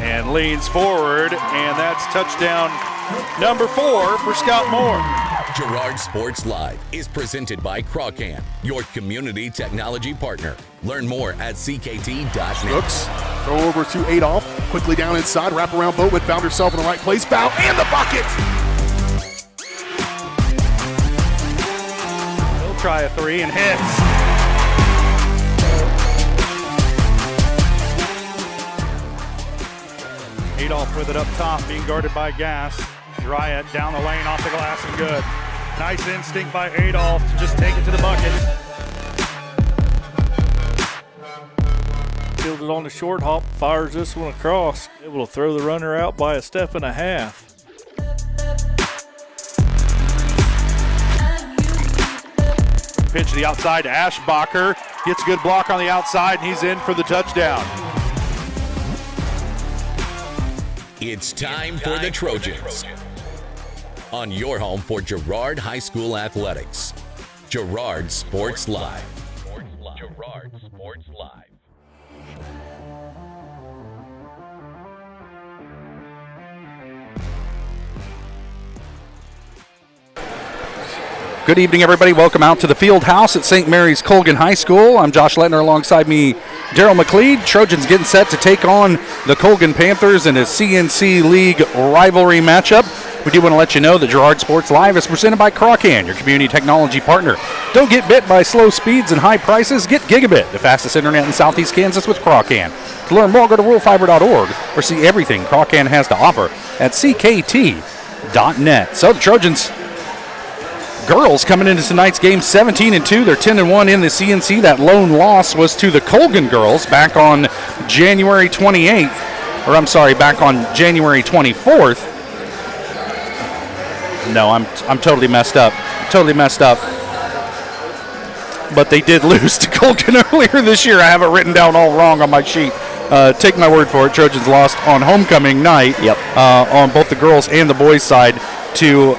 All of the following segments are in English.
and leans forward, and that's touchdown number 4 for Scott Moore. Girard Sports Live is presented by Colgan, your community technology partner. Learn more at ckt.net. Looks, throw over to Adolph, quickly down inside, wrap around Boatman, found herself in the right place, foul, and the bucket! He'll try a 3 and hits. Adolph with it up top, being guarded by Gass. Girard down the lane, off the glass, and good. Nice instinct by Adolph to just take it to the bucket. Fielded on the short hop, fires this one across. Able to throw the runner out by a step and a half. Pitch to the outside to Ashbacher. Gets a good block on the outside, and he's in for the touchdown. It's time for the Trojans. On your home for Girard High School Athletics. Girard Sports Live. Girard Sports Live. Good evening, everybody. Welcome out to the field house at St. Mary's Colgan High School. I'm Josh Lettner, alongside me, Daryl McLeod. Trojans getting set to take on the Colgan Panthers in a CNC League rivalry matchup. We do want to let you know that Girard Sports Live is presented by Colgan, your community technology partner. Don't get bit by slow speeds and high prices. Get Gigabit, the fastest internet in Southeast Kansas, with Colgan. To learn more, go to ruralfiber.org or see everything Colgan has to offer at ckt.net. So the Trojans girls coming into tonight's game 17-2. They're 10-1 in the CNC. That lone loss was to the Colgan girls back on January 28th. Or I'm sorry, back on January 24th. No, I'm totally messed up. But they did lose to Colgan earlier this year. I have it written down all wrong on my sheet. Take my word for it. Trojans lost on homecoming night. On both the girls and the boys' side to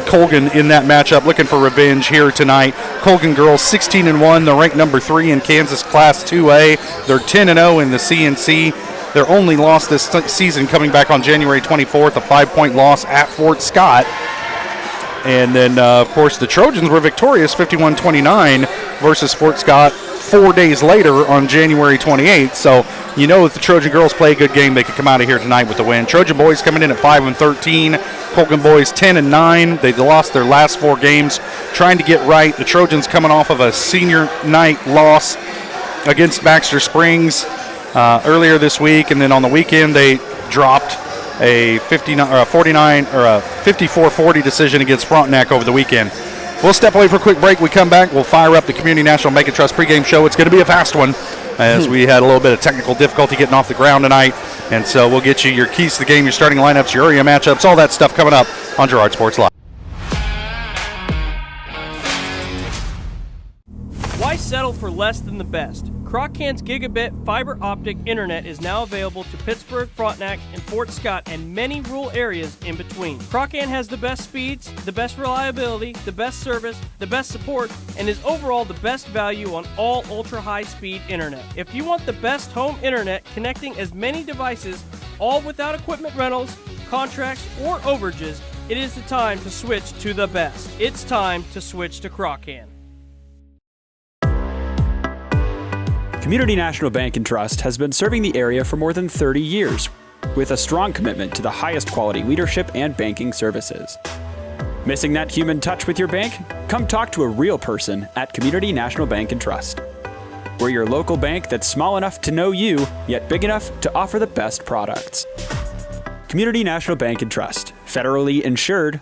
Colgan in that matchup, looking for revenge here tonight. Colgan girls 16-1. They're ranked number 3 in Kansas Class 2A. They're 10-0 in the CNC. Their only loss this season coming back on January 24th, a 5-point loss at Fort Scott. And then, of course, the Trojans were victorious 51-29 versus Fort Scott 4 days later on January 28th. So you know if the Trojan girls play a good game, they could come out of here tonight with a win. Trojan boys coming in at 5-13. Colgan boys 10-9. They lost their last 4 games, trying to get right. The Trojans coming off of a senior night loss against Baxter Springs earlier this week, and then on the weekend they dropped a 54-40 decision against Frontenac over the weekend. We'll step away for a quick break. We come back, we'll fire up the Community National Bank and Trust pregame show. It's going to be a fast one, as we had a little bit of technical difficulty getting off the ground tonight. And so we'll get you your keys to the game, your starting lineups, your area matchups, all that stuff coming up on Girard Sports Live. Why settle for less than the best? Colgan's Gigabit fiber optic internet is now available to Pittsburgh, Frontenac, and Fort Scott, and many rural areas in between. Colgan has the best speeds, the best reliability, the best service, the best support, and is overall the best value on all ultra-high-speed internet. If you want the best home internet connecting as many devices, all without equipment rentals, contracts, or overages, it is the time to switch to the best. It's time to switch to Colgan. Community National Bank and Trust has been serving the area for more than 30 years with a strong commitment to the highest quality leadership and banking services. Missing that human touch with your bank? Come talk to a real person at Community National Bank and Trust. We're your local bank that's small enough to know you, yet big enough to offer the best products. Community National Bank and Trust. Federally insured,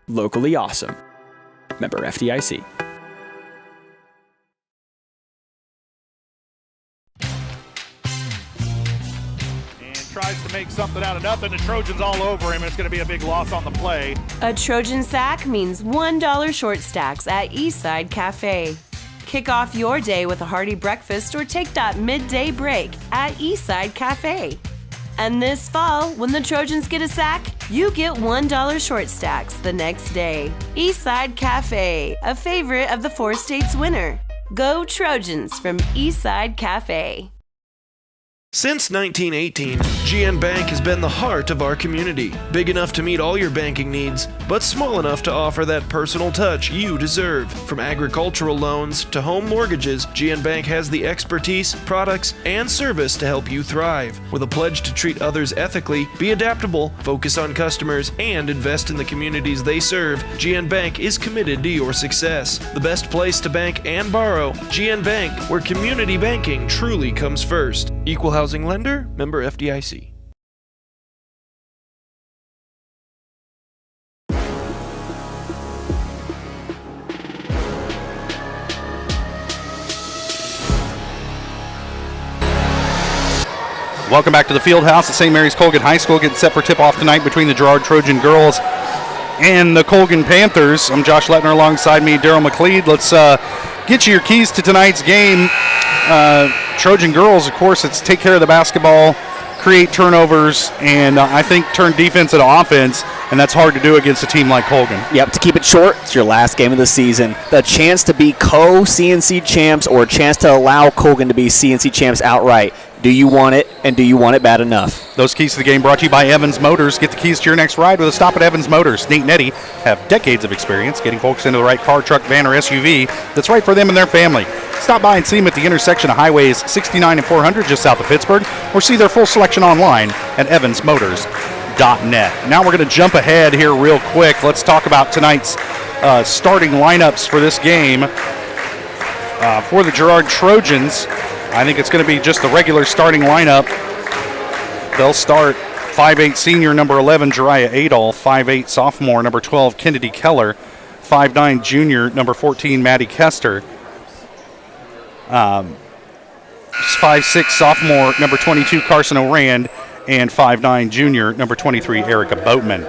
locally awesome. Member FDIC. Tries to make something out of nothing. The Trojans all over him. It's going to be a big loss on the play. A Trojan sack means $1 short stacks at Eastside Cafe. Kick off your day with a hearty breakfast or take that midday break at Eastside Cafe. And this fall, when the Trojans get a sack, you get $1 short stacks the next day. Eastside Cafe, a favorite of the 4 states winner. Go Trojans from Eastside Cafe. Since 1918, GN Bank has been the heart of our community. Big enough to meet all your banking needs, but small enough to offer that personal touch you deserve. From agricultural loans to home mortgages, GN Bank has the expertise, products, and service to help you thrive. With a pledge to treat others ethically, be adaptable, focus on customers, and invest in the communities they serve, GN Bank is committed to your success. The best place to bank and borrow, GN Bank, where community banking truly comes first. Equal housing lender, member FDIC. Welcome back to the field house at St. Mary's Colgan High School. Getting set for tip-off tonight between the Girard Trojan girls and the Colgan Panthers. I'm Josh Lettner, alongside me, Daryl McLeod. Let's get you your keys to tonight's game. Trojan girls, of course, it's take care of the basketball, create turnovers, and I think turn defense into offense, and that's hard to do against a team like Colgan. Yep, to keep it short, it's your last game of the season. The chance to be co-CNC champs or a chance to allow Colgan to be CNC champs outright. Do you want it, and do you want it bad enough? Those keys to the game brought to you by Evans Motors. Get the keys to your next ride with a stop at Evans Motors. Nate and Eddie have decades of experience getting folks into the right car, truck, van, or SUV that's right for them and their family. Stop by and see them at the intersection of highways 69 and 400 just south of Pittsburgh, or see their full selection online at evansmotors.net. Now we're going to jump ahead here real quick. Let's talk about tonight's starting lineups for this game. For the Girard Trojans, I think it's going to be just the regular starting lineup. They'll start 5'8" senior number 11 Jariah Adolph, 5'8" sophomore number 12 Kennedy Keller, 5'9" junior number 14 Maddie Kester, 5'6" sophomore number 22 Carson Orand, and 5'9" junior number 23 Erica Boatman.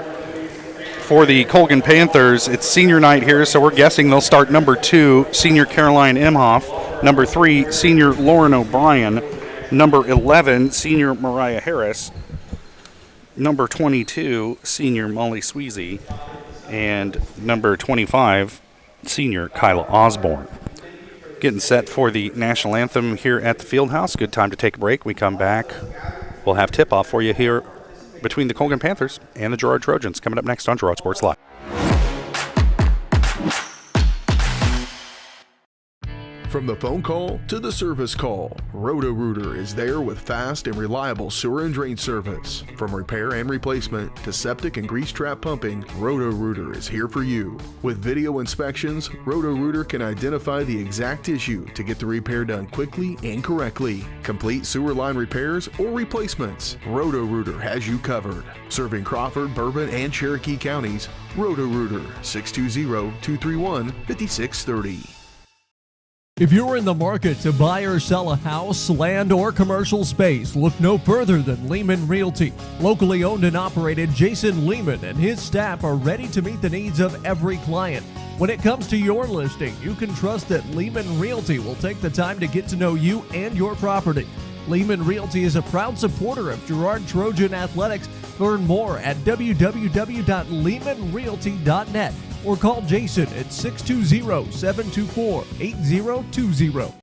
For the Colgan Panthers, it's senior night here, so we're guessing they'll start number 2 senior Caroline Imhoff, number 3 senior Lauren O'Brien, number 11 senior Mariah Harris, number 22 senior Molly Sweezy, and number 25 senior Kyla Osborne. Getting set for the national anthem here at the Fieldhouse. Good time to take a break. We come back, we'll have tip-off for you here between the Colgan Panthers and the Girard Trojans coming up next on Girard Sports Live. From the phone call to the service call, Roto-Rooter is there with fast and reliable sewer and drain service. From repair and replacement to septic and grease trap pumping, Roto-Rooter is here for you. With video inspections, Roto-Rooter can identify the exact issue to get the repair done quickly and correctly. Complete sewer line repairs or replacements, Roto-Rooter has you covered. Serving Crawford, Bourbon, and Cherokee counties, Roto-Rooter, 620-231-5630. If you're in the market to buy or sell a house, land, or commercial space, look no further than Lehman Realty. Locally owned and operated, Jason Lehman and his staff are ready to meet the needs of every client. When it comes to your listing, you can trust that Lehman Realty will take the time to get to know you and your property. Lehman Realty is a proud supporter of Girard Trojan Athletics. Learn more at www.lehmanrealty.net. or call Jason at 620-724-8020.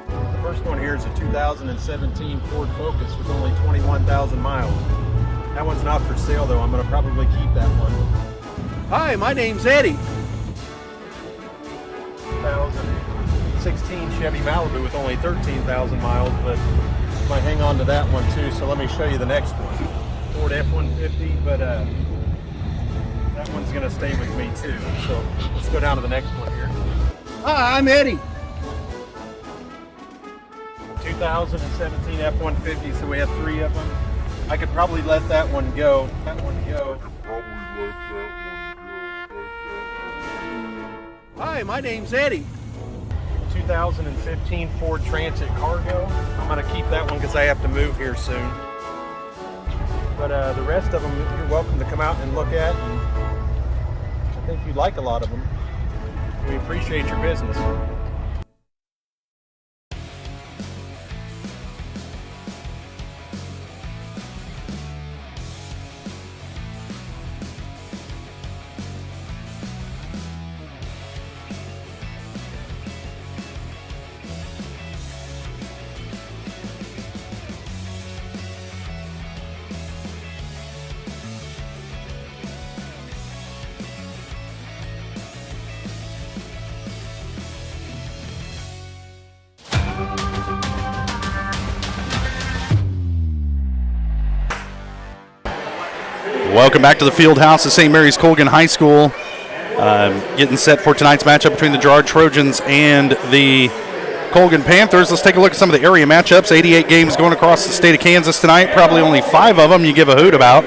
The first one here is a 2017 Ford Focus with only 21,000 miles. That one's not for sale though. I'm going to probably keep that one. Hi, my name's Eddie. 2016 Chevy Malibu with only 13,000 miles, but I might hang on to that one too. So let me show you the next one. Ford F-150, but that one's going to stay with me too. So let's go down to the next one here. Hi, I'm Eddie. 2017 F-150, so we have 3 of them. I could probably let that one go. Hi, my name's Eddie. 2015 Ford Transit Cargo. I'm going to keep that one because I have to move here soon. But the rest of them, you're welcome to come out and look at. And I think you'd like a lot of them. We appreciate your business. Welcome back to the field house at St. Mary's Colgan High School. Getting set for tonight's matchup between the Girard Trojans and the Colgan Panthers. Let's take a look at some of the area matchups. 88 games going across the state of Kansas tonight. Probably only 5 of them you give a hoot about.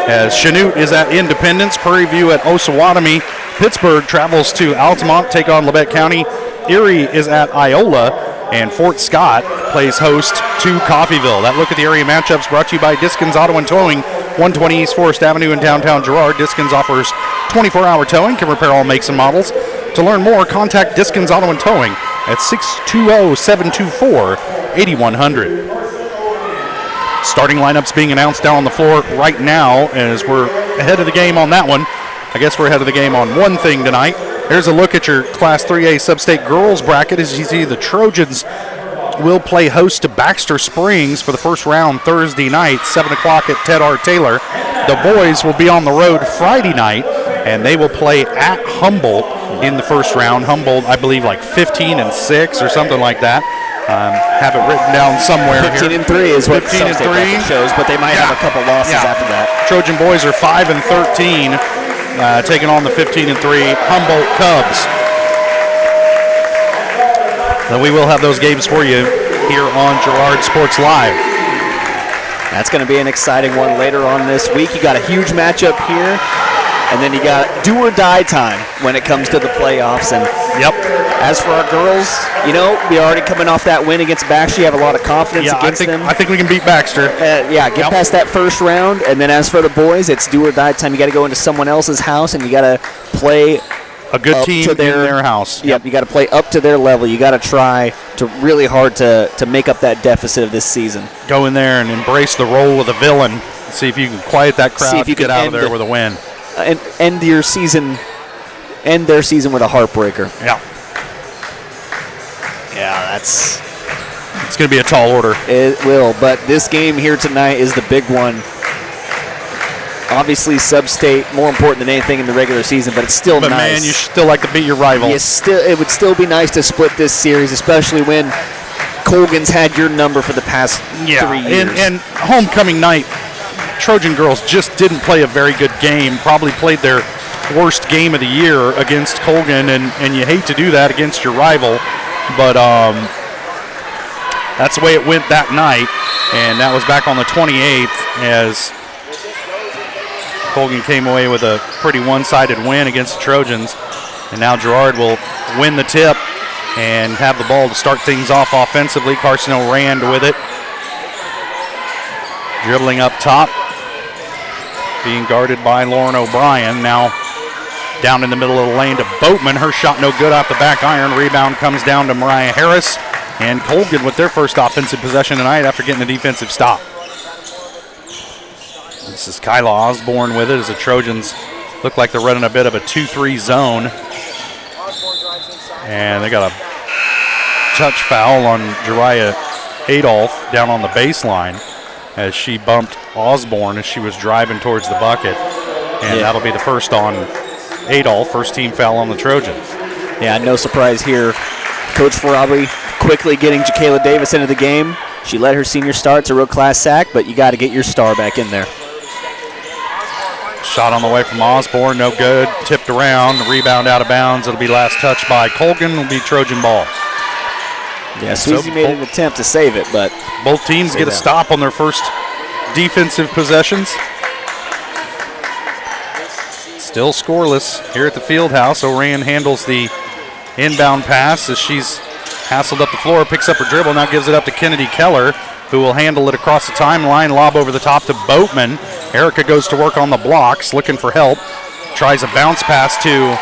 As Chanute is at Independence, Prairie View at Osawatomie. Pittsburgh travels to Altamont, take on Labette County. Erie is at Iola, and Fort Scott plays host to Coffeyville. That look at the area matchups brought to you by Diskins Auto and Towing, 120 East Forest Avenue in downtown Girard. Diskins offers 24-hour towing, can repair all makes and models. To learn more, contact Diskins Auto and Towing at 620-724-8100. Starting lineups being announced down on the floor right now as we're ahead of the game on that one. I guess we're ahead of the game on one thing tonight. Here's a look at your Class 3A Sub-State girls bracket. As you see, the Trojans will play host to Baxter Springs for the first round Thursday night, 7 o'clock at Ted R. Taylor. The boys will be on the road Friday night, and they will play at Humboldt in the first round. Humboldt, I believe, like 15-6 or something like that. Have it written down somewhere 15-3 here. is what Sub-State bracket shows, but they might have a couple losses after that. Trojan boys are 5-13. Taking on the 15-3 Humboldt Cubs. Then we will have those games for you here on Girard Sports Live. That's going to be an exciting one later on this week. You got a huge matchup here, and then you got do or die time when it comes to the playoffs. And as for our girls, you know, we already coming off that win against Baxter. You have a lot of confidence against them. I think we can beat Baxter. Get past that first round, and then as for the boys, it's do or die time. You got to go into someone else's house, and you got to play a good team in their house. Yep, you got to play up to their level. You got to try to really hard to make up that deficit of this season. Go in there and embrace the role of the villain. See if you can quiet that crowd. See if you can get out of there with a win. And end their season with a heartbreaker. Yeah, it's going to be a tall order. It will, but this game here tonight is the big one. Obviously, Sub-State more important than anything in the regular season, but it's still nice. But man, you still like to beat your rival. It would still be nice to split this series, especially when Colgan's had your number for the past 3 years. And homecoming night, Trojan girls just didn't play a very good game. Probably played their worst game of the year against Colgan, and you hate to do that against your rival. But that's the way it went that night, and that was back on the 28th as Colgan came away with a pretty one-sided win against the Trojans. And now Girard will win the tip and have the ball to start things off offensively. Carson O'Rand with it. Dribbling up top, being guarded by Lauren O'Brien. Now down in the middle of the lane to Boatman. Her shot no good off the back iron. Rebound comes down to Mariah Harris. And Colgan with their first offensive possession tonight after getting a defensive stop. This is Kyla Osborne with it as the Trojans look like they're running a bit of a 2-3 zone. And they got a touch foul on Jariah Adolph down on the baseline as she bumped Osborne as she was driving towards the bucket. And that'll be the first on Adolph, first team foul on the Trojans. Yeah, no surprise here. Coach Farabi quickly getting Jacayla Davis into the game. She led her senior start. It's a real class sack, but you got to get your star back in there. Shot on the way from Osborne, no good. Tipped around, rebound out of bounds. It'll be last touch by Colgan. It'll be Trojan ball. Yeah, Sweezy made an attempt to save it, but both teams get a stop on their first defensive possessions. Still scoreless here at the field house. O'Rand handles the inbound pass as she's hassled up the floor, picks up her dribble, now gives it up to Kennedy Keller, who will handle it across the timeline, lob over the top to Boatman. Erica goes to work on the blocks, looking for help. Tries a bounce pass to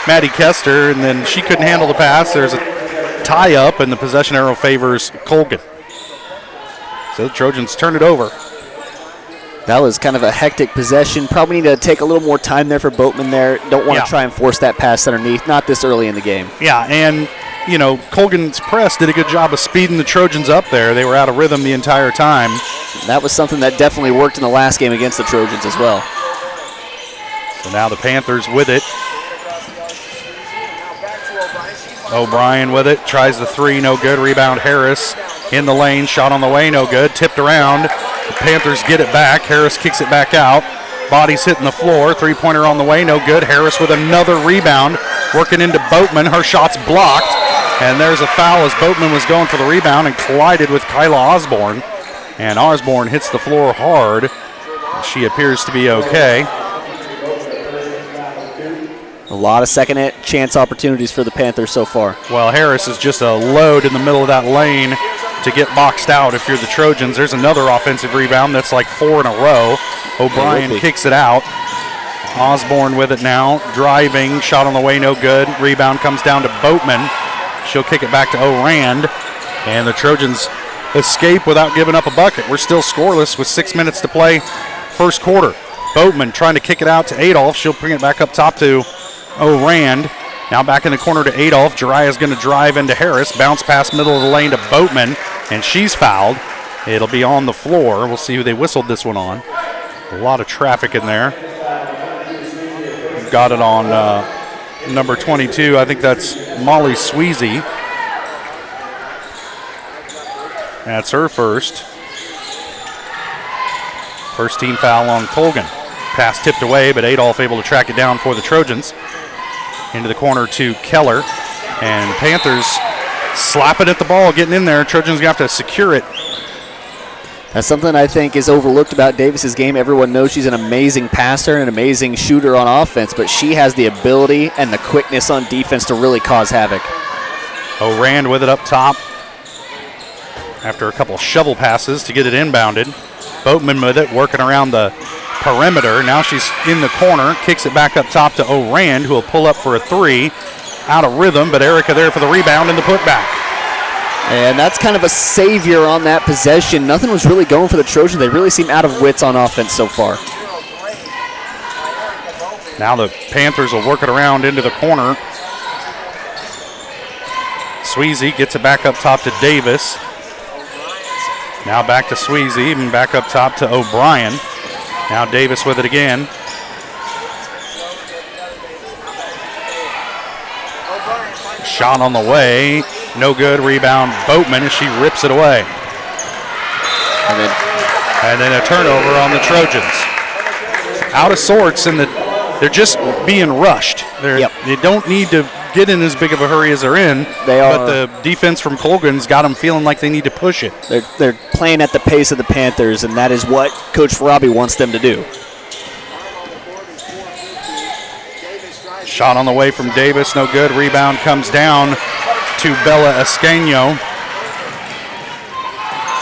Maddie Kester, and then she couldn't handle the pass. There's a tie-up, and the possession arrow favors Colgan. So the Trojans turn it over. That was kind of a hectic possession. Probably need to take a little more time there for Boatman there. Don't want to try and force that pass underneath, not this early in the game. Yeah, and, you know, Colgan's press did a good job of speeding the Trojans up there. They were out of rhythm the entire time. That was something that definitely worked in the last game against the Trojans as well. So now the Panthers with it. O'Brien with it, tries the three, no good. Rebound Harris in the lane, shot on the way, no good. Tipped around, The Panthers get it back. Harris kicks it back out. Body's hitting the floor. Three-pointer on the way, no good. Harris with another rebound, working into Boatman. Her shot's blocked, and there's a foul as Boatman was going for the rebound and collided with Kyla Osborne. And Osborne hits the floor hard. She appears to be okay. A lot of second chance opportunities for the Panthers so far. Well, Harris is just a load in the middle of that lane to get boxed out if you're the Trojans. There's another offensive rebound that's like 4 in a row. O'Brien kicks it out. Osborne with it now, driving, shot on the way, no good. Rebound comes down to Boatman. She'll kick it back to O'Rand, and the Trojans escape without giving up a bucket. We're still scoreless with 6 minutes to play first quarter. Boatman trying to kick it out to Adolph. She'll bring it back up top to O'Rand. Now back in the corner to Adolph. Jariah's going to drive into Harris. Bounce pass middle of the lane to Boatman, and she's fouled. It'll be on the floor. We'll see who they whistled this one on. A lot of traffic in there. Got it on number 22. I think that's Molly Sweezy. That's her first. First team foul on Colgan. Pass tipped away, but Adolph able to track it down for the Trojans. Into the corner to Keller. And Panthers slapping at the ball, getting in there. Trojans going to have to secure it. That's something I think is overlooked about Davis's game. Everyone knows she's an amazing passer and an amazing shooter on offense, but she has the ability and the quickness on defense to really cause havoc. O'Rand with it up top after a couple shovel passes to get it inbounded. Boatman with it, working around the perimeter. Now she's in the corner, kicks it back up top to O'Rand, who will pull up for a three. Out of rhythm, but Erica there for the rebound and the putback. And that's kind of a savior on that possession. Nothing was really going for the Trojans. They really seem out of wits on offense so far. Now the Panthers will work it around into the corner. Sweezy gets it back up top to Davis. Now back to Sweezy, and back up top to O'Brien. Now Davis with it again. Shot on the way, no good. Rebound Boatman as she rips it away. And then a turnover on the Trojans. Out of sorts, and they're just being rushed. They don't need to get in as big of a hurry as they're in. But the defense from Colgan's got them feeling like they need to push it. They're playing at the pace of the Panthers, and that is what Coach Farabi wants them to do. Shot on the way from Davis, no good. Rebound comes down to Bella Escaño.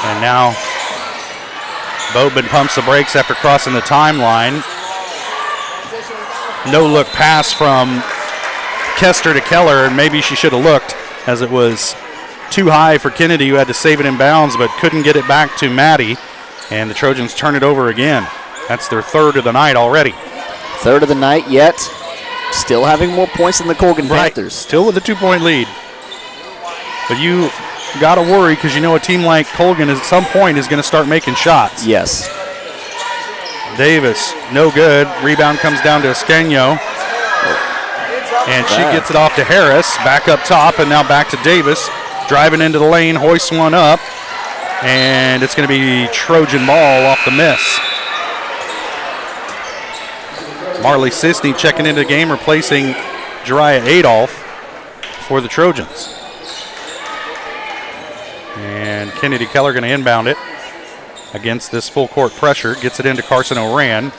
And now Boatman pumps the brakes after crossing the timeline. No look pass from Kester to Keller, and maybe she should have looked, as it was too high for Kennedy, who had to save it in bounds but couldn't get it back to Maddie. And the Trojans turn it over again. That's their third of the night already. Third of the night yet. Still having more points than the Colgan Panthers. Still with a 2-point lead. But you got to worry because you know a team like Colgan at some point is going to start making shots. Yes. Davis, no good. Rebound comes down to Escaño. And she gets it off to Harris. Back up top, and now back to Davis. Driving into the lane, hoists one up. And it's going to be Trojan ball off the miss. Marley Sisney checking into the game, replacing Jariah Adolph for the Trojans. And Kennedy Keller going to inbound it against this full court pressure. Gets it into Carson O'Rand.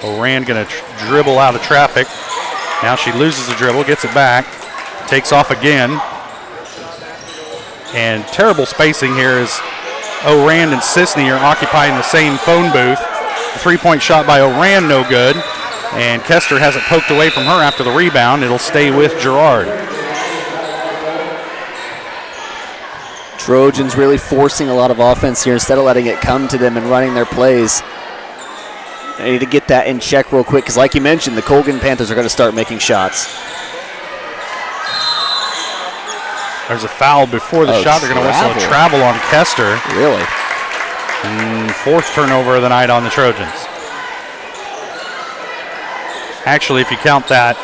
O'Rand going to dribble out of traffic. Now she loses the dribble, gets it back, takes off again. And terrible spacing here as O'Rand and Sisney are occupying the same phone booth. A three-point shot by O'Rand, no good. And Kester has it poked away from her after the rebound. It'll stay with Girard. Trojans really forcing a lot of offense here instead of letting it come to them and running their plays. They need to get that in check real quick because, like you mentioned, the Colgan Panthers are going to start making shots. There's a foul before the shot. They're going to whistle a travel on Kester. Really? And fourth turnover of the night on the Trojans. Actually, if you count that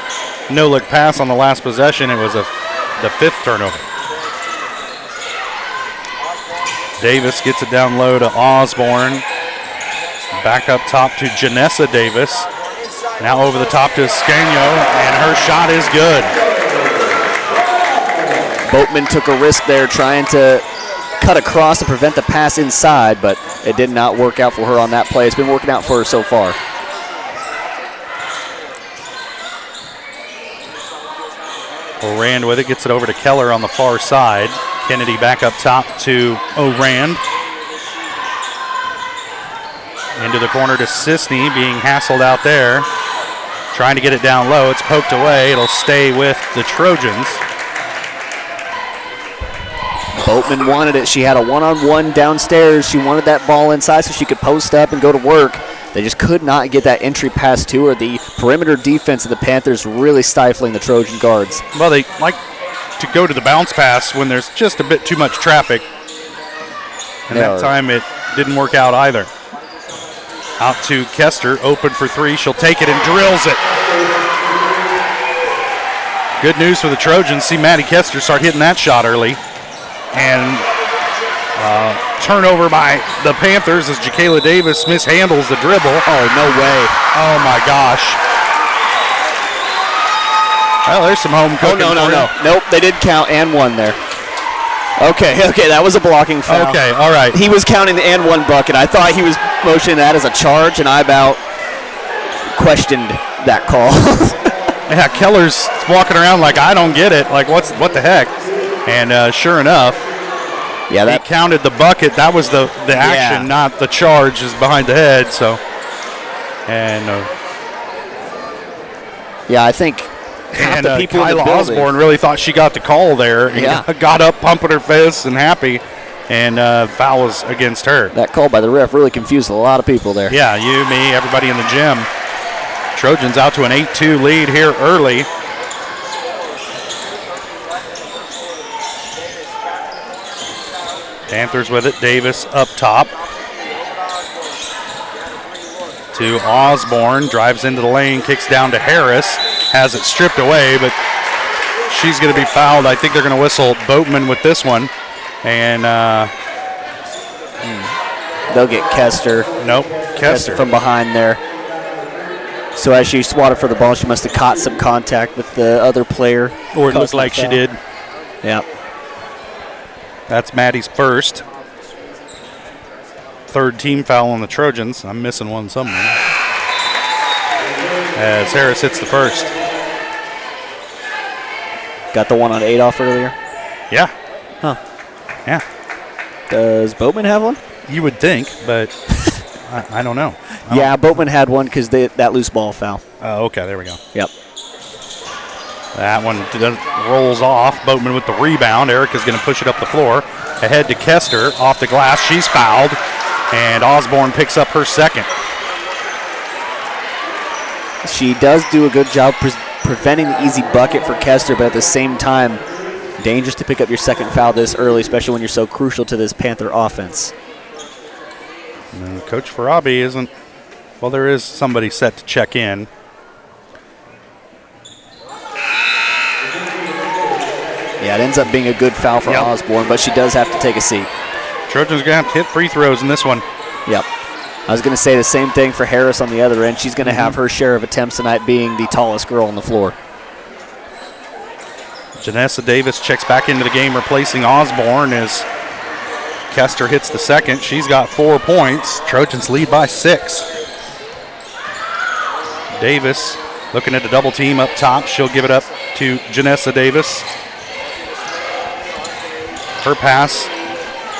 no-look pass on the last possession, it was the fifth turnover. Davis gets it down low to Osborne. Back up top to Janessa Davis. Now over the top to Escanio, and her shot is good. Boatman took a risk there trying to cut across to prevent the pass inside, but it did not work out for her on that play. It's been working out for her so far. Orand with it, gets it over to Keller on the far side. Kennedy back up top to Orand. Into the corner to Sisney, being hassled out there. Trying to get it down low. It's poked away. It'll stay with the Trojans. Boatman wanted it. She had a one-on-one downstairs. She wanted that ball inside so she could post up and go to work. They just could not get that entry pass to her. The perimeter defense of the Panthers really stifling the Trojan guards. Well, they like to go to the bounce pass when there's just a bit too much traffic. And that time it didn't work out either. Out to Kester, open for three. She'll take it and drills it. Good news for the Trojans. See Maddie Kester start hitting that shot early. And turnover by the Panthers as Jacayla Davis mishandles the dribble. Oh, no way. Oh, my gosh. Well, there's some home cooking. Oh, no. Nope, they did count and one there. Okay, that was a blocking foul. Okay, all right. He was counting the and one bucket. I thought he was motioning that as a charge, and I about questioned that call. Yeah, Keller's walking around like, I don't get it. Like, what the heck? And sure enough, yeah, he counted the bucket. That was the action, not the charge is behind the head. So, and yeah, I think half the people in the Kyla building Osborne really thought she got the call there. And got up, pumping her fists and happy, and foul was against her. That call by the ref really confused a lot of people there. Yeah, you, me, everybody in the gym. Trojans out to an 8-2 lead here early. Panthers with it. Davis up top to Osborne. Drives into the lane, kicks down to Harris. Has it stripped away, but she's going to be fouled. I think they're going to whistle Boatman with this one. And they'll get Kester. Nope, Kester from behind there. So as she swatted for the ball, she must have caught some contact with the other player. Or it looked like she did. Yep. That's Maddie's first. Third team foul on the Trojans. I'm missing one somewhere. As Harris hits the first. Got the one on Adolph earlier? Yeah. Huh. Yeah. Does Boatman have one? You would think, but I don't know. Yeah, Boatman had one because that loose ball foul. Oh, okay, there we go. Yep. That one rolls off. Boatman with the rebound. Erica's going to push it up the floor. Ahead to Kester. Off the glass. She's fouled. And Osborne picks up her second. She does do a good job preventing the easy bucket for Kester, but at the same time, dangerous to pick up your second foul this early, especially when you're so crucial to this Panther offense. And Coach Farabi isn't, well, there is somebody set to check in. Yeah, it ends up being a good foul for Osborne, but she does have to take a seat. Trojans going to have to hit free throws in this one. Yep. I was going to say the same thing for Harris on the other end. She's going to have her share of attempts tonight, being the tallest girl on the floor. Janessa Davis checks back into the game, replacing Osborne as Kester hits the second. She's got 4 points. Trojans lead by 6. Davis looking at the double team up top. She'll give it up to Janessa Davis. Her pass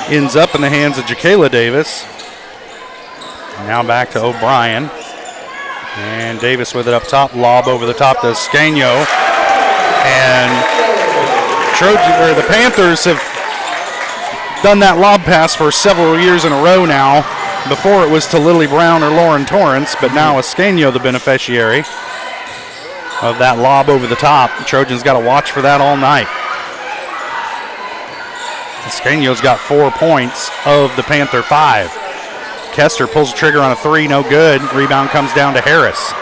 ends up in the hands of Jacayla Davis. Now back to O'Brien. And Davis with it up top. Lob over the top to Escanio. And the Panthers have done that lob pass for several years in a row now. Before it was to Lily Brown or Lauren Torrance, but now Escanio the beneficiary of that lob over the top. The Trojans got to watch for that all night. Escanio's got 4 points of the Panther 5. Kester pulls the trigger on a three, no good. Rebound comes down to Harris.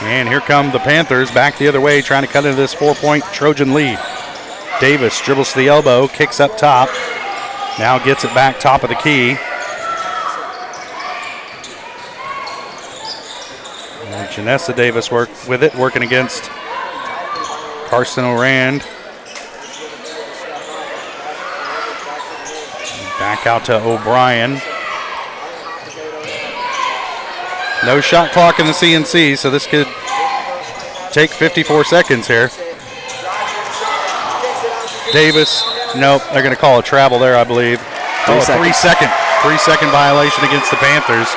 And here come the Panthers back the other way, trying to cut into this 4-point Trojan lead. Davis dribbles to the elbow, kicks up top. Now gets it back top of the key. And Janessa Davis working against Carson Orand. Back out to O'Brien. No shot clock in the CNC, so this could take 54 seconds here. Davis, nope, they're going to call a travel there, I believe. Oh, a 3 second violation against the Panthers,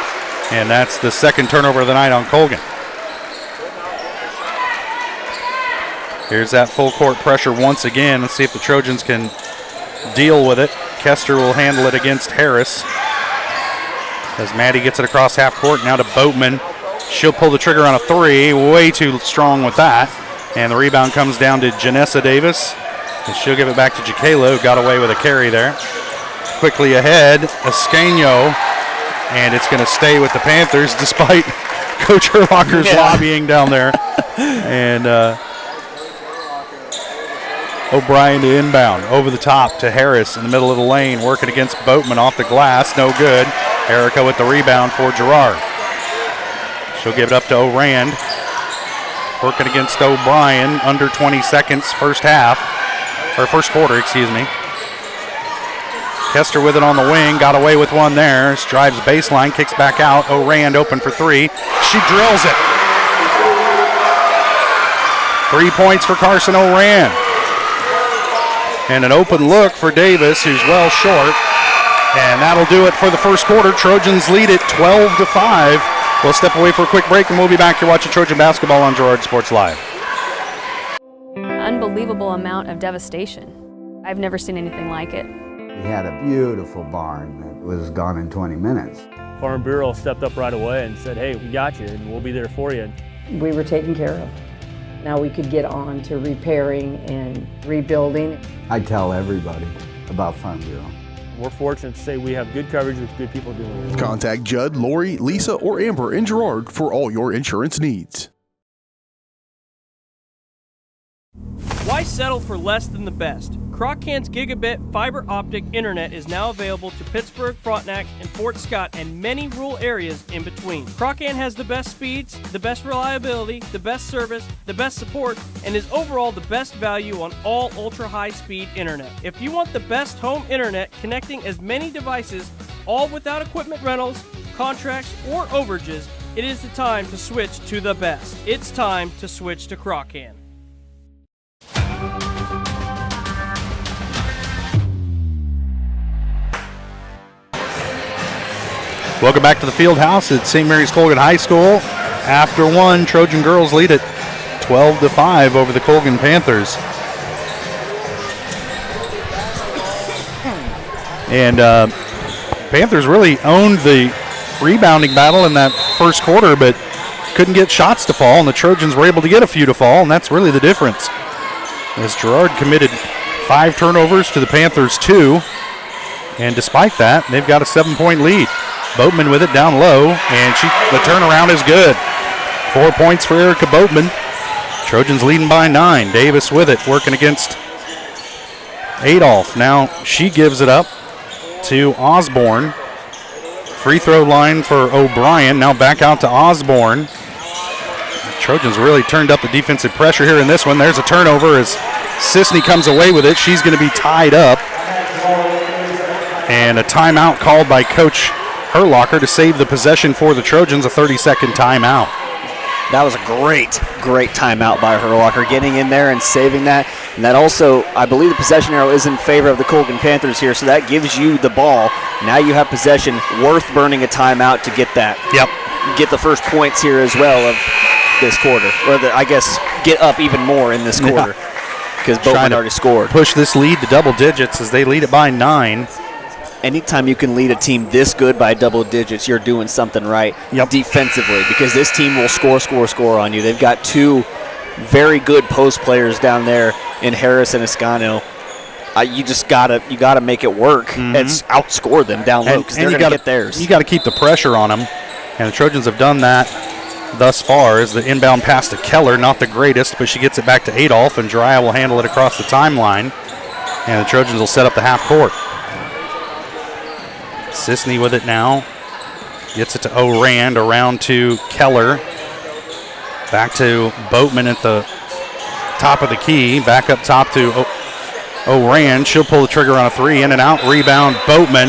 and that's the second turnover of the night on Colgan. Here's that full court pressure once again. Let's see if the Trojans can deal with it. Kester will handle it against Harris. As Maddie gets it across half court, now to Boatman. She'll pull the trigger on a three, way too strong with that. And the rebound comes down to Janessa Davis. And she'll give it back to Jacalo, who got away with a carry there. Quickly ahead, Escaño. And it's going to stay with the Panthers despite Coach Herlocker's lobbying down there. And O'Brien to inbound, over the top to Harris in the middle of the lane, working against Boatman off the glass, no good. Erica with the rebound for Girard. She'll give it up to Orand, working against O'Brien, under 20 seconds, first quarter, excuse me. Kester with it on the wing, got away with one there, drives baseline, kicks back out, Orand open for three, she drills it. 3 points for Carson Orand. And an open look for Davis, who's well short. And that'll do it for the first quarter. Trojans lead it 12-5. We'll step away for a quick break, and we'll be back here watching Trojan basketball on Girard Sports Live. Unbelievable amount of devastation. I've never seen anything like it. We had a beautiful barn that was gone in 20 minutes. Farm Bureau stepped up right away and said, hey, we got you, and we'll be there for you. We were taken care of. Now we could get on to repairing and rebuilding. I tell everybody about Farm Bureau. We're fortunate to say we have good coverage with good people doing it. Contact Judd, Lori, Lisa, or Amber in Girard for all your insurance needs. Why settle for less than the best? Croccan's gigabit fiber optic internet is now available to Pittsburgh, Frontenac, and Fort Scott, and many rural areas in between. Croccan has the best speeds, the best reliability, the best service, the best support, and is overall the best value on all ultra-high-speed internet. If you want the best home internet connecting as many devices, all without equipment rentals, contracts, or overages, it is the time to switch to the best. It's time to switch to Croccan. Welcome back to the field house at St. Mary's Colgan High School. After one, Trojan girls lead it 12-5 over the Colgan Panthers. And Panthers really owned the rebounding battle in that first quarter, but couldn't get shots to fall, and the Trojans were able to get a few to fall, and that's really the difference. As Girard committed 5 turnovers to the Panthers 2, and despite that, they've got a 7-point lead. Boatman with it down low, and the turnaround is good. 4 points for Erica Boatman. Trojans leading by 9. Davis with it, working against Adolph. Now she gives it up to Osborne. Free throw line for O'Brien. Now back out to Osborne. The Trojans really turned up the defensive pressure here in this one. There's a turnover as Sisney comes away with it. She's going to be tied up. And a timeout called by Coach Herlocker to save the possession for the Trojans, a 30-second timeout. That was a great timeout by Herlocker, getting in there and saving that. And that also, I believe the possession arrow is in favor of the Colgan Panthers here, so that gives you the ball. Now you have possession, worth burning a timeout to get that. Yep. Get the first points here as well of this quarter. Or I guess get up even more in this quarter, because Boatman already scored. Push this lead to double digits as they lead it by 9. Anytime you can lead a team this good by double digits, you're doing something right defensively, because this team will score on you. They've got 2 very good post players down there in Harris and Escano. You just gotta make it work and outscore them down low, because they're going to get theirs. You got to keep the pressure on them, and the Trojans have done that thus far. As the inbound pass to Keller, not the greatest, but she gets it back to Adolph, and Jiraiya will handle it across the timeline, and the Trojans will set up the half court. Sisney with it now. Gets it to Orand, around to Keller. Back to Boatman at the top of the key. Back up top to Orand. She'll pull the trigger on a three. In and out. Rebound, Boatman.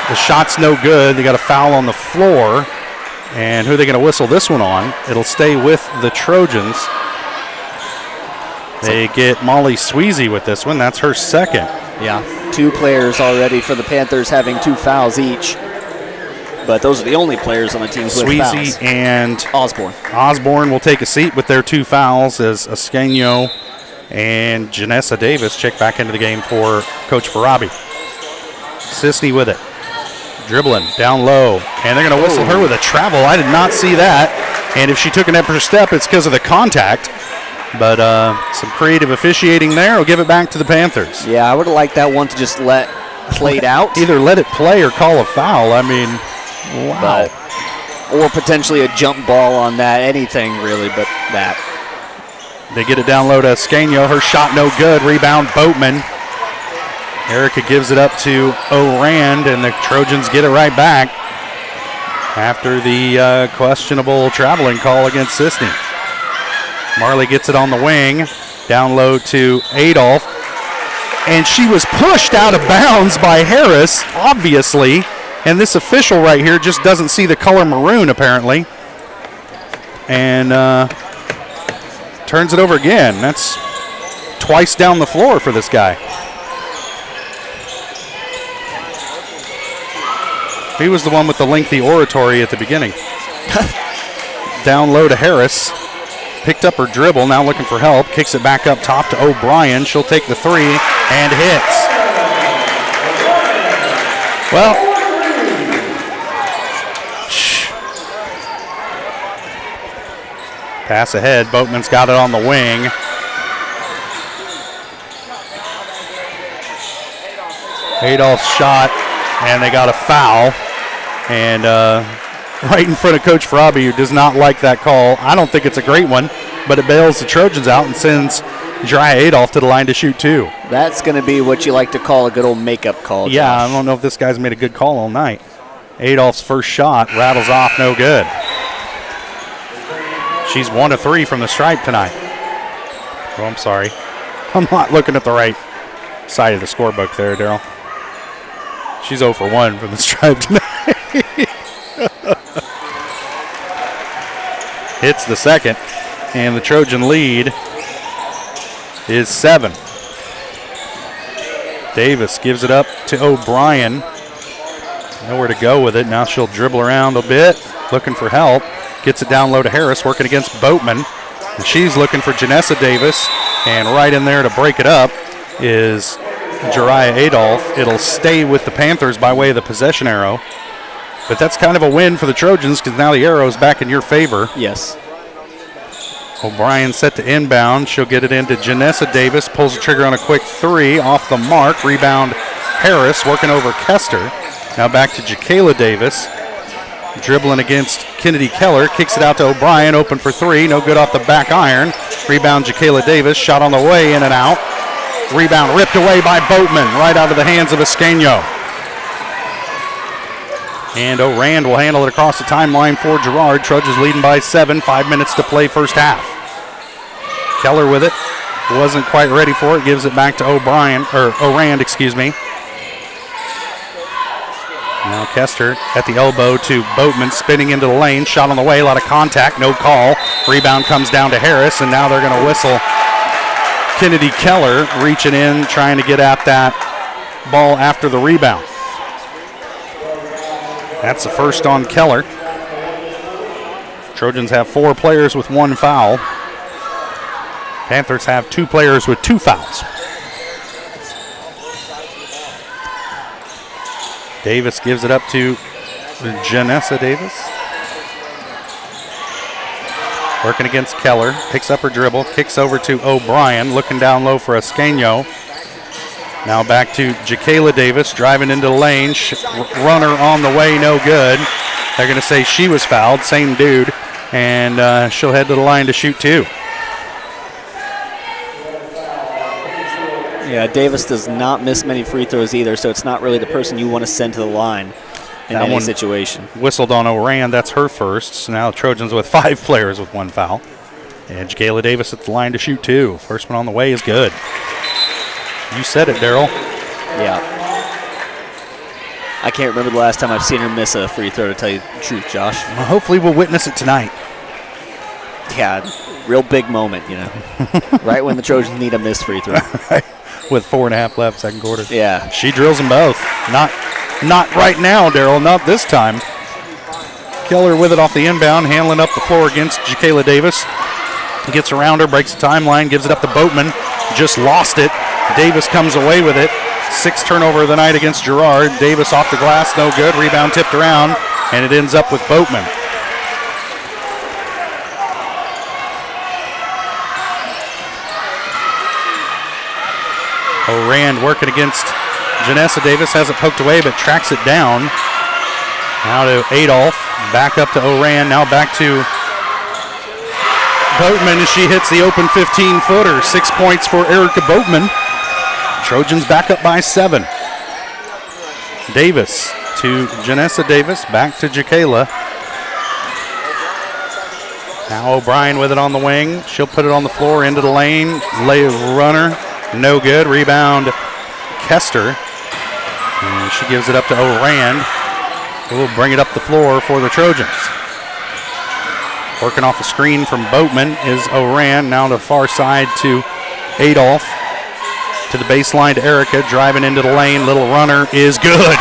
The shot's no good. They got a foul on the floor. And who are they going to whistle this one on? It'll stay with the Trojans. They get Molly Sweezy with this one. That's her second. Yeah, 2 players already for the Panthers having 2 fouls each. But those are the only players on the team with fouls. Sweezy and Osborne will take a seat with their 2 fouls as Escanio and Janessa Davis check back into the game for Coach Farabi. Sisney with it. Dribbling down low. And they're going to whistle her with a travel. I did not see that. And if she took an extra step, it's because of the contact. But some creative officiating there. We'll give it back to the Panthers. Yeah, I would have liked that one to just let played out. Either let it play or call a foul. I mean, wow. Or potentially a jump ball on that. Anything really, but that. They get it down low to Escanio. Her shot no good. Rebound, Boatman. Erica gives it up to Orand, and the Trojans get it right back after the questionable traveling call against Sisney. Marley gets it on the wing, down low to Adolph, and she was pushed out of bounds by Harris, obviously, and this official right here just doesn't see the color maroon, apparently, and turns it over again. That's twice down the floor for this guy. He was the one with the lengthy oratory at the beginning. Down low to Harris. Picked up her dribble, now looking for help. Kicks it back up top to O'Brien. She'll take the three and hits. Well, pass ahead. Boatman's got it on the wing. Adolph's shot, and they got a foul. And right in front of Coach Farabi, who does not like that call. I don't think it's a great one, but it bails the Trojans out and sends Jariah Adolph to the line to shoot 2. That's going to be what you like to call a good old makeup call. Yeah, Josh. I don't know if this guy's made a good call all night. Adolph's first shot rattles off, no good. She's 1 of 3 from the stripe tonight. Oh, I'm sorry. I'm not looking at the right side of the scorebook there, Daryl. She's 0 for 1 from the stripe tonight. Hits the second, and the Trojan lead is 7. Davis gives it up to O'Brien. Nowhere to go with it. Now she'll dribble around a bit, looking for help. Gets it down low to Harris, working against Boatman. And she's looking for Janessa Davis, and right in there to break it up is Jariah Adolph. It'll stay with the Panthers by way of the possession arrow. But that's kind of a win for the Trojans because now the arrow's back in your favor. Yes. O'Brien set to inbound. She'll get it into Janessa Davis. Pulls the trigger on a quick 3 off the mark. Rebound Harris working over Kester. Now back to Jacayla Davis. Dribbling against Kennedy Keller. Kicks it out to O'Brien. Open for 3. No good off the back iron. Rebound Jacayla Davis. Shot on the way, in and out. Rebound ripped away by Boatman. Right out of the hands of Escanio. And Orand will handle it across the timeline for Girard. Trojans leading by 7. 5 minutes to play first half. Keller with it. Wasn't quite ready for it. Gives it back to Orand, excuse me. Now Kester at the elbow to Boatman, spinning into the lane. Shot on the way, a lot of contact, no call. Rebound comes down to Harris, and now they're going to whistle Kennedy Keller reaching in, trying to get at that ball after the rebound. That's the first on Keller. Trojans have 4 players with 1 foul. Panthers have 2 players with 2 fouls. Davis gives it up to Janessa Davis. Working against Keller. Picks up her dribble. Kicks over to O'Brien. Looking down low for Escanio. Now back to Jacayla Davis, driving into the lane. Runner on the way, no good. They're going to say she was fouled, same dude. And she'll head to the line to shoot 2. Yeah, Davis does not miss many free throws either, so it's not really the person you want to send to the line. in any situation. Whistled on Oran. That's her first. So now the Trojans with 5 players with 1 foul. And Jacayla Davis at the line to shoot 2. First one on the way is good. You said it, Daryl. Yeah. I can't remember the last time I've seen her miss a free throw, to tell you the truth, Josh. Well, hopefully we'll witness it tonight. Yeah, real big moment, you know. Right when the Trojans need a missed free throw. With 4.5 left, second quarter. Yeah. She drills them both. Not right now, Daryl. Not this time. Keller with it off the inbound, handling up the floor against Jacayla Davis. Gets around her, breaks the timeline, gives it up to Boatman. Just lost it. Davis comes away with it. 6th turnover of the night against Girard. Davis off the glass, no good. Rebound tipped around, and it ends up with Boatman. Oran working against Janessa Davis. Has it poked away, but tracks it down. Now to Adolph. Back up to Oran. Now back to Boatman as she hits the open 15-footer. 6 points for Erica Boatman. Trojans back up by 7. Davis to Janessa Davis. Back to Jacayla. Now O'Brien with it on the wing. She'll put it on the floor into the lane. Lay runner. No good. Rebound Kester. And she gives it up to Oran, who will bring it up the floor for the Trojans. Working off a screen from Boatman is Oran. Now to the far side to Adolph. To the baseline to Erica. Driving into the lane. Little runner is good.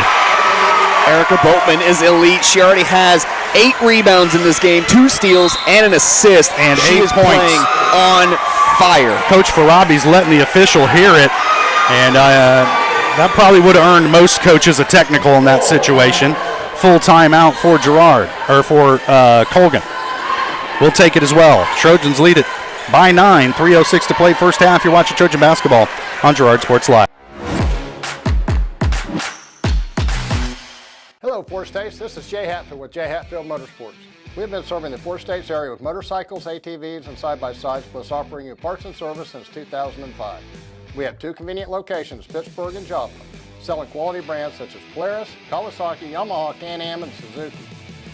Erica Boatman is elite. She already has 8 rebounds in this game, 2 steals, and an assist. And she 8 is points. Playing on fire. Coach Farabi's letting the official hear it. And that probably would have earned most coaches a technical in that situation. Full timeout for Girard, or for Colgan. We'll take it as well. Trojans lead it by 9. 3:06 to play first half. You're watching Trojan basketball on Girard Sports Live. Hello, Four States. This is Jay Hatfield with Jay Hatfield Motorsports. We've been serving the Four States area with motorcycles, ATVs, and side-by-sides, plus offering you parts and service since 2005. We have 2 convenient locations, Pittsburgh and Joplin, selling quality brands such as Polaris, Kawasaki, Yamaha, Can-Am, and Suzuki.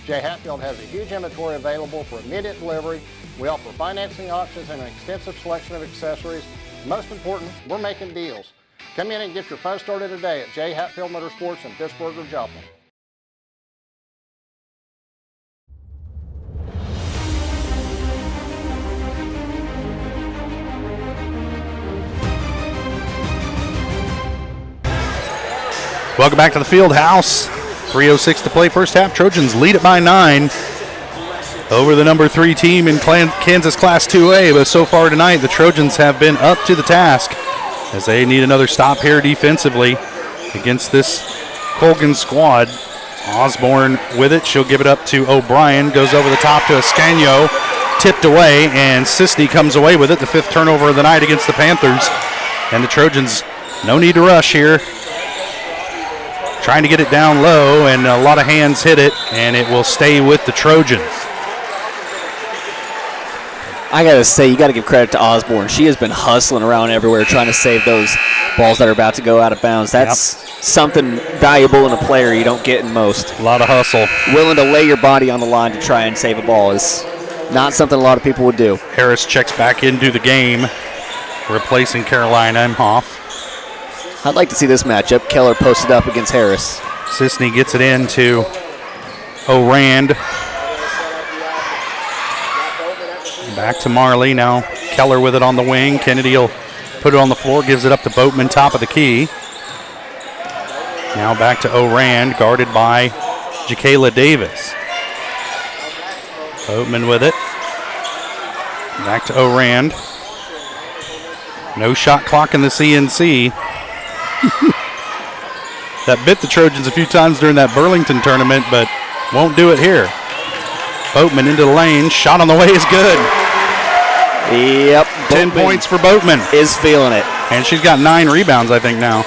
Jay Hatfield has a huge inventory available for immediate delivery. We offer financing options and an extensive selection of accessories. Most important, we're making deals. Come in and get your fun started today at Jay Hatfield Motorsports in Pittsburgh or Joplin. Welcome back to the field house. 3:06 to play first half. Trojans lead it by 9 over the number 3 team in Kansas Class 2A. But so far tonight, the Trojans have been up to the task as they need another stop here defensively against this Colgan squad. Osborne with it. She'll give it up to O'Brien. Goes over the top to Escanio. Tipped away, and Sisney comes away with it. The 5th turnover of the night against the Panthers. And the Trojans, no need to rush here. Trying to get it down low, and a lot of hands hit it, and it will stay with the Trojans. I got to say, you got to give credit to Osborne. She has been hustling around everywhere trying to save those balls that are about to go out of bounds. That's something valuable in a player you don't get in most. A lot of hustle. Willing to lay your body on the line to try and save a ball is not something a lot of people would do. Harris checks back into the game, replacing Caroline Emhoff. I'd like to see this matchup. Keller posted up against Harris. Sisney gets it into Orand. Back to Marley. Now Keller with it on the wing. Kennedy will put it on the floor, gives it up to Boatman, top of the key. Now back to Orand, guarded by Jacayla Davis. Boatman with it. Back to Orand. No shot clock in the CNC. That bit the Trojans a few times during that Burlington tournament, but won't do it here. Boatman into the lane. Shot on the way is good. Yep. 10 points for Boatman. Is feeling it. And she's got 9 rebounds, I think, now.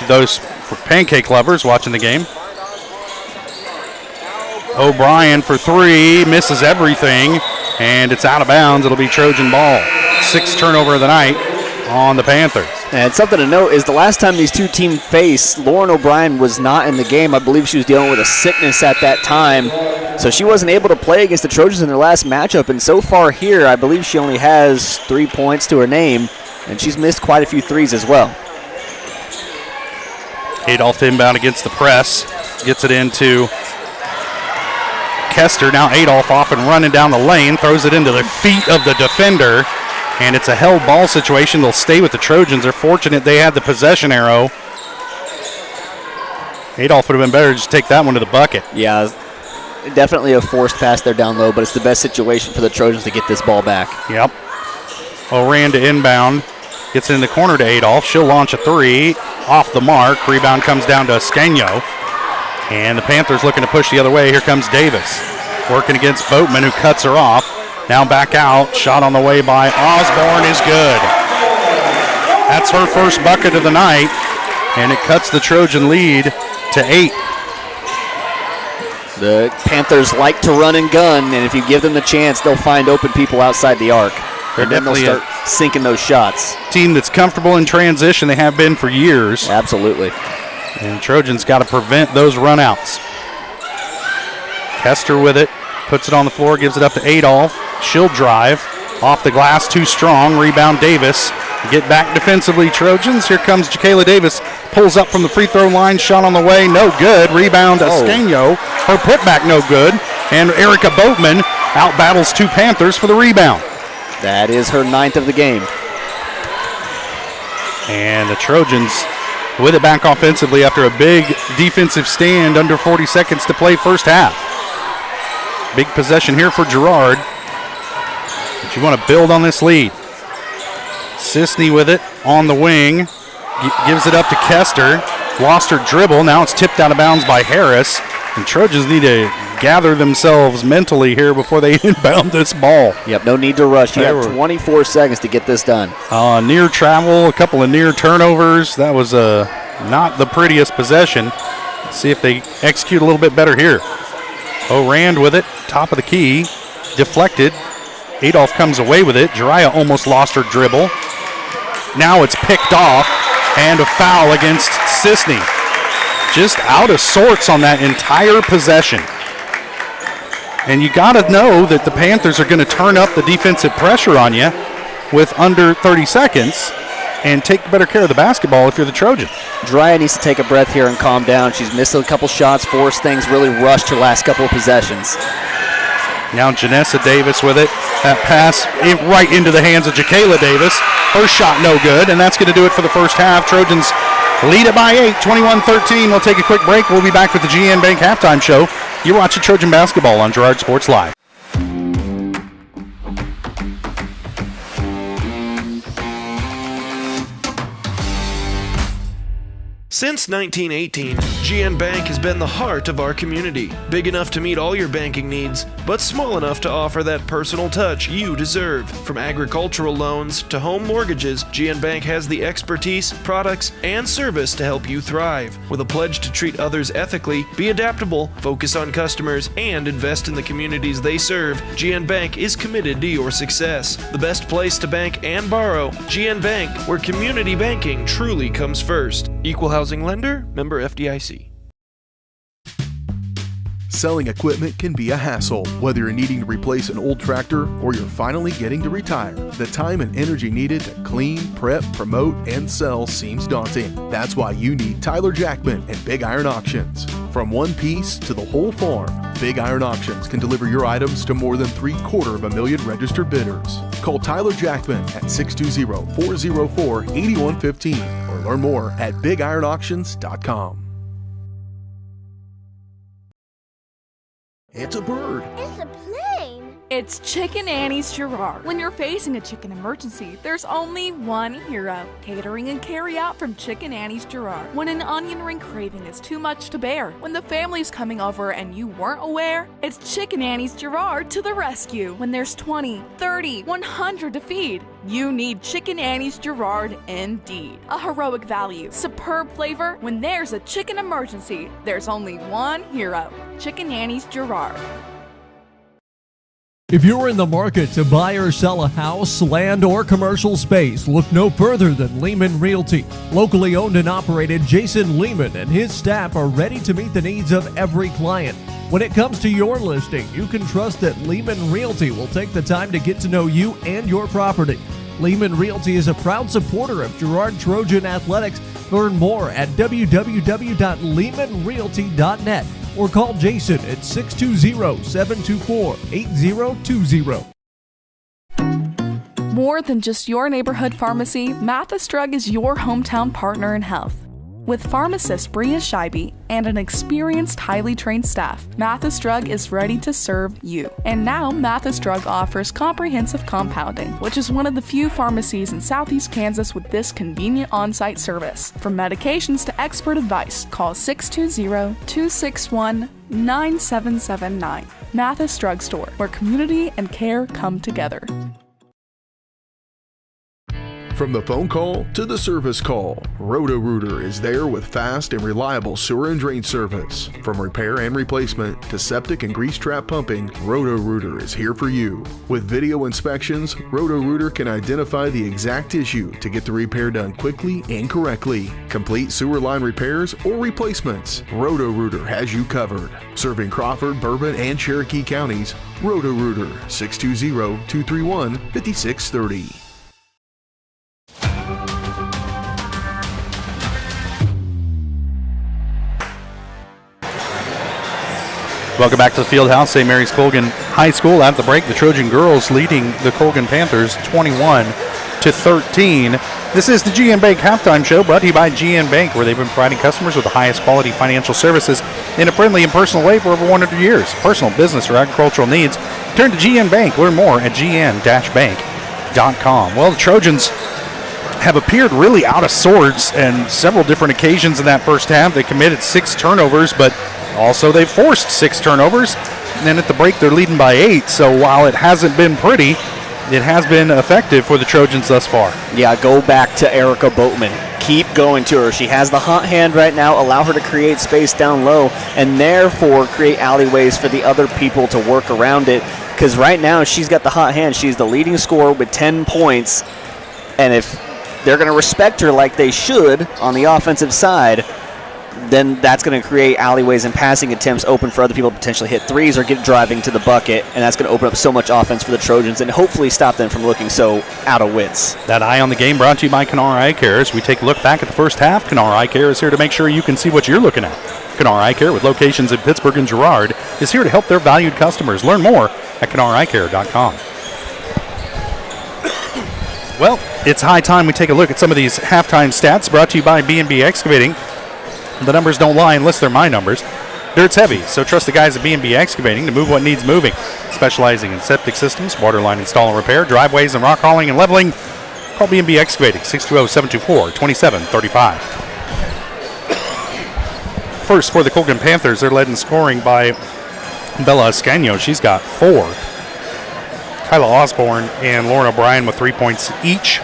Those for pancake lovers watching the game. O'Brien for 3. Misses everything. And it's out of bounds. It'll be Trojan ball. 6th turnover of the night. on the Panthers. And something to note is the last time these two teams faced, Lauren O'Brien was not in the game. I believe she was dealing with a sickness at that time, so she wasn't able to play against the Trojans in their last matchup. And so far here, I believe she only has 3 points to her name, and she's missed quite a few threes as well. Adolph inbound against the press. Gets it into Kester. Now Adolph off and running down the lane. Throws it into the feet of the defender. And it's a held ball situation. They'll stay with the Trojans. They're fortunate they had the possession arrow. Adolph would have been better to just take that one to the bucket. Yeah, definitely a forced pass there down low, but it's the best situation for the Trojans to get this ball back. Yep. Oran to inbound. Gets it in the corner to Adolph. She'll launch a three. Off the mark. Rebound comes down to Esqueno. And the Panthers looking to push the other way. Here comes Davis. Working against Boatman, who cuts her off. Now back out. Shot on the way by Osborne is good. That's her first bucket of the night. And it cuts the Trojan lead to 8. The Panthers like to run and gun, and if you give them the chance, they'll find open people outside the arc. And then they'll start sinking those shots. Team that's comfortable in transition. They have been for years. Absolutely. And Trojans got to prevent those runouts. Kester with it. Puts it on the floor, gives it up to Adolph. She'll drive. Off the glass, too strong. Rebound Davis. Get back defensively, Trojans. Here comes Jacayla Davis. Pulls up from the free throw line. Shot on the way. No good. Rebound Esqueno. Her putback no good. And Erica Boatman out-battles two Panthers for the rebound. That is her 9th of the game. And the Trojans with it back offensively after a big defensive stand. Under 40 seconds to play first half. Big possession here for Girard. But you want to build on this lead. Sisney with it on the wing. Gives it up to Kester. Lost her dribble. Now it's tipped out of bounds by Harris. And Trojans need to gather themselves mentally here before they inbound this ball. Yep, no need to rush. You have 24 seconds to get this done. Near travel, a couple of near turnovers. That was not the prettiest possession. Let's see if they execute a little bit better here. O'Rand with it, top of the key, deflected. Adolph comes away with it. Jiraiya almost lost her dribble. Now it's picked off, and a foul against Sisney. Just out of sorts on that entire possession. And you got to know that the Panthers are going to turn up the defensive pressure on you with under 30 seconds and take better care of the basketball if you're the Trojan. Jiraiya needs to take a breath here and calm down. She's missed a couple shots, forced things, really rushed her last couple of possessions. Now Janessa Davis with it. That pass right into the hands of Jacayla Davis. Her shot no good, and that's going to do it for the first half. Trojans lead it by 8, 21-13. We'll take a quick break. We'll be back with the GN Bank Halftime Show. You're watching Trojan Basketball on Girard Sports Live. Since 1918, GN Bank has been the heart of our community. Big enough to meet all your banking needs, but small enough to offer that personal touch you deserve. From agricultural loans to home mortgages, GN Bank has the expertise, products, and service to help you thrive. With a pledge to treat others ethically, be adaptable, focus on customers, and invest in the communities they serve, GN Bank is committed to your success. The best place to bank and borrow, GN Bank, where community banking truly comes first. Equal housing lender, member FDIC. Selling equipment can be a hassle. Whether you're needing to replace an old tractor or you're finally getting to retire, the time and energy needed to clean, prep, promote, and sell seems daunting. That's why you need Tyler Jackman and Big Iron Auctions. From one piece to the whole farm, Big Iron Auctions can deliver your items to more than 750,000 registered bidders. Call Tyler Jackman at 620-404-8115 or learn more at BigIronAuctions.com. It's a bird. It's a plane. It's Chicken Annie's Girard. When you're facing a chicken emergency, there's only one hero. Catering and carry out from Chicken Annie's Girard. When an onion ring craving is too much to bear, when the family's coming over and you weren't aware, it's Chicken Annie's Girard to the rescue. When there's 20, 30, 100 to feed, you need Chicken Annie's Girard indeed. A heroic value, superb flavor. When there's a chicken emergency, there's only one hero. Chicken Annie's Girard. If you're in the market to buy or sell a house, land, or commercial space, look no further than Lehman Realty. Locally owned and operated, Jason Lehman and his staff are ready to meet the needs of every client. When it comes to your listing, you can trust that Lehman Realty will take the time to get to know you and your property. Lehman Realty is a proud supporter of Girard Trojan Athletics. Learn more at www.lehmanrealty.net or call Jason at 620-724-8020. More than just your neighborhood pharmacy, Mathis Drug is your hometown partner in health. With pharmacist Bria Scheibe and an experienced, highly trained staff, Mathis Drug is ready to serve you. And now, Mathis Drug offers comprehensive compounding, which is one of the few pharmacies in Southeast Kansas with this convenient on-site service. From medications to expert advice, call 620-261-9779. Mathis Drug Store, where community and care come together. From the phone call to the service call, Roto-Rooter is there with fast and reliable sewer and drain service. From repair and replacement to septic and grease trap pumping, Roto-Rooter is here for you. With video inspections, Roto-Rooter can identify the exact issue to get the repair done quickly and correctly. Complete sewer line repairs or replacements, Roto-Rooter has you covered. Serving Crawford, Bourbon, and Cherokee counties, Roto-Rooter, 620-231-5630. Welcome back to the field house. St. Mary's Colgan High School at the break. The Trojan girls leading the Colgan Panthers 21-13. This is the GN Bank halftime show brought to you by GN Bank, where they've been providing customers with the highest quality financial services in a friendly and personal way for over 100 years. Personal, business, or agricultural needs, turn to GN Bank. Learn more at gn-bank.com. Well, the Trojans have appeared really out of sorts on several different occasions in that first half. They committed 6 turnovers, but also they forced 6 turnovers. And then at the break, they're leading by 8. So while it hasn't been pretty, it has been effective for the Trojans thus far. Yeah, go back to Erica Boatman. Keep going to her. She has the hot hand right now. Allow her to create space down low and therefore create alleyways for the other people to work around it. Because right now, she's got the hot hand. She's the leading scorer with 10 points. And if they're going to respect her like they should on the offensive side, then that's going to create alleyways and passing attempts open for other people to potentially hit threes or get driving to the bucket, and that's going to open up so much offense for the Trojans and hopefully stop them from looking so out of wits. That Eye on the Game brought to you by Kenara Eye Care. As we take a look back at the first half, Kenara Eye Care is here to make sure you can see what you're looking at. Kenara Eye Care, with locations in Pittsburgh and Girard, is here to help their valued customers. Learn more at KenaraEyeCare.com. Well, it's high time we take a look at some of these halftime stats brought to you by B&B Excavating. The numbers don't lie unless they're my numbers. Dirt's heavy, so trust the guys at B&B Excavating to move what needs moving. Specializing in septic systems, water line install and repair, driveways and rock hauling and leveling. Call B&B Excavating, 620-724-2735. First for the Colgan Panthers, they're led in scoring by Bella Escanio. She's got 4. Kyla Osborne and Lauren O'Brien with 3 points each.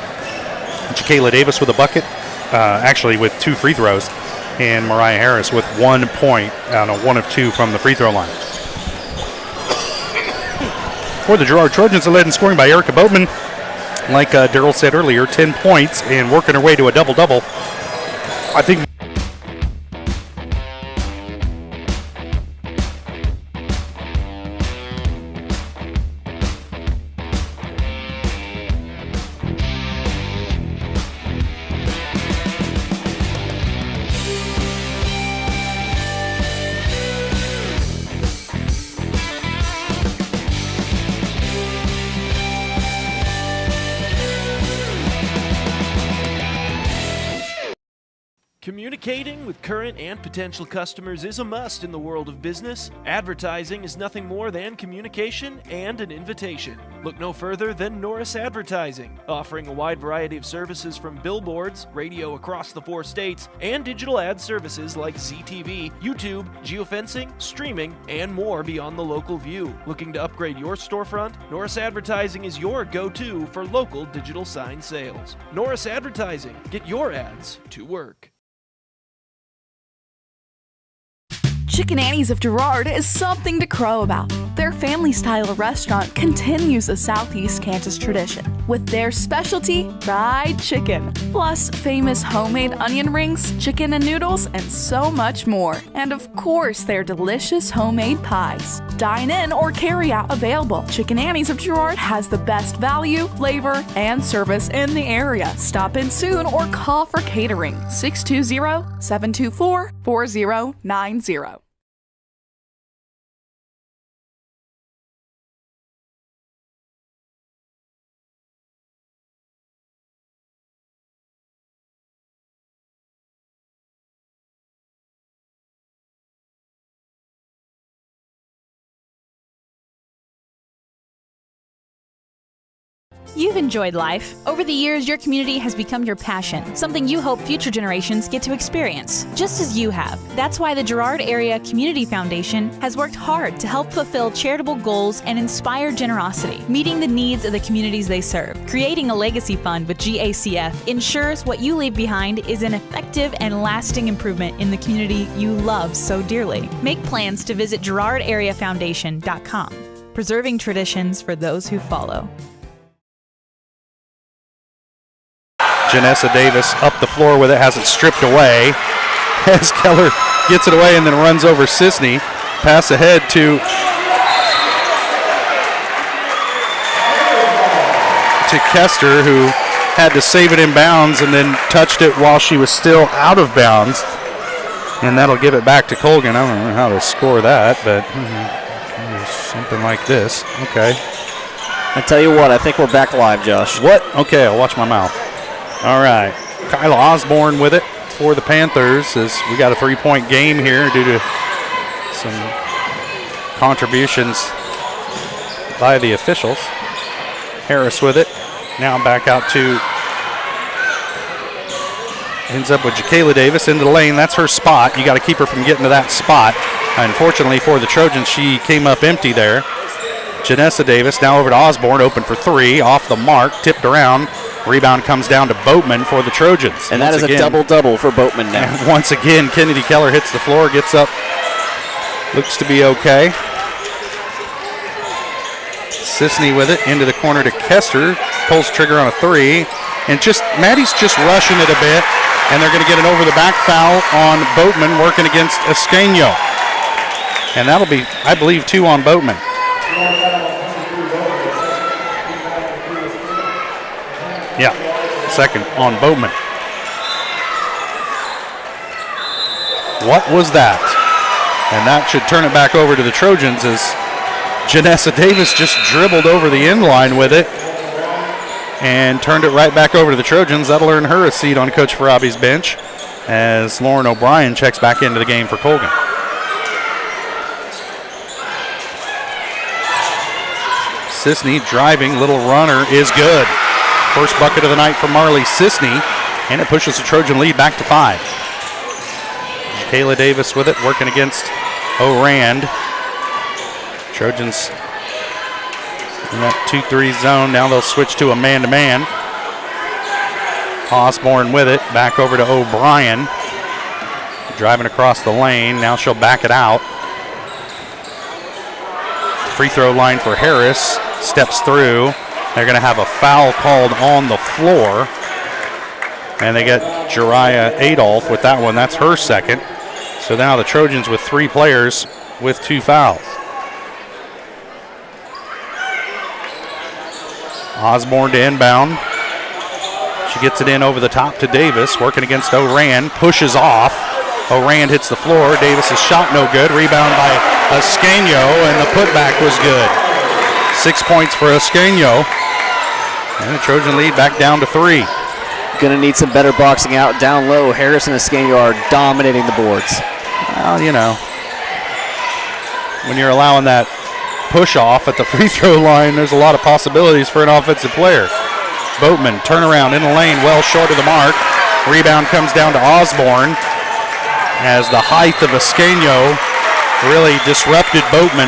Jakayla Davis with a bucket, actually with 2 free throws. And Mariah Harris with 1 point on a 1 of 2 from the free throw line. For the Girard Trojans, are led in scoring by Erica Boatman. Like Daryl said earlier, 10 points and working her way to a double-double. I think Communicating with current and potential customers is a must in the world of business. Advertising is nothing more than communication and an invitation. Look no further than Norris Advertising, offering a wide variety of services from billboards, radio across the 4 states, and digital ad services like ZTV, YouTube, geofencing, streaming, and more beyond the local view. Looking to upgrade your storefront? Norris Advertising is your go-to for local digital sign sales. Norris Advertising. Get your ads to work. Chicken Annie's of Girard is something to crow about. Their family-style restaurant continues a Southeast Kansas tradition with their specialty fried chicken, plus famous homemade onion rings, chicken and noodles, and so much more. And of course, their delicious homemade pies. Dine in or carry out available. Chicken Annie's of Girard has the best value, flavor, and service in the area. Stop in soon or call for catering. 620-724-4090. You've enjoyed life. Over the years, your community has become your passion, something you hope future generations get to experience, just as you have. That's why the Girard Area Community Foundation has worked hard to help fulfill charitable goals and inspire generosity, meeting the needs of the communities they serve. Creating a legacy fund with GACF ensures what you leave behind is an effective and lasting improvement in the community you love so dearly. Make plans to visit GirardAreaFoundation.com, preserving traditions for those who follow. Janessa Davis up the floor with it, has it stripped away. As Keller gets it away and then runs over Sisney. Pass ahead to Kester, who had to save it in bounds and then touched it while she was still out of bounds. And that'll give it back to Colgan. I don't know how to score that, but something like this. Okay. I tell you what, I think we're back live, Josh. What? Okay, I'll watch my mouth. All right. Kyla Osborne with it for the Panthers as we got a 3-point game here due to some contributions by the officials. Harris with it. Now back out to, ends up with Jacayla Davis into the lane. That's her spot. You got to keep her from getting to that spot. Unfortunately for the Trojans, she came up empty there. Janessa Davis now over to Osborne, open for three, off the mark, tipped around. Rebound comes down to Boatman for the Trojans. And that is a double-double for Boatman now. Once again, Kennedy Keller hits the floor, gets up, looks to be okay. Sisney with it, into the corner to Kester, pulls trigger on a three, and Maddie's just rushing it a bit, and they're going to get an over-the-back foul on Boatman working against Escaño. And that'll be, I believe, 2 on Boatman. Yeah, second on Boatman. What was that? And that should turn it back over to the Trojans as Janessa Davis just dribbled over the end line with it and turned it right back over to the Trojans. That'll earn her a seat on Coach Farabi's bench as Lauren O'Brien checks back into the game for Colgan. Sisney driving, little runner is good. First bucket of the night for Marley Sisney, and it pushes the Trojan lead back to 5. Kayla Davis with it, working against O'Rand. Trojans in that 2-3 zone. Now they'll switch to a man-to-man. Osborne with it, back over to O'Brien. Driving across the lane, now she'll back it out. Free throw line for Harris, steps through. They're going to have a foul called on the floor. And they get Jariah Adolph with that one. That's her second. So now the Trojans with 3 players with 2 fouls. Osborne to inbound. She gets it in over the top to Davis, working against O'Rand. Pushes off. O'Rand hits the floor. Davis's shot no good. Rebound by Escaño, and the putback was good. 6 points for Escaño. And the Trojan lead back down to 3. Gonna need some better boxing out down low. Harris and Escaño are dominating the boards. Well, you know, when you're allowing that push off at the free throw line, there's a lot of possibilities for an offensive player. Boatman, turnaround in the lane, well short of the mark. Rebound comes down to Osborne as the height of Escaño really disrupted Boatman.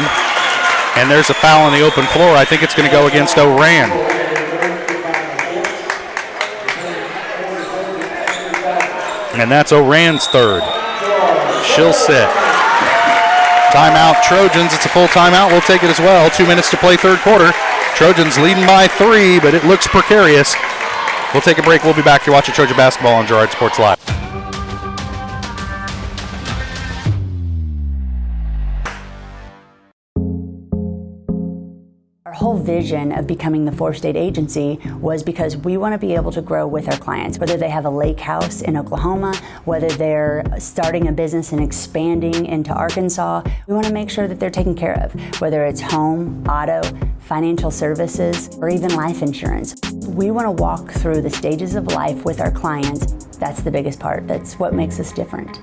And there's a foul on the open floor. I think it's going to go against O'Rand. And that's O'Rand's third. She'll sit. Timeout, Trojans. It's a full timeout. We'll take it as well. 2 minutes to play third quarter. Trojans leading by 3, but it looks precarious. We'll take a break. We'll be back. You're watching Trojan basketball on Girard Sports Live. Our whole vision of becoming the 4-state agency was because we want to be able to grow with our clients, whether they have a lake house in Oklahoma, whether they're starting a business and expanding into Arkansas. We want to make sure that they're taken care of, whether it's home, auto, financial services, or even life insurance. We want to walk through the stages of life with our clients. That's the biggest part. That's what makes us different.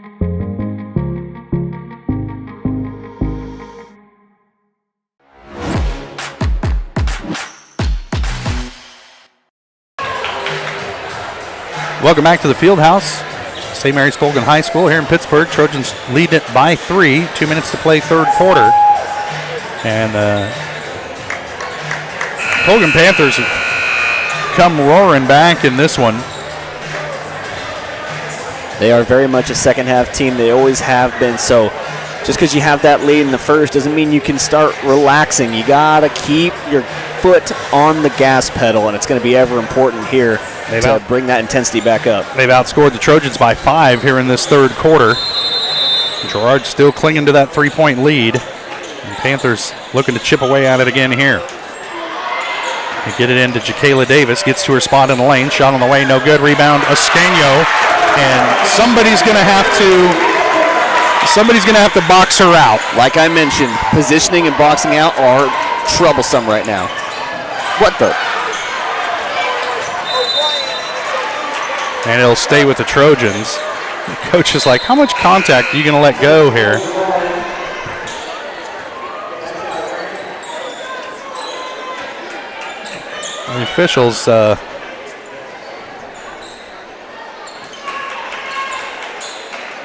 Welcome back to the Fieldhouse. St. Mary's Colgan High School here in Pittsburgh. Trojans lead it by 3. 2 minutes to play third quarter. And Colgan Panthers have come roaring back in this one. They are very much a second half team. They always have been. So just because you have that lead in the first doesn't mean you can start relaxing. You got to keep your foot on the gas pedal, and it's going to be ever important here to bring that intensity back up. They've outscored the Trojans by 5 here in this third quarter. Girard still clinging to that 3-point lead. And Panthers looking to chip away at it again here. They get it into Jacayla Davis, gets to her spot in the lane, shot on the way, no good. Rebound, Escanio, and somebody's going to have to box her out. Like I mentioned, positioning and boxing out are troublesome right now. What the? And it'll stay with the Trojans. The coach is like, how much contact are you going to let go here? The officials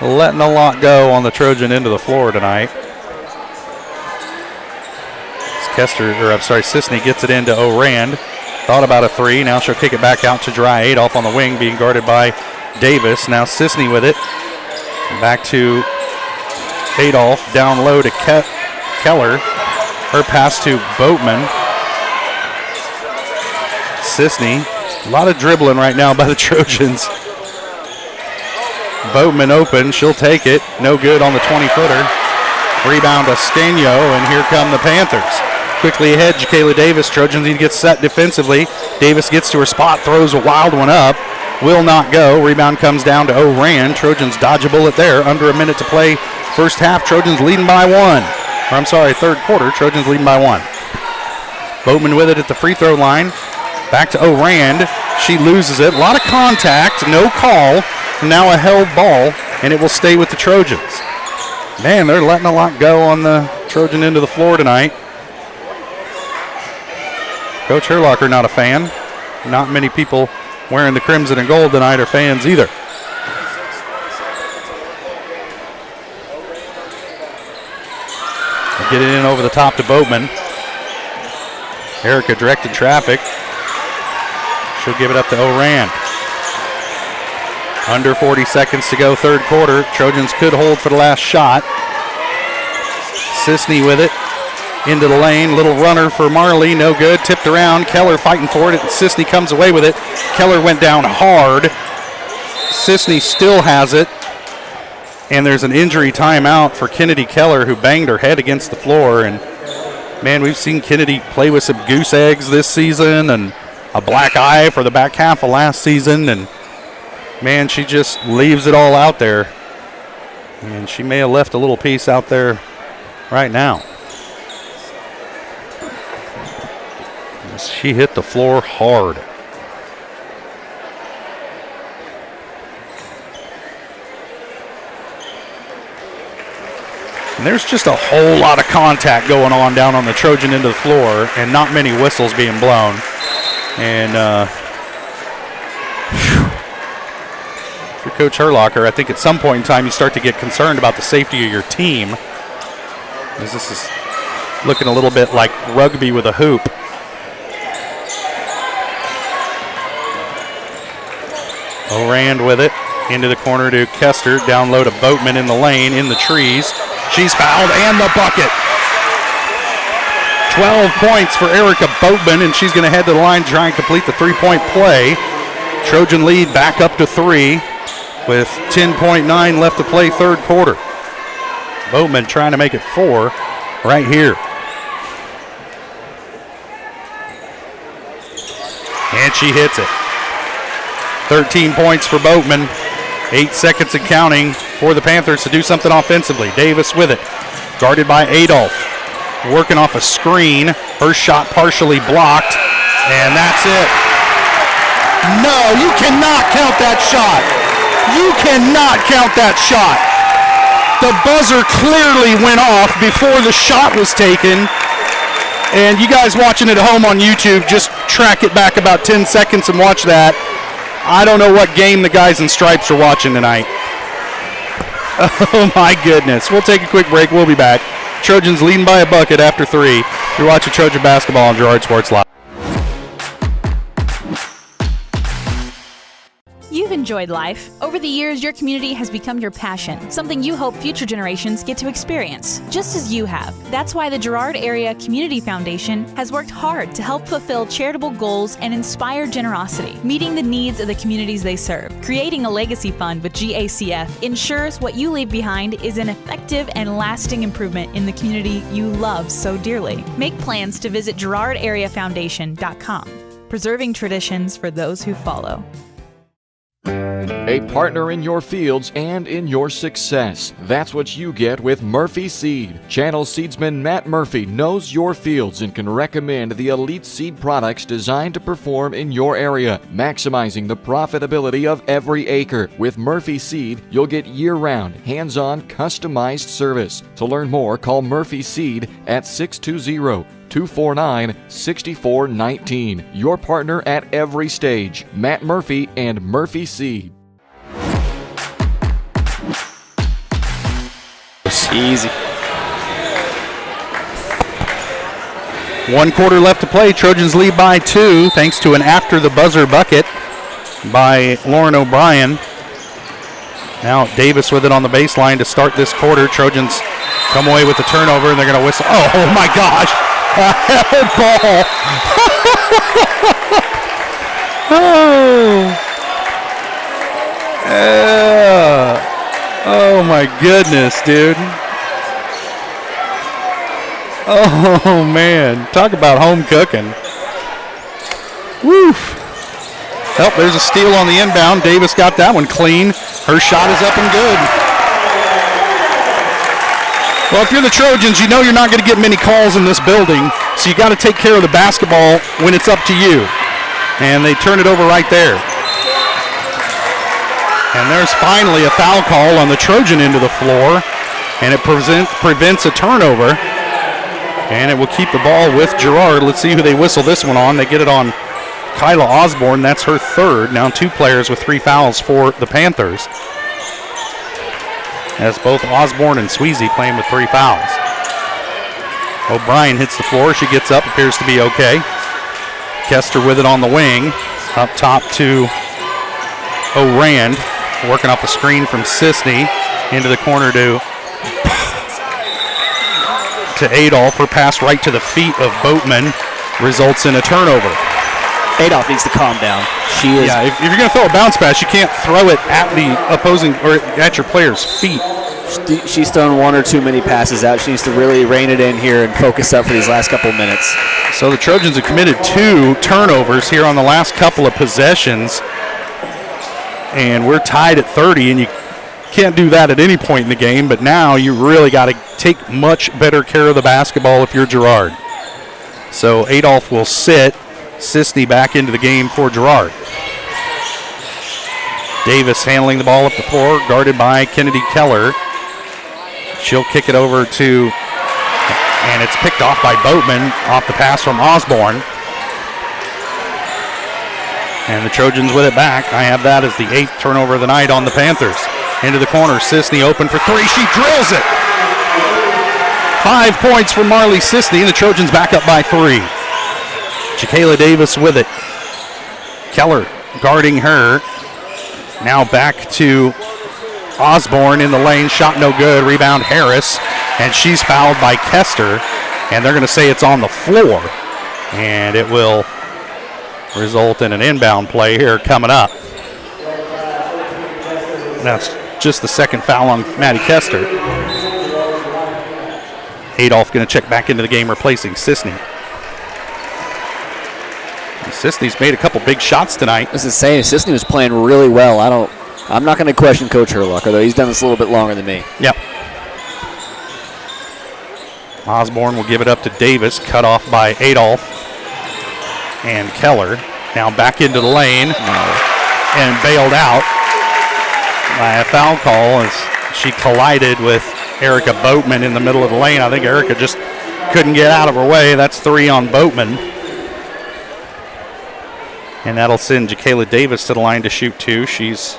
letting a lot go on the Trojan end of the floor tonight. Sisney gets it into O'Rand. Thought about a 3. Now she'll kick it back out to Dry Adolph on the wing, being guarded by Davis. Now Sisney with it. Back to Adolph. Down low to Keller. Her pass to Boatman. Sisney. A lot of dribbling right now by the Trojans. Boatman open. She'll take it. No good on the 20-footer. Rebound to Escanio, and here come the Panthers. Quickly ahead, Jacayla Davis. Trojans need to get set defensively. Davis gets to her spot, throws a wild one up. Will not go. Rebound comes down to O'Rand. Trojans dodge a bullet there. Under a minute to play. First half, Trojans leading by 1. Third quarter, Trojans leading by 1. Boatman with it at the free throw line. Back to O'Rand. She loses it. A lot of contact. No call. Now a held ball, and it will stay with the Trojans. Man, they're letting a lot go on the Trojan end of the floor tonight. Coach Herlocker not a fan. Not many people wearing the crimson and gold tonight are fans either. Get it in over the top to Boatman. Erica directed traffic. She'll give it up to O'Rand. Under 40 seconds to go, third quarter. Trojans could hold for the last shot. Sisney with it. Into the lane. Little runner for Marley. No good. Tipped around. Keller fighting for it. Sisney comes away with it. Keller went down hard. Sisney still has it. And there's an injury timeout for Kennedy Keller, who banged her head against the floor. And, man, we've seen Kennedy play with some goose eggs this season and a black eye for the back half of last season. And, man, she just leaves it all out there. And she may have left a little piece out there right now. She hit the floor hard. And there's just a whole lot of contact going on down on the Trojan end of the floor, and not many whistles being blown. And for Coach Herlocker, I think at some point in time you start to get concerned about the safety of your team, as this is looking a little bit like rugby with a hoop. O'Rand with it into the corner to Kester, down low to Boatman in the lane, in the trees. She's fouled, and the bucket. 12 points for Erica Boatman, and she's going to head to the line to try and complete the three-point play. Trojan lead back up to 3 with 10.9 left to play third quarter. Boatman trying to make it 4 right here. And she hits it. 13 points for Boatman. 8 seconds and counting for the Panthers to do something offensively. Davis with it. Guarded by Adolph. Working off a screen. Her shot partially blocked. And that's it. No, you cannot count that shot. You cannot count that shot. The buzzer clearly went off before the shot was taken. And you guys watching at home on YouTube, just track it back about 10 seconds and watch that. I don't know what game the guys in stripes are watching tonight. Oh my goodness. We'll take a quick break. We'll be back. Trojans leading by a bucket after 3. You're watching Trojan basketball on Girard Sports Live. You've enjoyed life. Over the years, your community has become your passion, something you hope future generations get to experience, just as you have. That's why the Girard Area Community Foundation has worked hard to help fulfill charitable goals and inspire generosity, meeting the needs of the communities they serve. Creating a legacy fund with GACF ensures what you leave behind is an effective and lasting improvement in the community you love so dearly. Make plans to visit GirardAreaFoundation.com, preserving traditions for those who follow. A partner in your fields and in your success. That's what you get with Murphy Seed. Channel seedsman Matt Murphy knows your fields and can recommend the elite seed products designed to perform in your area, maximizing the profitability of every acre. With Murphy Seed, you'll get year-round, hands-on, customized service. To learn more, call Murphy Seed at 620-249-6419. Your partner at every stage. Matt Murphy and Murphy Seed. Easy. 1 quarter left to play. Trojans lead by 2 thanks to an after the buzzer bucket by Lauren O'Brien. Now Davis with it on the baseline to start this quarter. Trojans come away with the turnover and they're going to whistle. Oh my gosh. A hell ball. Oh my goodness, dude. Oh man, talk about home cooking. Woof. Oh, there's a steal on the inbound. Davis got that one clean. Her shot is up and good. Well, if you're the Trojans, you know you're not going to get many calls in this building, so you got to take care of the basketball when it's up to you. And they turn it over right there. And there's finally a foul call on the Trojan end of the floor, and it prevents a turnover. And it will keep the ball with Girard. Let's see who they whistle this one on. They get it on Kyla Osborne. That's her third. Now 2 players with 3 fouls for the Panthers. As both Osborne and Sweezy playing with 3 fouls. O'Brien hits the floor. She gets up, appears to be okay. Kester with it on the wing. Up top to O'Rand. Working off a screen from Sisney. Into the corner to Adolph. Her pass right to the feet of Boatman results in a turnover. Adolph needs to calm down. She is. Yeah, if you're going to throw a bounce pass, you can't throw it at the opposing or at your player's feet. She's thrown 1 or 2 many passes out. She needs to really rein it in here and focus up for these last couple minutes. So the Trojans have committed 2 turnovers here on the last couple of possessions. And we're tied at 30, and you can't do that at any point in the game, but now you really got to take much better care of the basketball if you're Girard. So Adolph will sit. Sisney back into the game for Girard. Davis handling the ball up the floor, guarded by Kennedy Keller. She'll kick it over to, and it's picked off by Boatman off the pass from Osborne. And the Trojans with it back. I have that as the 8th turnover of the night on the Panthers. Into the corner, Sisney open for 3. She drills it. 5 points for Marley Sisney, and the Trojans back up by 3. Jakayla Davis with it. Keller guarding her. Now back to Osborne in the lane. Shot no good. Rebound Harris. and she's fouled by Kester, and they're going to say it's on the floor, and it will result in an inbound play here coming up. That's just the second foul on Maddie Kester. Adolph going to check back into the game, replacing Sisney. Sisney's made a couple big shots tonight. I was going to say, Sisney was playing really well. I'm not going to question Coach Herlock, although he's done this a little bit longer than me. Yep. Osborne will give it up to Davis, cut off by Adolph and Keller. Now back into the lane and bailed out by a foul call as she collided with Erica Boatman in the middle of the lane. I think Erica just couldn't get out of her way. That's 3 on Boatman. And that'll send Jacayla Davis to the line to shoot 2. She's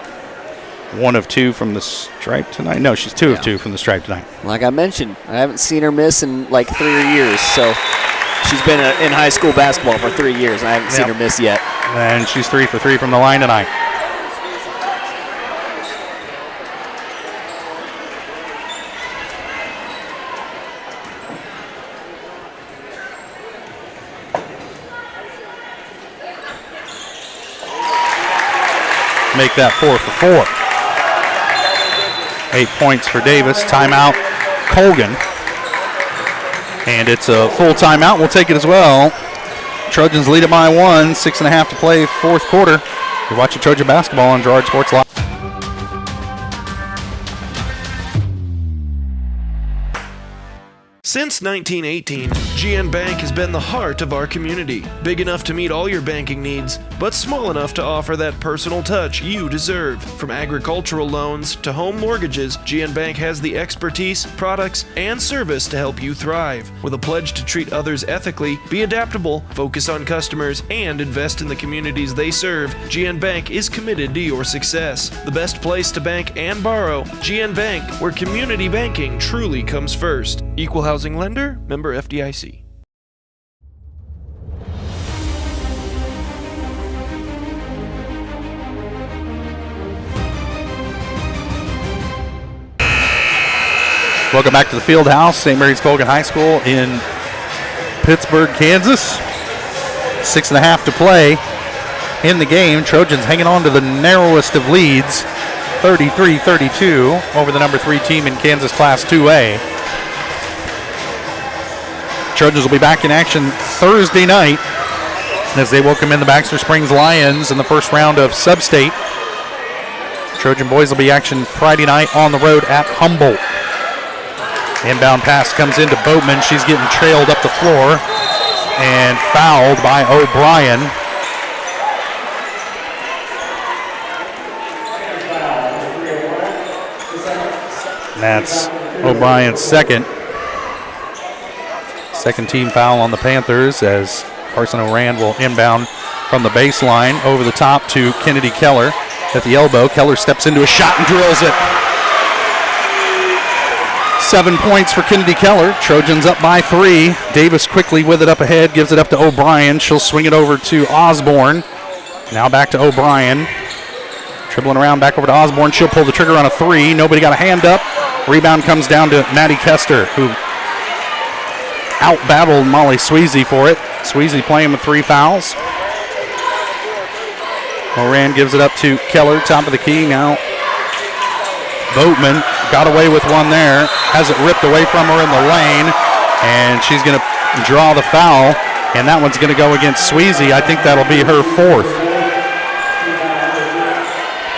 1 of 2 from the stripe tonight. No, she's 2 of 2 from the stripe tonight. Like I mentioned, I haven't seen her miss in like 3 years. So she's been in high school basketball for 3 years, and I haven't seen her miss yet. And she's 3 for 3 from the line tonight. Make that 4 for 4. 8 points for Davis. Timeout, Colgan. And it's a full timeout. We'll take it as well. Trojans lead it by 1. 6.5 to play, fourth quarter. You're watching Trojan basketball on Girard Sports Live. Since 1918, GN Bank has been the heart of our community. Big enough to meet all your banking needs, but small enough to offer that personal touch you deserve. From agricultural loans to home mortgages, GN Bank has the expertise, products, and service to help you thrive. With a pledge to treat others ethically, be adaptable, focus on customers, and invest in the communities they serve, GN Bank is committed to your success. The best place to bank and borrow, GN Bank, where community banking truly comes first. Equal housing lender, member FDIC. Welcome back to the field house, St. Mary's Colgan High School in Pittsburgh, Kansas. 6.5 to play in the game. Trojans hanging on to the narrowest of leads, 33-32 over the number 3 team in Kansas Class 2A. Trojans will be back in action Thursday night as they welcome in the Baxter Springs Lions in the first round of Sub-State. Trojan boys will be action Friday night on the road at Humboldt. Inbound pass comes into Boatman. She's getting trailed up the floor and fouled by O'Brien. That's O'Brien's second team foul on the Panthers as Carson O'Rand will inbound from the baseline over the top to Kennedy Keller at the elbow. Keller steps into a shot and drills it. 7 points for Kennedy Keller. Trojans up by 3. Davis quickly with it up ahead, gives it up to O'Brien. She'll swing it over to Osborne. Now back to O'Brien. Dribbling around back over to Osborne. She'll pull the trigger on a 3. Nobody got a hand up. Rebound comes down to Maddie Kester, who out-battled Molly Sweezy for it. Sweezy playing with 3 fouls. Moran gives it up to Keller, top of the key. Now Boatman got away with one there. Has it ripped away from her in the lane. And she's going to draw the foul. And that one's going to go against Sweezy. I think that'll be her 4th.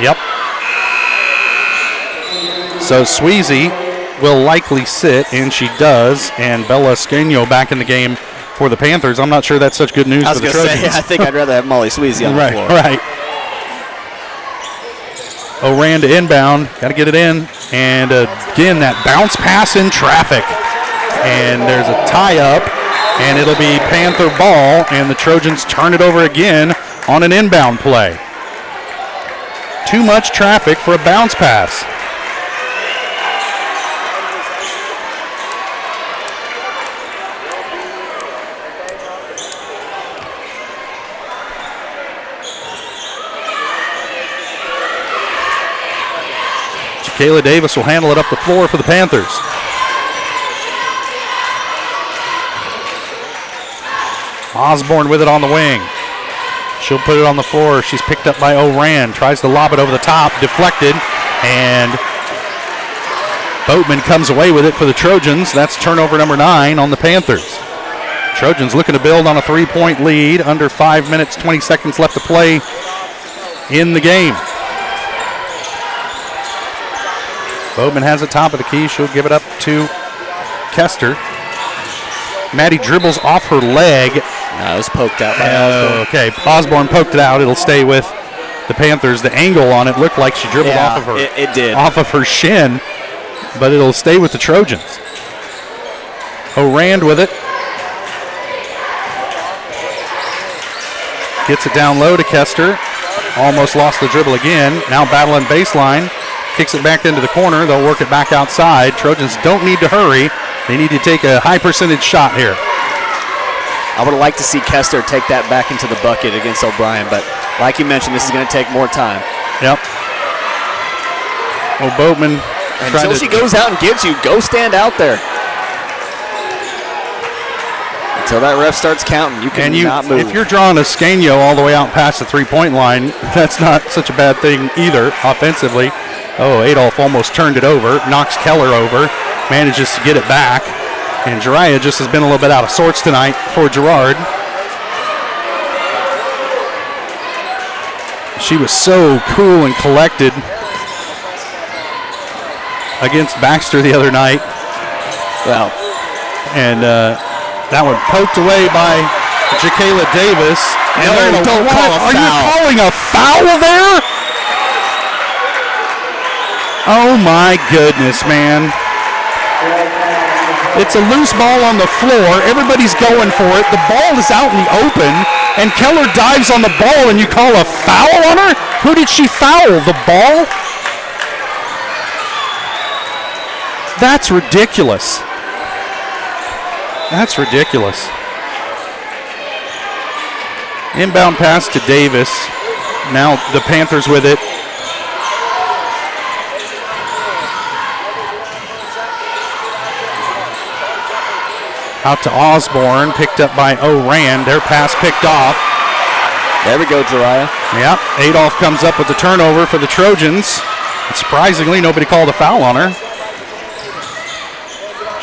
Yep. So Sweezy will likely sit, and she does, and Bella Scanio back in the game for the Panthers. I'm not sure that's such good news for the Trojans. I think I'd rather have Molly Sweezy on the floor. Right. O'Rand to inbound, got to get it in, and again that bounce pass in traffic, and there's a tie-up, and it'll be Panther ball, and the Trojans turn it over again on an inbound play. Too much traffic for a bounce pass. Kayla Davis will handle it up the floor for the Panthers. Osborne with it on the wing. She'll put it on the floor. She's picked up by Oran. Tries to lob it over the top. Deflected. And Boatman comes away with it for the Trojans. That's turnover number 9 on the Panthers. Trojans looking to build on a 3-point lead. Under 5 minutes, 20 seconds left to play in the game. Boatman has the top of the key. She'll give it up to Kester. Maddie dribbles off her leg. No, it was poked out by Osborne. Okay, Osborne poked it out. It'll stay with the Panthers. The angle on it looked like she dribbled off of her. It did. Off of her shin, but it'll stay with the Trojans. Orand with it. Gets it down low to Kester. Almost lost the dribble again. Now battling baseline. Kicks it back into the corner. They'll work it back outside. Trojans don't need to hurry. They need to take a high percentage shot here. I would like to see Kester take that back into the bucket against O'Brien, but like you mentioned, this is going to take more time. Yep. Well, Boatman. Until she goes out and gets you, go stand out there. Until that ref starts counting, you cannot move. If you're drawing a Scanio all the way out past the three-point line, that's not such a bad thing either offensively. Oh, Adolph almost turned it over, knocks Keller over, manages to get it back. And Jiraiya just has been a little bit out of sorts tonight for Girard. She was so cool and collected against Baxter the other night. Wow. And that one poked away by Jakayla Davis. And no, don't call a foul. Are you calling a foul there? Oh my goodness, man. It's a loose ball on the floor. Everybody's going for it. The ball is out in the open, and Keller dives on the ball, and you call a foul on her? Who did she foul? The ball? That's ridiculous. That's ridiculous. Inbound pass to Davis. Now the Panthers with it. Out to Osborne, picked up by Oran. Their pass picked off. There we go, Jiraiya. Yep, Adolph comes up with the turnover for the Trojans. And surprisingly, nobody called a foul on her.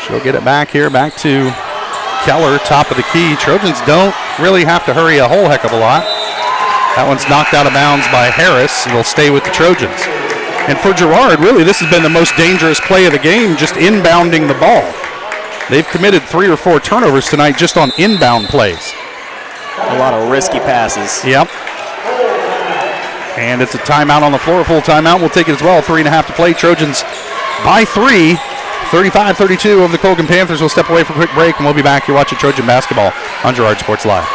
She'll get it back here, back to Keller, top of the key. Trojans don't really have to hurry a whole heck of a lot. That one's knocked out of bounds by Harris. It'll stay with the Trojans. And for Girard, really, this has been the most dangerous play of the game, just inbounding the ball. They've committed 3 or 4 turnovers tonight just on inbound plays. A lot of risky passes. Yep. And it's a timeout on the floor, a full timeout. We'll take it as well. 3.5 to play. Trojans by 3, 35-32 over the Colgan Panthers. We'll step away for a quick break, and we'll be back here watching Trojan basketball on Girard Sports Live.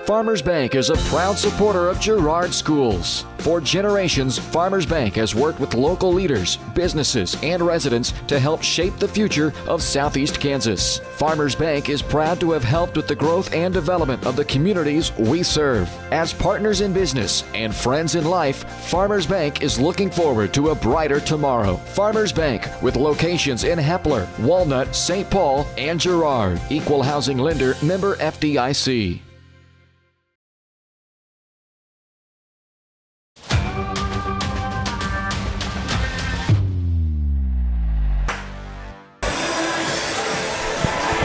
Farmers Bank is a proud supporter of Girard Schools. For generations, Farmers Bank has worked with local leaders, businesses, and residents to help shape the future of Southeast Kansas. Farmers Bank is proud to have helped with the growth and development of the communities we serve. As partners in business and friends in life, Farmers Bank is looking forward to a brighter tomorrow. Farmers Bank, with locations in Hepler, Walnut, St. Paul, and Girard. Equal housing lender, member FDIC.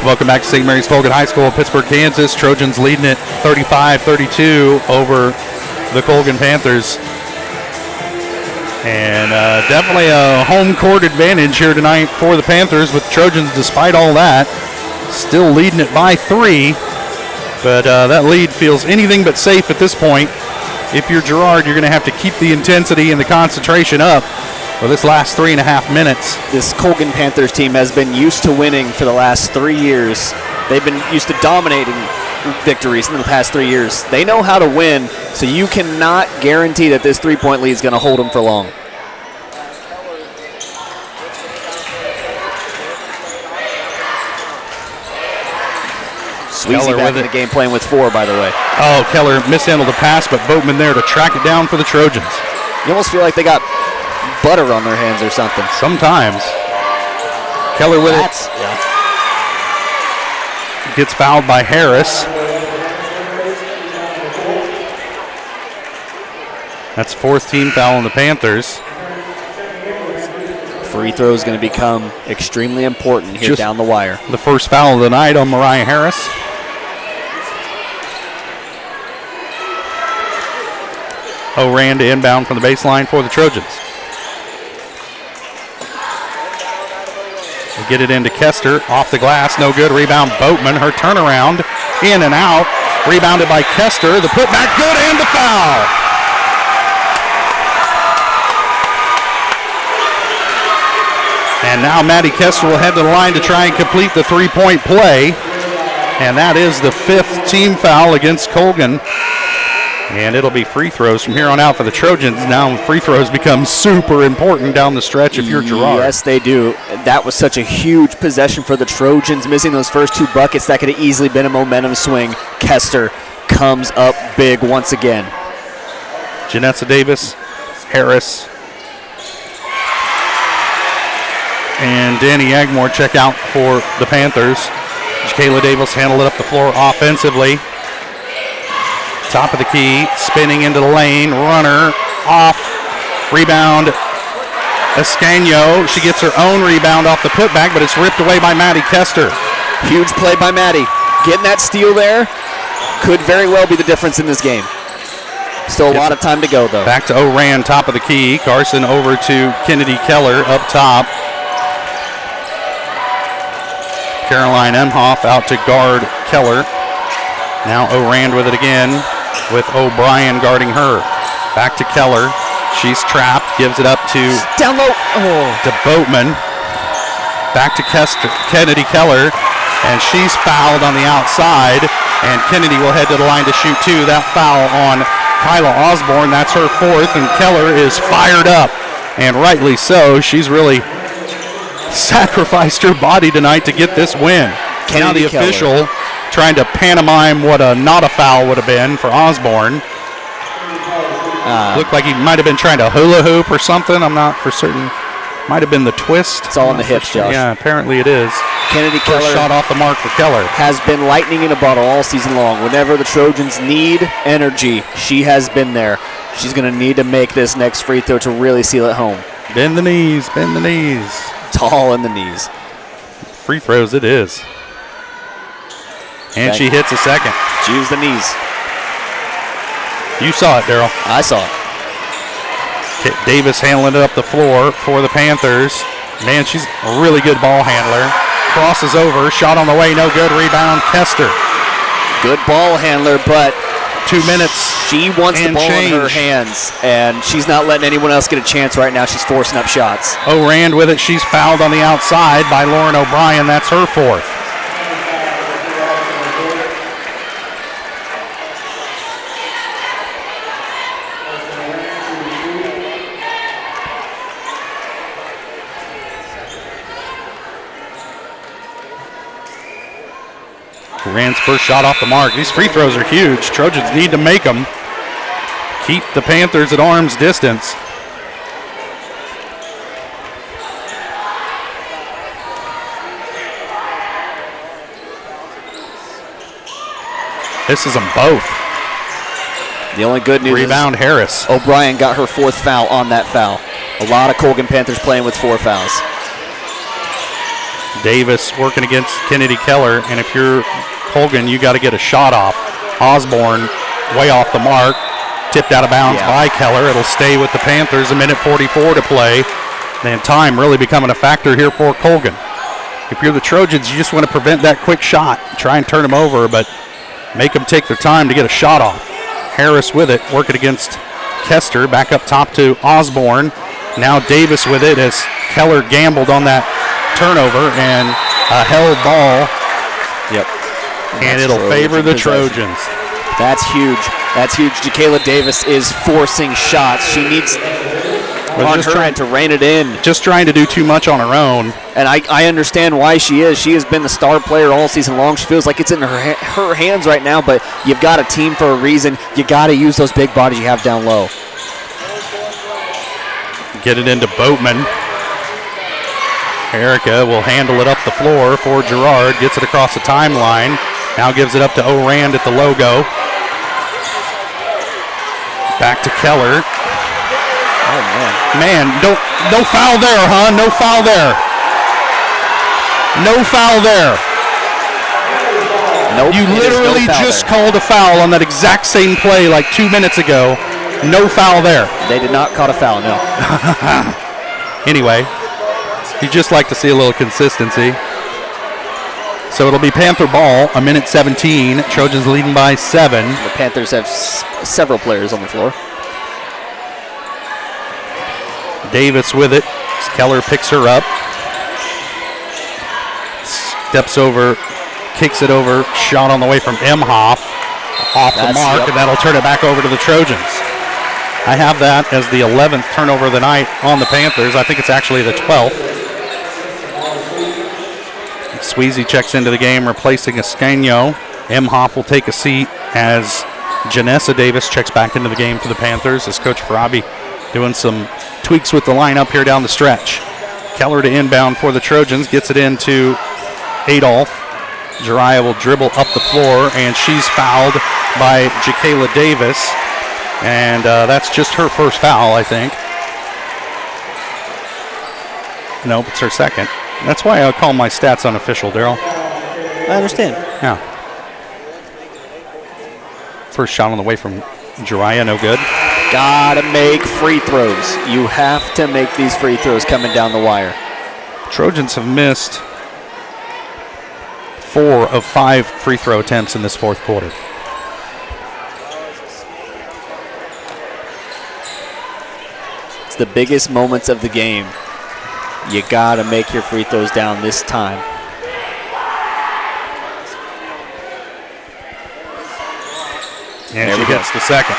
Welcome back to St. Mary's Colgan High School, Pittsburgh, Kansas. Trojans leading it 35-32 over the Colgan Panthers. And definitely a home court advantage here tonight for the Panthers, with Trojans, despite all that, still leading it by 3. But that lead feels anything but safe at this point. If you're Girard, you're going to have to keep the intensity and the concentration up for this last 3.5 minutes. This Colgan Panthers team has been used to winning for the last 3 years. They've been used to dominating victories in the past 3 years. They know how to win, so you cannot guarantee that this 3-point lead is going to hold them for long. Sweezy back in the game, playing with 4, by the way. Oh, Keller mishandled the pass, but Boatman there to track it down for the Trojans. You almost feel like they got butter on their hands or something. Sometimes. Keller with it. Gets fouled by Harris. That's fourth team foul on the Panthers. Free throw is going to become extremely important here down the wire. The first foul of the night on Mariah Harris. O'Rand inbound from the baseline for the Trojans. They get it into Kester, off the glass, no good. Rebound Boatman, her turnaround, in and out. Rebounded by Kester, the putback good and the foul. And now Maddie Kester will head to the line to try and complete the three-point play. And that is the fifth team foul against Colgan. And it'll be free throws from here on out for the Trojans. Now free throws become super important down the stretch if you're Girard. Yes, they do. That was such a huge possession for the Trojans. Missing those first two buckets, that could have easily been a momentum swing. Kester comes up big once again. Janessa Davis, Harris, and Danny Agmore check out for the Panthers. Kayla Davis handled it up the floor offensively. Top of the key, spinning into the lane, runner, off, rebound, Escanio. She gets her own rebound off the putback, but it's ripped away by Maddie Kester. Huge play by Maddie. Getting that steal there could very well be the difference in this game. Still a lot of time to go, though. Back to O'Rand, top of the key. Carson over to Kennedy Keller up top. Caroline Emhoff out to guard Keller. Now O'Rand with it again, with O'Brien guarding her. Back to Keller. She's trapped. Gives it up to down low. To Boatman. Back to Kennedy Keller, and she's fouled on the outside. And Kennedy will head to the line to shoot two. That foul on Kyla Osborne. That's her fourth, and Keller is fired up, and rightly so. She's really sacrificed her body tonight to get this win. Kennedy now the Keller. official trying to pantomime what a not a foul would have been for Osborne. Looked like he might have been trying to hula hoop or something. I'm not for certain. Might have been the twist. It's all in the hips, Josh. Yeah, apparently it is. Kennedy First Keller shot off the mark for Keller. has been lightning in a bottle all season long. Whenever the Trojans need energy, she has been there. She's going to need to make this next free throw to really seal it home. Bend the knees, bend the knees. Tall in the knees. Free throws it is. And she hits a second. She used the knees. You saw it, Daryl. I saw it. Davis handling it up the floor for the Panthers. Man, she's a really good ball handler. Crosses over, shot on the way, no good. Rebound, Kester. Good ball handler, but 2 minutes. She wants the and ball change. in her hands, and she's not letting anyone else get a chance right now. She's forcing up shots. O'Rand with it. She's fouled on the outside by Lauren O'Brien. That's her fourth. Rand's first shot off the mark. These free throws are huge. Trojans need to make them. Keep the Panthers at arm's distance. This is them both. The only good news Rebound is Harris. O'Brien got her fourth foul on that foul. A lot of Colgan Panthers playing with 4 fouls. Davis working against Kennedy Keller, and if you're Colgan, you got to get a shot off. Osborne way off the mark, tipped out of bounds by Keller. It'll stay with the Panthers. 1:44 to play, and time really becoming a factor here for Colgan. If you're the Trojans, you just want to prevent that quick shot, try and turn them over, but make them take their time to get a shot off. Harris with it, working against Kester, back up top to Osborne. Now Davis with it as Keller gambled on that turnover and a held ball. Yep. And it'll favor the Trojans. That's huge. That's huge. Jakayla Davis is forcing shots. She needs on her end to rein it in. Just trying to do too much on her own. And I understand why she is. She has been the star player all season long. She feels like it's in her hands right now, but you've got a team for a reason. You got to use those big bodies you have down low. Get it into Boatman. Erica will handle it up the floor for Girard. Gets it across the timeline. Now gives it up to O'Rand at the logo. Back to Keller. Oh, man. Man, no foul there, huh? No foul there. No foul there. Nope, you literally just called a foul on that exact same play like 2 minutes ago. No foul there. They did not call a foul, no. Anyway, you just like to see a little consistency. So it'll be Panther ball, 1:17. Trojans leading by 7. The Panthers have several players on the floor. Davis with it. Keller picks her up. Steps over, kicks it over. Shot on the way from Emhoff. Off the mark, and that'll turn it back over to the Trojans. I have that as the 11th turnover of the night on the Panthers. I think it's actually the 12th. Sweezy checks into the game, replacing Escanio. Emhoff will take a seat as Janessa Davis checks back into the game for the Panthers, as Coach Farabi doing some tweaks with the lineup here down the stretch. Keller to inbound for the Trojans, gets it into Adolph. Jiraiya will dribble up the floor, and she's fouled by Jacayla Davis. And that's just her first foul, I think. Nope, it's her second. That's why I call my stats unofficial, Daryl. I understand. Yeah. First shot on the way from Jiraiya, no good. Gotta make free throws. You have to make these free throws coming down the wire. Trojans have missed 4 of 5 free throw attempts in this fourth quarter. It's the biggest moments of the game. You gotta make your free throws down this time. And she gets the second.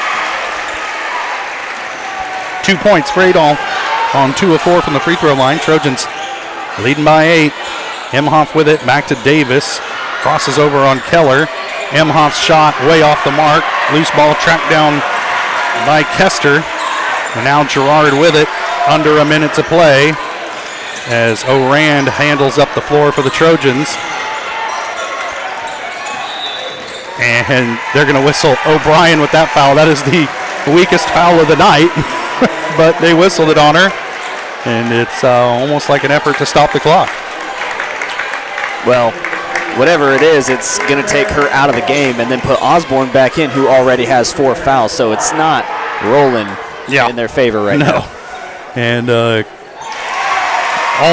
2 points for Adolph on 2 of 4 from the free throw line. Trojans leading by 8. Emhoff with it, back to Davis. Crosses over on Keller. Emhoff's shot way off the mark. Loose ball tracked down by Kester. And now Girard with it, under a minute to play, as O'Rand handles up the floor for the Trojans. And they're going to whistle O'Brien with that foul. That is the weakest foul of the night, but they whistled it on her. And it's almost like an effort to stop the clock. Well, whatever it is, it's going to take her out of the game and then put Osborne back in, who already has 4 fouls. So it's not rolling in their favor right now. And all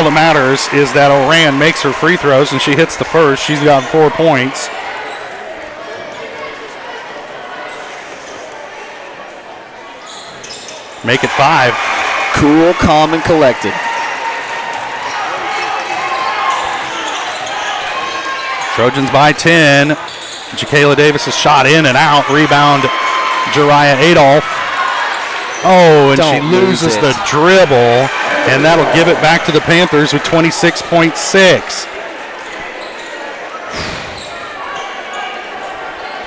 that matters is that O'Rand makes her free throws, and she hits the first. She's got 4 points. Make it 5. Cool, calm, and collected. Trojans by 10. Jacayla Davis is shot in and out. Rebound, Jiraiya Adolph. Oh, and she loses the dribble, and that'll give it back to the Panthers with 26.6.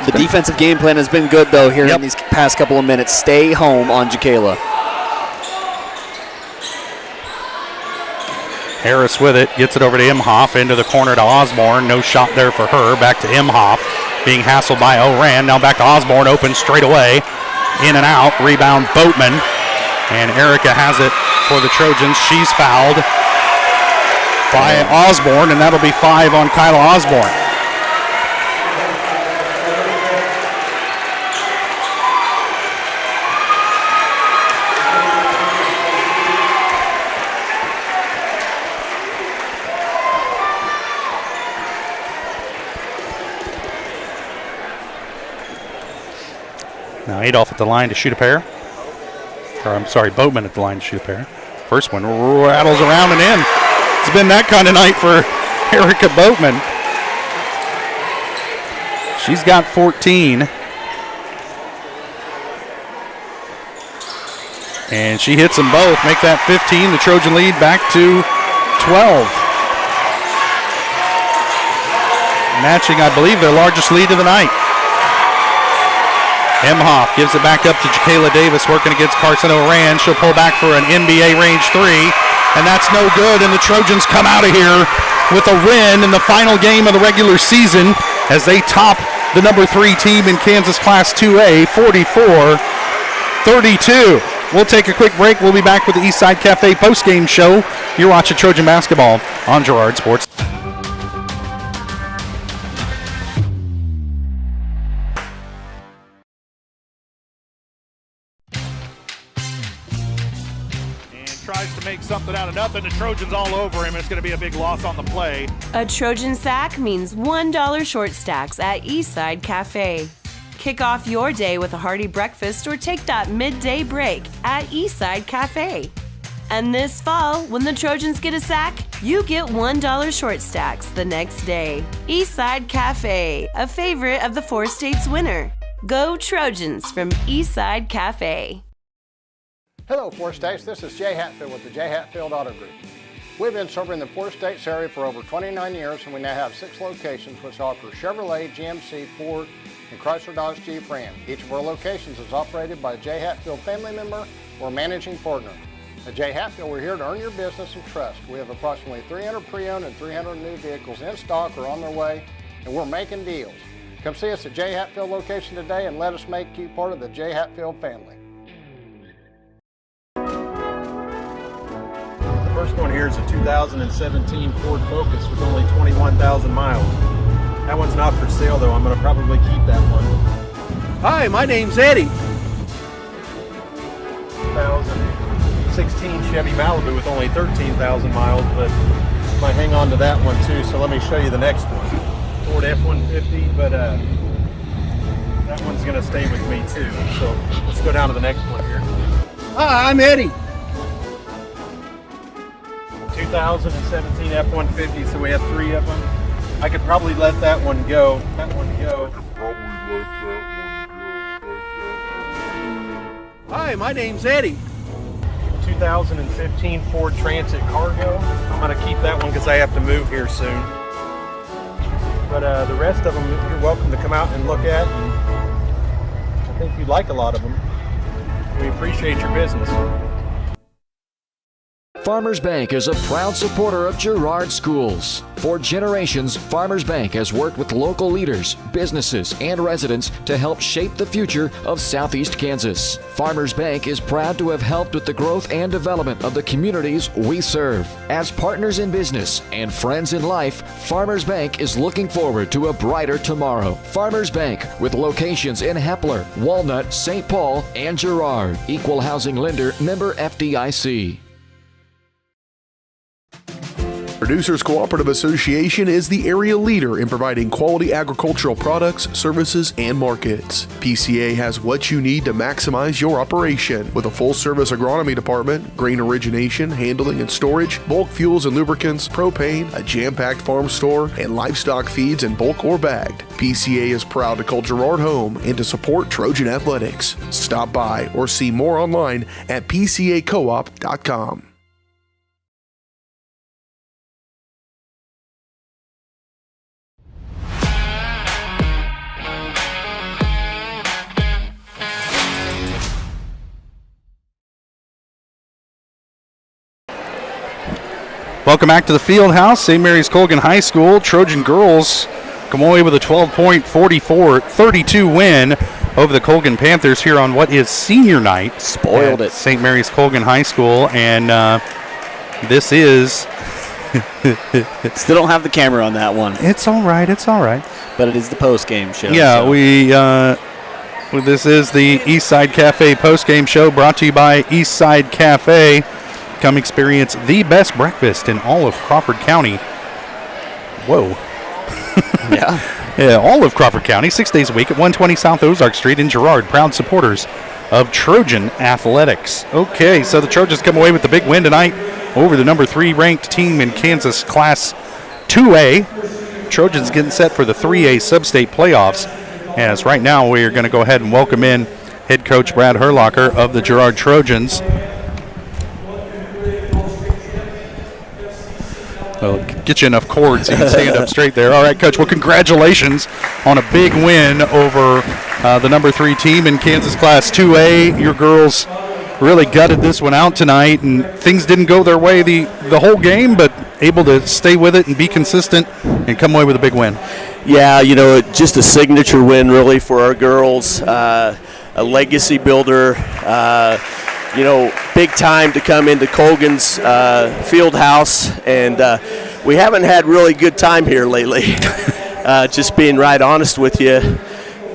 The defensive game plan has been good, though, here in these past couple of minutes. Stay home on Jacayla. Harris with it, gets it over to Emhoff, into the corner to Osborne. No shot there for her. Back to Emhoff, being hassled by O'Rand. Now back to Osborne, open straight away. In and out, rebound Boatman. And Erica has it for the Trojans. She's fouled by Osborne, and that'll be 5 on Kyla Osborne. Now Adolph at the line to shoot a pair. Or I'm sorry, Boatman at the line to shoot a pair. First one rattles around and in. It's been that kind of night for Erica Boatman. She's got 14. And she hits them both, make that 15. The Trojan lead back to 12. Matching, I believe, their largest lead of the night. Emhoff gives it back up to Jacayla Davis, working against Carson O'Rand. She'll pull back for an NBA range 3. and that's no good, and the Trojans come out of here with a win in the final game of the regular season as they top the number 3 team in Kansas Class 2A, 44-32. We'll take a quick break. We'll be back with the Eastside Cafe postgame show. You're watching Trojan basketball on Girard Sports. Tries to make something out of nothing. The Trojans all over him. It's going to be a big loss on the play. A Trojan sack means $1 short stacks at Eastside Cafe. Kick off your day with a hearty breakfast or take that midday break at Eastside Cafe. And this fall, when the Trojans get a sack, you get $1 short stacks the next day. Eastside Cafe, a favorite of the 4 states winner. Go Trojans from Eastside Cafe. Hello, 4 States. This is Jay Hatfield with the Jay Hatfield Auto Group. We've been serving the 4 States area for over 29 years, and we now have 6 locations which offer Chevrolet, GMC, Ford, and Chrysler Dodge Jeep Ram. Each of our locations is operated by a Jay Hatfield family member or managing partner. At Jay Hatfield, we're here to earn your business and trust. We have approximately 300 pre-owned and 300 new vehicles in stock or on their way, and we're making deals. Come see us at Jay Hatfield location today and let us make you part of the Jay Hatfield family. First one here is a 2017 Ford Focus with only 21,000 miles. That one's not for sale though. I'm going to probably keep that one. Hi, my name's Eddie. 2016 Chevy Malibu with only 13,000 miles, but I might hang on to that one too. So let me show you the next one. Ford F-150, but that one's going to stay with me too. So let's go down to the next one here. Hi, I'm Eddie. 2017 F-150, so we have 3 of them. I could probably let that one go. Hi, my name's Eddie. 2015 Ford Transit Cargo. I'm going to keep that one because I have to move here soon. But the rest of them, you're welcome to come out and look at. And I think you'd like a lot of them. We appreciate your business. Farmers Bank is a proud supporter of Girard schools. For generations, Farmers Bank has worked with local leaders, businesses, and residents to help shape the future of Southeast Kansas. Farmers Bank is proud to have helped with the growth and development of the communities we serve. As partners in business and friends in life, Farmers Bank is looking forward to a brighter tomorrow. Farmers Bank, with locations in Hepler, Walnut, St. Paul, and Girard. Equal housing lender, member FDIC. Producers Cooperative Association is the area leader in providing quality agricultural products, services, and markets. PCA has what you need to maximize your operation with a full-service agronomy department, grain origination, handling and storage, bulk fuels and lubricants, propane, a jam-packed farm store, and livestock feeds in bulk or bagged. PCA is proud to call Girard home and to support Trojan athletics. Stop by or see more online at pcacoop.com. Welcome back to the field house. St. Mary's Colgan High School. Trojan girls come away with a 12-point, 44-32 win over the Colgan Panthers here on what is senior night. Spoiled it. St. Mary's Colgan High School, and this is... Still don't have the camera on that one. It's all right. It's all right. But it is the post-game show. Yeah, so. This is the Eastside Cafe post-game show brought to you by Eastside Cafe. Come experience the best breakfast in all of Crawford County. Whoa. Yeah. Yeah, all of Crawford County, 6 days a week at 120 South Ozark Street in Girard. Proud supporters of Trojan Athletics. Okay, so the Trojans come away with the big win tonight over the number 3 ranked team in Kansas Class 2A. Trojans getting set for the 3A sub-state playoffs. As right now we are going to go ahead and welcome in head coach Brad Herlocker of the Girard Trojans. Well, get you enough cords so you can stand up straight there. All right, Coach. Well, congratulations on a big win over the number 3 team in Kansas Class 2A. Your girls really gutted this one out tonight, and things didn't go their way the whole game, but able to stay with it and be consistent and come away with a big win. Yeah, just a signature win really for our girls, a legacy builder, big time to come into Colgan's field house, and we haven't had really good time here lately, just being right honest with you.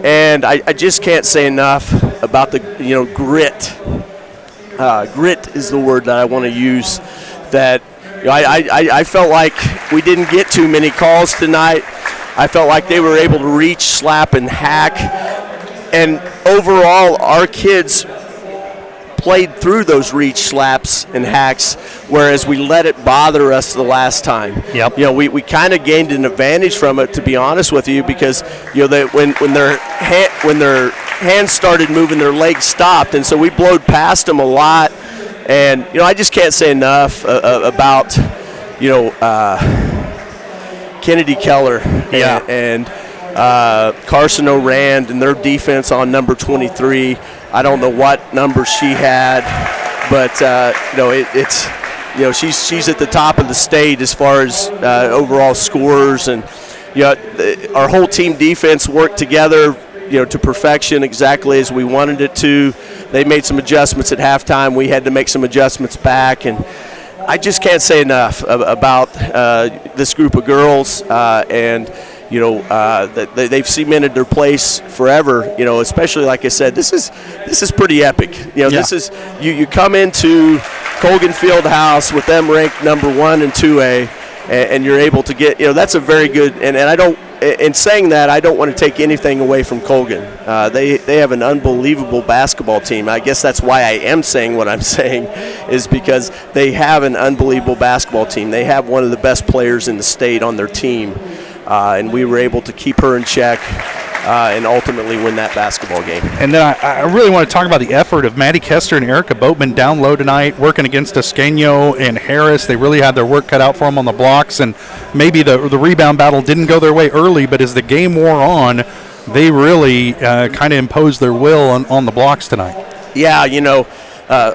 And I just can't say enough about the, grit. Grit is the word that I want to use. That I felt like we didn't get too many calls tonight. I felt like they were able to reach, slap, and hack. And overall, our kids played through those reach, slaps, and hacks, whereas we let it bother us the last time. Yep. We kind of gained an advantage from it, to be honest with you, because when their hands started moving, their legs stopped, and so we blowed past them a lot. And I just can't say enough about Kennedy Keller and Carson O'Rand and their defense on number 23. I don't know what number she had, but she's at the top of the state as far as overall scores, and our whole team defense worked together to perfection, exactly as we wanted it to. They made some adjustments at halftime. We had to make some adjustments back, and I just can't say enough about this group of girls, and they've cemented their place forever. Especially like I said, this is pretty epic. This is you come into Colgan Fieldhouse with them ranked number 1 and 2A, and you're able to get that's a very good. And I don't. In saying that, I don't want to take anything away from Colgan. They have an unbelievable basketball team. I guess that's why I am saying what I'm saying, is because they have an unbelievable basketball team. They have one of the best players in the state on their team, and we were able to keep her in check and ultimately win that basketball game. And then I really want to talk about the effort of Maddie Kester and Erica Boatman down low tonight, working against Esqueno and Harris. They really had their work cut out for them on the blocks, and maybe the rebound battle didn't go their way early, but as the game wore on, they really kind of imposed their will on the blocks tonight. Yeah,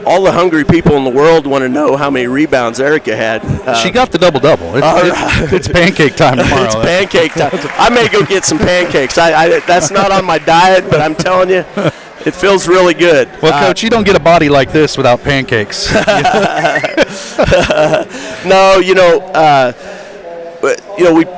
all the hungry people in the world want to know how many rebounds Erica had. She got the double-double. It's pancake time tomorrow. It's pancake time. I may go get some pancakes. That's not on my diet, but I'm telling you, it feels really good. Well, Coach, you don't get a body like this without pancakes. No,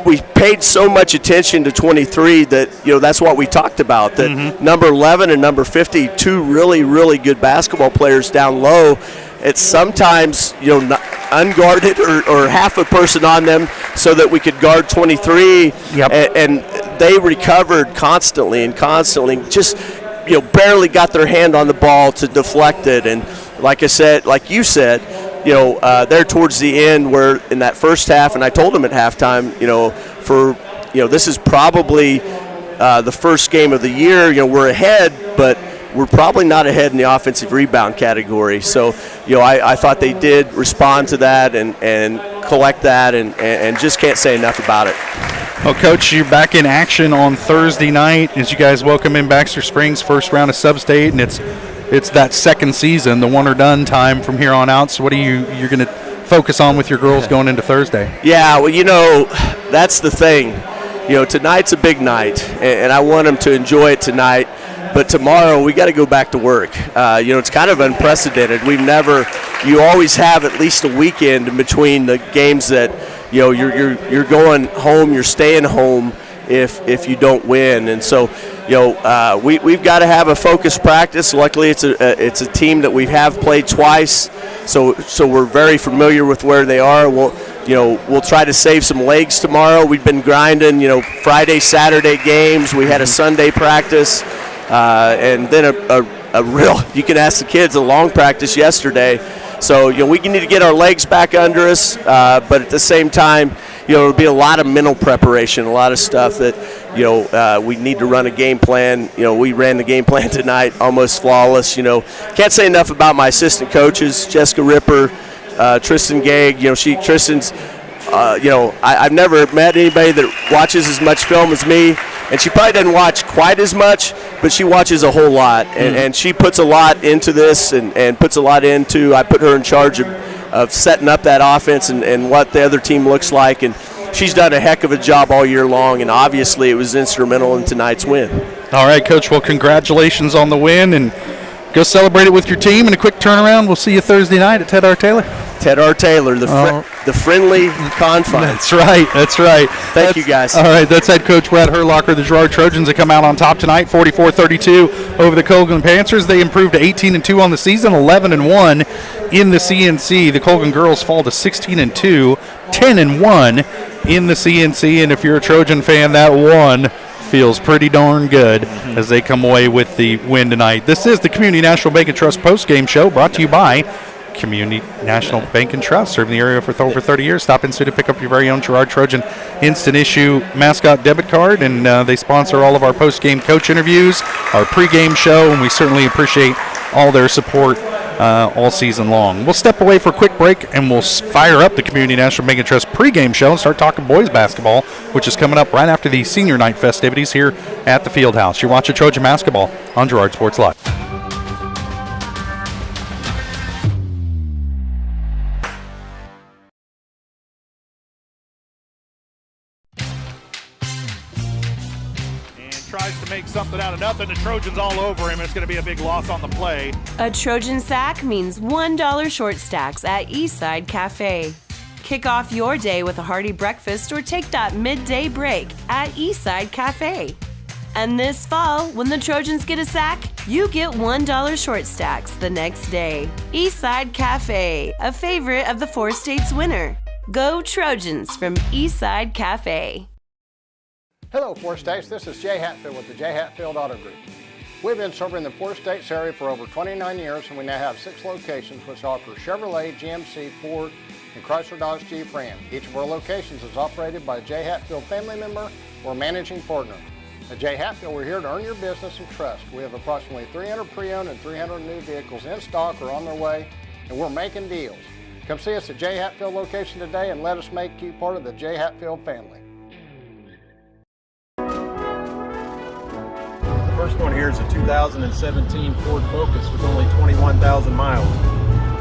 we paid so much attention to 23 that that's what we talked about. That number 11 and number 50, two really, really good basketball players down low. It's sometimes unguarded or half a person on them so that we could guard 23. Yep. And they recovered constantly, just barely got their hand on the ball to deflect it. And like I said, like you said, there towards the end, where in that first half, and I told them at halftime, this is probably the first game of the year. We're ahead, but we're probably not ahead in the offensive rebound category. So, I thought they did respond to that and collect that, and just can't say enough about it. Well, Coach, you're back in action on Thursday night as you guys welcome in Baxter Springs' first round of Sub-State, and it's that second season, the one or done time from here on out. So what are you're going to focus on with your girls going into Thursday? Yeah, well, that's the thing. Tonight's a big night, and I want them to enjoy it tonight. But tomorrow we got to go back to work. It's kind of unprecedented. You always have at least a weekend in between the games that you're going home, you're staying home if you don't win. And so we've got to have a focused practice. Luckily, it's a team that we have played twice, so we're very familiar with where they are. We'll try to save some legs tomorrow. We've been grinding, Friday, Saturday games. We had a Sunday practice, and then a real, you can ask the kids, a long practice yesterday. So we need to get our legs back under us, but at the same time, it'll be a lot of mental preparation, a lot of stuff that we need to run a game plan. We ran the game plan tonight, almost flawless. Can't say enough about my assistant coaches, Jessica Ripper, Tristan Gagg. Tristan's. I've never met anybody that watches as much film as me, and she probably doesn't watch quite as much, but she watches a whole lot, and she puts a lot into this and puts a lot into. I put her in charge of setting up that offense and what the other team looks like, and she's done a heck of a job all year long, and obviously it was instrumental in tonight's win. All right, Coach. Well, congratulations on the win, and go celebrate it with your team. And a quick turnaround. We'll see you Thursday night at Ted R. Taylor. Ted R. Taylor, the friendly confines. That's right. Thank you, guys. All right, that's head coach Brad Herlocker. The Girard Trojans that come out on top tonight, 44-32 over the Colgan Panthers. They improved to 18-2 on the season, 11-1 in the CNC. The Colgan girls fall to 16-2, 10-1 in the CNC. And if you're a Trojan fan, that one feels pretty darn good as they come away with the win tonight. This is the Community National Bank and Trust postgame show brought to you by Community National Bank and Trust, serving the area for over 30 years. Stop in soon to pick up your very own Girard Trojan instant issue mascot debit card, and they sponsor all of our post-game coach interviews, our pregame show, and we certainly appreciate all their support all season long. We'll step away for a quick break, and we'll fire up the Community National Bank and Trust pregame show and start talking boys basketball, which is coming up right after the senior night festivities here at the Fieldhouse. You're watching Trojan basketball on Girard Sports Live. Tries to make something out of nothing. The Trojans all over him. It's going to be a big loss on the play. A Trojan sack means $1 short stacks at Eastside Cafe. Kick off your day with a hearty breakfast or take that midday break at Eastside Cafe. And this fall, when the Trojans get a sack, you get $1 short stacks the next day. Eastside Cafe, a favorite of the Four States winner. Go Trojans from Eastside Cafe. Hello, Four States. This is Jay Hatfield with the Jay Hatfield Auto Group. We've been serving the Four States area for over 29 years, and we now have 6 locations which offer Chevrolet, GMC, Ford, and Chrysler Dodge Jeep Ram. Each of our locations is operated by a Jay Hatfield family member or managing partner. At Jay Hatfield, we're here to earn your business and trust. We have approximately 300 pre-owned and 300 new vehicles in stock or on their way, and we're making deals. Come see us at Jay Hatfield location today and let us make you part of the Jay Hatfield family. First one here is a 2017 Ford Focus with only 21,000 miles.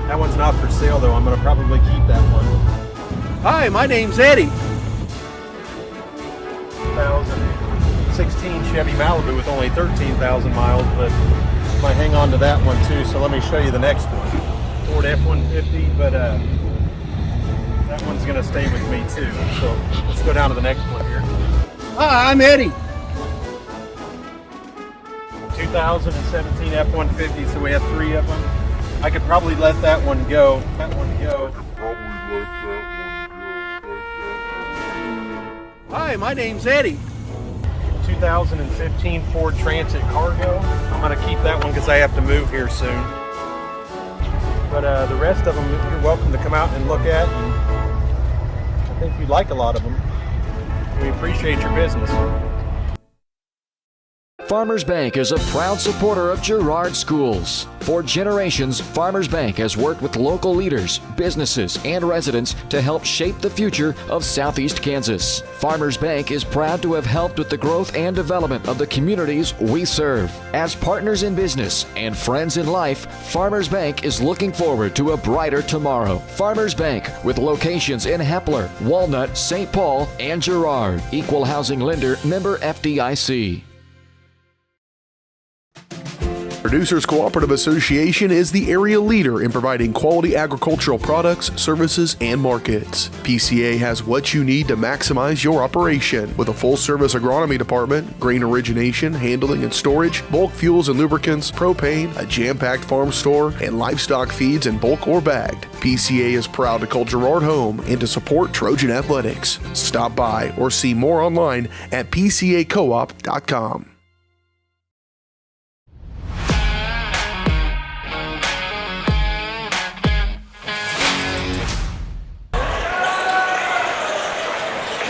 That one's not for sale though. I'm going to probably keep that one. Hi, my name's Eddie. 2016 Chevy Malibu with only 13,000 miles, but I might hang on to that one too. So let me show you the next one. Ford F-150, but that one's going to stay with me too. So let's go down to the next one here. Hi, I'm Eddie. 2017 F-150, so we have 3 of them. I could probably let that one go. Hi, my name's Eddie. 2015 Ford Transit Cargo. I'm going to keep that one because I have to move here soon. But the rest of them, you're welcome to come out and look at. And I think you'd like a lot of them. We appreciate your business. Farmers Bank is a proud supporter of Girard schools. For generations, Farmers Bank has worked with local leaders, businesses, and residents to help shape the future of Southeast Kansas. Farmers Bank is proud to have helped with the growth and development of the communities we serve. As partners in business and friends in life, Farmers Bank is looking forward to a brighter tomorrow. Farmers Bank, with locations in Hepler, Walnut, St. Paul, and Girard. Equal housing lender, member FDIC. Producers Cooperative Association is the area leader in providing quality agricultural products, services, and markets. PCA has what you need to maximize your operation with a full-service agronomy department, grain origination, handling and storage, bulk fuels and lubricants, propane, a jam-packed farm store, and livestock feeds in bulk or bagged. PCA is proud to call Girard home and to support Trojan athletics. Stop by or see more online at pcacoop.com.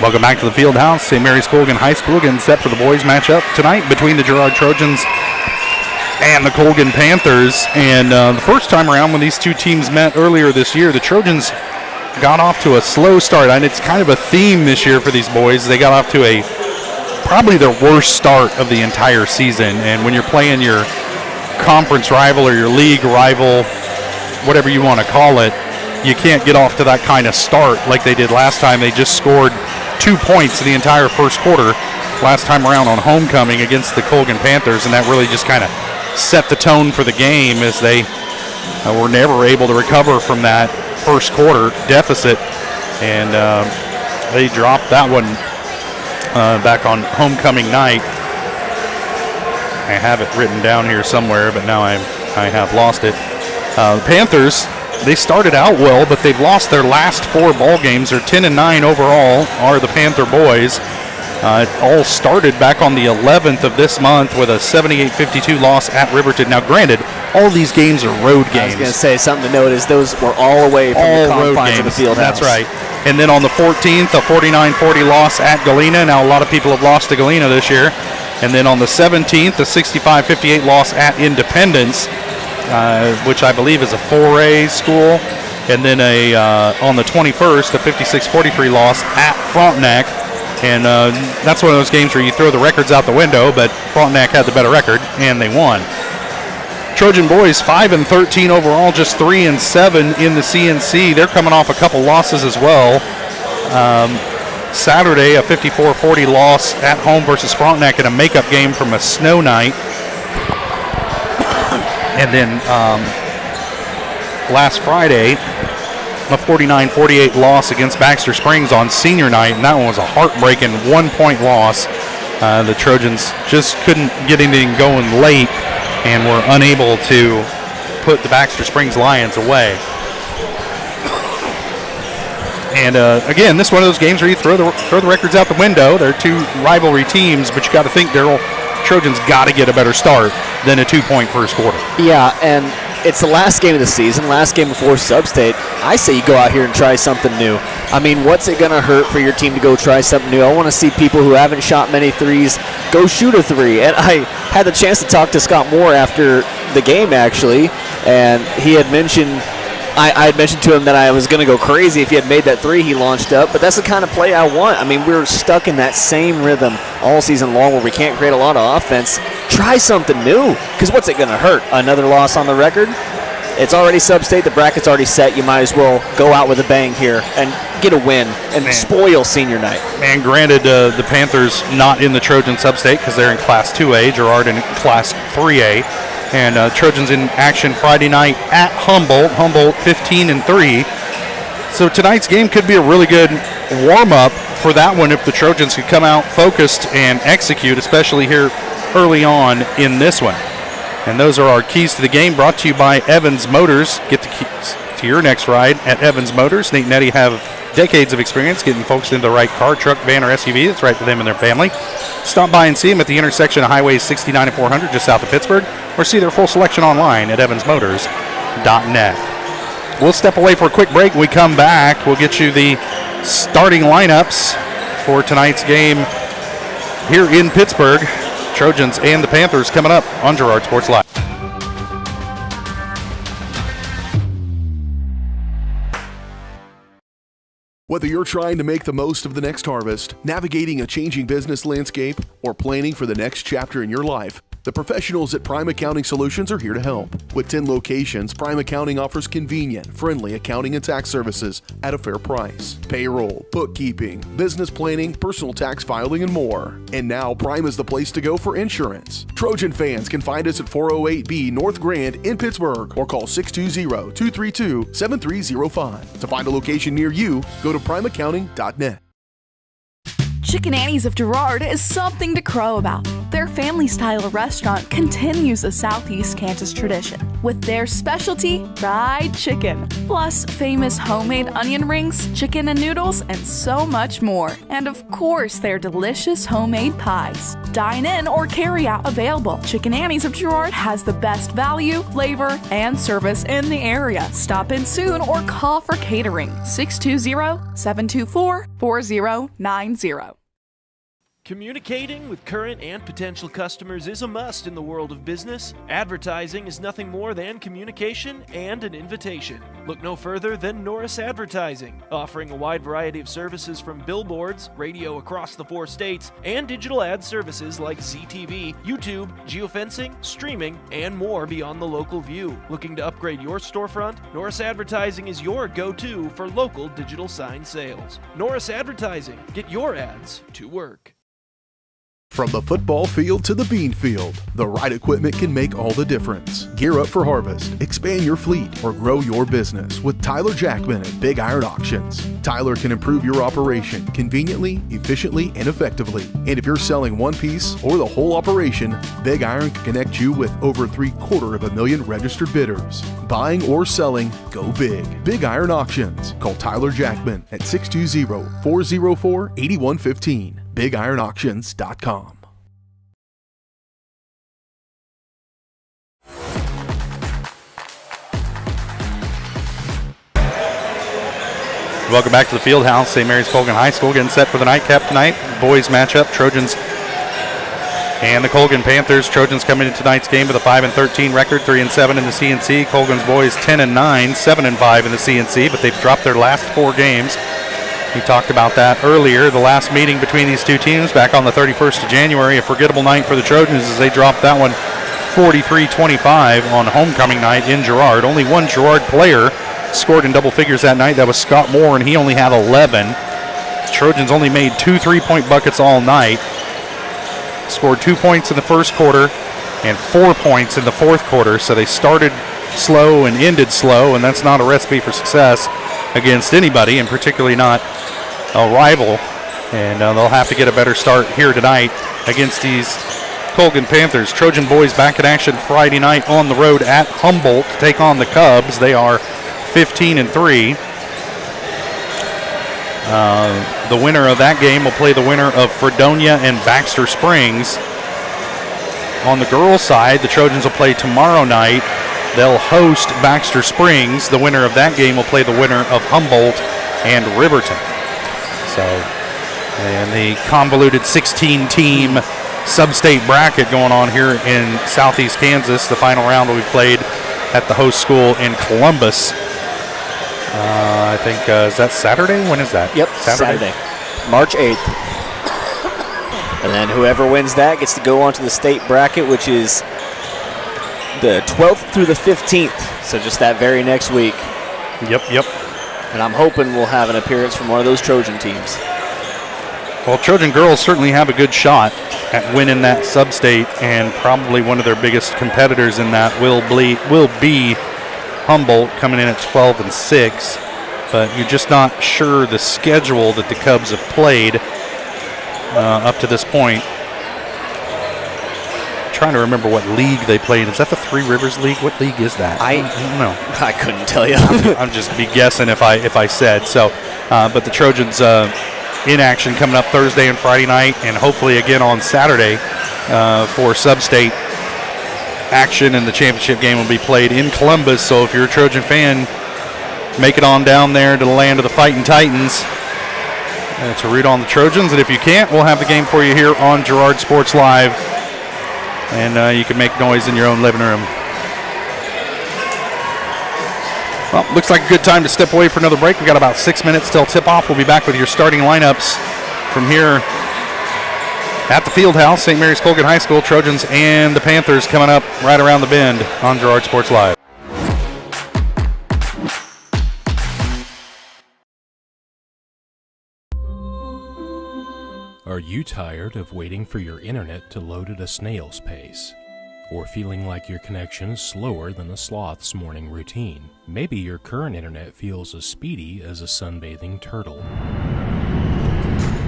Welcome back to the Fieldhouse. St. Mary's Colgan High School getting set for the boys matchup tonight between the Girard Trojans and the Colgan Panthers. And the first time around when these two teams met earlier this year, the Trojans got off to a slow start. And it's kind of a theme this year for these boys. They got off to a probably their worst start of the entire season. And when you're playing your conference rival or your league rival, whatever you want to call it, you can't get off to that kind of start like they did last time. They just scored 2 points in the entire first quarter last time around on homecoming against the Colgan Panthers, and that really just kind of set the tone for the game as they were never able to recover from that first quarter deficit, and they dropped that one back on homecoming night. I have it written down here somewhere, but now I have lost it. The Panthers, they started out well, but they've lost their last 4 ball games. They're 10-9 overall, are the Panther boys. It all started back on the 11th of this month with a 78-52 loss at Riverton. Now, granted, all these games are road games. I was going to say, something to note is those were all away from the confines of the field house. That's right. And then on the 14th, a 49-40 loss at Galena. Now, a lot of people have lost to Galena this year. And then on the 17th, a 65-58 loss at Independence, which I believe is a 4A school. And then on the 21st, a 56-43 loss at Frontenac. And that's one of those games where you throw the records out the window, but Frontenac had the better record, and they won. Trojan boys 5-13 overall, just 3-7 in the CNC. They're coming off a couple losses as well. Saturday, a 54-40 loss at home versus Frontenac in a makeup game from a snow night. And then last Friday, a 49-48 loss against Baxter Springs on senior night, and that one was a heartbreaking 1-point loss. The Trojans just couldn't get anything going late and were unable to put the Baxter Springs Lions away. And again, this is one of those games where you throw the records out the window. They're 2 rivalry teams, but you got to think, Darryl, Trojans got to get a better start than a 2-point first quarter. Yeah, and it's the last game of the season, last game before Sub-State. I say you go out here and try something new. I mean, what's it going to hurt for your team to go try something new? I want to see people who haven't shot many threes go shoot a 3. And I had the chance to talk to Scott Moore after the game, actually, and he had mentioned, I had mentioned to him that I was going to go crazy if he had made that 3 he launched up, but that's the kind of play I want. I mean, we're stuck in that same rhythm all season long where we can't create a lot of offense. Try something new, because what's it going to hurt? Another loss on the record? It's already Sub-State. The bracket's already set. You might as well go out with a bang here and get a win and spoil senior night. And granted, the Panthers not in the Trojan Sub-State because they're in Class 2A, Girard in Class 3A. And Trojans in action Friday night at Humboldt. Humboldt 15-3. So tonight's game could be a really good warm-up for that one if the Trojans could come out focused and execute, especially here early on in this one. And those are our keys to the game, brought to you by Evans Motors. Get the keys to your next ride at Evans Motors. Nate and Eddie have decades of experience getting folks into the right car, truck, van, or SUV that's right for them and their family. Stop by and see them at the intersection of Highways 69 and 400 just south of Pittsburgh, or see their full selection online at evansmotors.net. We'll step away for a quick break. When we come back, we'll get you the starting lineups for tonight's game here in Pittsburgh. Trojans and the Panthers coming up on Girard Sports Live. Whether you're trying to make the most of the next harvest, navigating a changing business landscape, or planning for the next chapter in your life, the professionals at Prime Accounting Solutions are here to help. With 10 locations, Prime Accounting offers convenient, friendly accounting and tax services at a fair price. Payroll, bookkeeping, business planning, personal tax filing, and more. And now Prime is the place to go for insurance. Trojan fans can find us at 408B North Grand in Pittsburgh or call 620-232-7305. To find a location near you, go to primeaccounting.net. Chicken Annie's of Girard is something to crow about. Their family-style restaurant continues a Southeast Kansas tradition with their specialty, fried chicken, plus famous homemade onion rings, chicken and noodles, and so much more. And of course, their delicious homemade pies. Dine in or carry out available. Chicken Annie's of Girard has the best value, flavor, and service in the area. Stop in soon or call for catering. 620-724-4090. Communicating with current and potential customers is a must in the world of business. Advertising is nothing more than communication and an invitation. Look no further than Norris Advertising, offering a wide variety of services from billboards, radio across the 4 states, and digital ad services like ZTV, YouTube, geofencing, streaming, and more beyond the local view. Looking to upgrade your storefront? Norris Advertising is your go-to for local digital sign sales. Norris Advertising. Get your ads to work. From the football field to the bean field, the right equipment can make all the difference. Gear up for harvest, expand your fleet, or grow your business with Tyler Jackman at Big Iron Auctions. Tyler can improve your operation conveniently, efficiently, and effectively. And if you're selling one piece or the whole operation, Big Iron can connect you with over 750,000 registered bidders. Buying or selling, go big. Big Iron Auctions. Call Tyler Jackman at 620-404-8115. BigIronAuctions.com. Welcome back to the field house. St. Mary's Colgan High School getting set for the nightcap tonight. Boys matchup, Trojans and the Colgan Panthers. Trojans coming into tonight's game with a 5-13 record, 3-7 in the CNC. Colgan's boys 10-9, 7-5 in the CNC, but they've dropped their last 4 games. We talked about that earlier. The last meeting between these two teams back on the 31st of January, a forgettable night for the Trojans as they dropped that one 43-25 on homecoming night in Girard. Only one Girard player scored in double figures that night. That was Scott Moore, and he only had 11. The Trojans only made 2 3-point buckets all night. Scored 2 points in the first quarter and 4 points in the fourth quarter. So they started slow and ended slow, and that's not a recipe for success against anybody, and particularly not a rival. And they'll have to get a better start here tonight against these Colgan Panthers. Trojan boys back in action Friday night on the road at Humboldt to take on the Cubs. They are 15-3. The winner of that game will play the winner of Fredonia and Baxter Springs. On the girls' side, the Trojans will play tomorrow night. They'll host Baxter Springs. The winner of that game will play the winner of Humboldt and Riverton. So, and the convoluted 16-team sub-state bracket going on here in southeast Kansas. The final round will be played at the host school in Columbus. I think, is that Saturday? When is that? Yep, Saturday. March 8th. And then whoever wins that gets to go on to the state bracket, which is the 12th through the 15th. So just that very next week. Yep. And I'm hoping we'll have an appearance from one of those Trojan teams. Well, Trojan girls certainly have a good shot at winning that sub-state, and probably one of their biggest competitors in that will be Humboldt, coming in at 12-6. But you're just not sure the schedule that the Cubs have played up to this point. Trying to remember what league they played. Is that the Three Rivers League? What league is that? I don't know. I couldn't tell you. I'm just be guessing if I said so. But the Trojans in action coming up Thursday and Friday night, and hopefully again on Saturday for sub-state action, and the championship game will be played in Columbus. So if you're a Trojan fan, make it on down there to the land of the Fighting Titans to root on the Trojans. And if you can't, we'll have the game for you here on Girard Sports Live. And you can make noise in your own living room. Well, looks like a good time to step away for another break. We got about 6 minutes till tip-off. We'll be back with your starting lineups from here at the field house. St. Mary's Colgan High School, Trojans and the Panthers coming up right around the bend on Girard Sports Live. Are you tired of waiting for your internet to load at a snail's pace? Or feeling like your connection is slower than a sloth's morning routine? Maybe your current internet feels as speedy as a sunbathing turtle.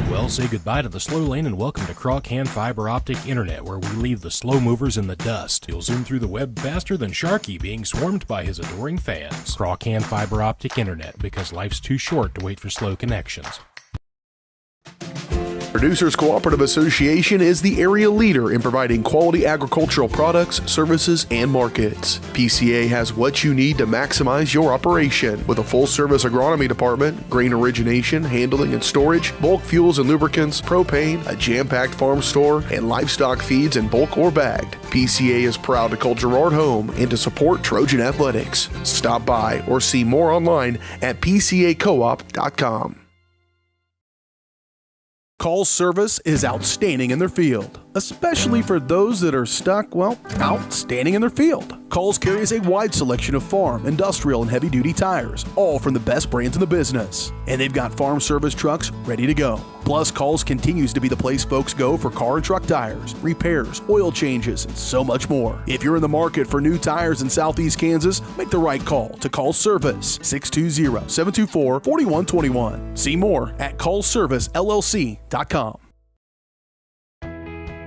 Well, say goodbye to the slow lane and welcome to Colgan Fiber Optic Internet, where we leave the slow movers in the dust. You'll zoom through the web faster than Sharky being swarmed by his adoring fans. Colgan Fiber Optic Internet, because life's too short to wait for slow connections. Producers Cooperative Association is the area leader in providing quality agricultural products, services, and markets. PCA has what you need to maximize your operation with a full-service agronomy department, grain origination, handling and storage, bulk fuels and lubricants, propane, a jam-packed farm store, and livestock feeds in bulk or bagged. PCA is proud to call Girard home and to support Trojan athletics. Stop by or see more online at pcacoop.com. Call's service is outstanding in their field, especially for those that are stuck, outstanding in their field. Call's carries a wide selection of farm, industrial, and heavy-duty tires, all from the best brands in the business. And they've got farm service trucks ready to go. Plus, Call's continues to be the place folks go for car and truck tires, repairs, oil changes, and so much more. If you're in the market for new tires in Southeast Kansas, make the right call to Call's Service, 620-724-4121. See more at callservicellc.com.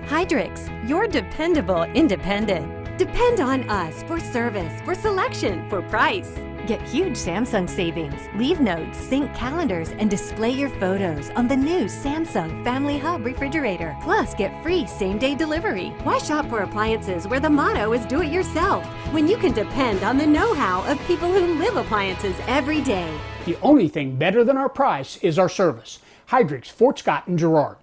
Hydrix, your dependable independent. Depend on us for service, for selection, for price. Get huge Samsung savings. Leave notes, sync calendars, and display your photos on the new Samsung Family Hub refrigerator. Plus, get free same-day delivery. Why shop for appliances where the motto is do it yourself when you can depend on the know-how of people who live appliances every day? The only thing better than our price is our service. Hydrix, Fort Scott, and Girard.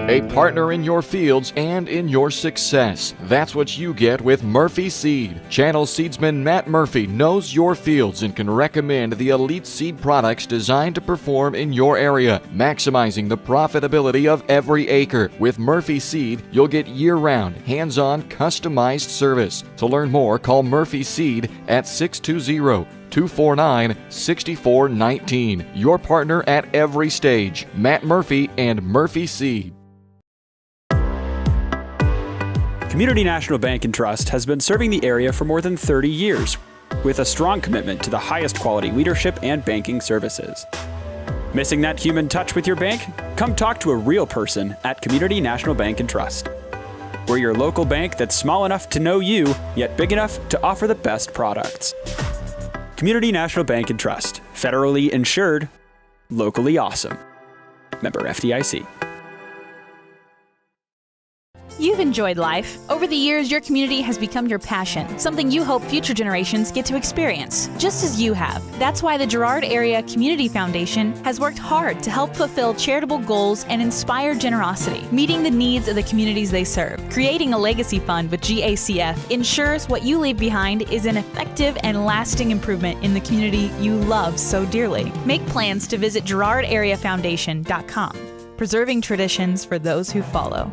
A partner in your fields and in your success. That's what you get with Murphy Seed. Channel seedsman Matt Murphy knows your fields and can recommend the elite seed products designed to perform in your area, maximizing the profitability of every acre. With Murphy Seed, you'll get year-round, hands-on, customized service. To learn more, call Murphy Seed at 620-249-6419. Your partner at every stage. Matt Murphy and Murphy Seed. Community National Bank and Trust has been serving the area for more than 30 years with a strong commitment to the highest quality leadership and banking services. Missing that human touch with your bank? Come talk to a real person at Community National Bank and Trust. We're your local bank that's small enough to know you, yet big enough to offer the best products. Community National Bank and Trust. Federally insured, locally awesome. Member FDIC. You've enjoyed life. Over the years, your community has become your passion, something you hope future generations get to experience, just as you have. That's why the Girard Area Community Foundation has worked hard to help fulfill charitable goals and inspire generosity, meeting the needs of the communities they serve. Creating a legacy fund with GACF ensures what you leave behind is an effective and lasting improvement in the community you love so dearly. Make plans to visit GirardAreaFoundation.com, preserving traditions for those who follow.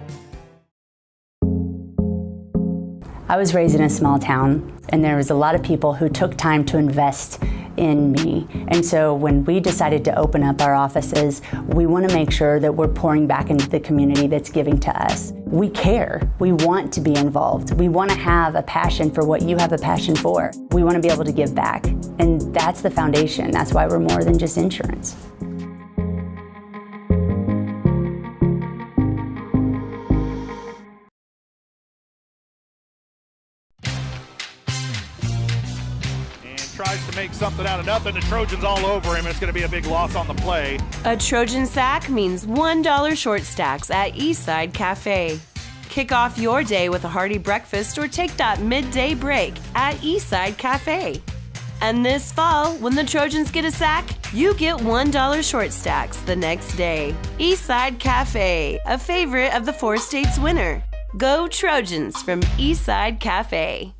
I was raised in a small town, and there was a lot of people who took time to invest in me. And so when we decided to open up our offices, we want to make sure that we're pouring back into the community that's giving to us. We care. We want to be involved. We want to have a passion for what you have a passion for. We want to be able to give back. And that's the foundation. That's why we're more than just insurance. Tries to make something out of nothing. The Trojans all over him. It's going to be a big loss on the play. A Trojan sack means $1 short stacks at Eastside Cafe. Kick off your day with a hearty breakfast or take that midday break at Eastside Cafe. And this fall, when the Trojans get a sack, you get $1 short stacks the next day. Eastside Cafe, a favorite of the 4 states winner. Go Trojans from Eastside Cafe.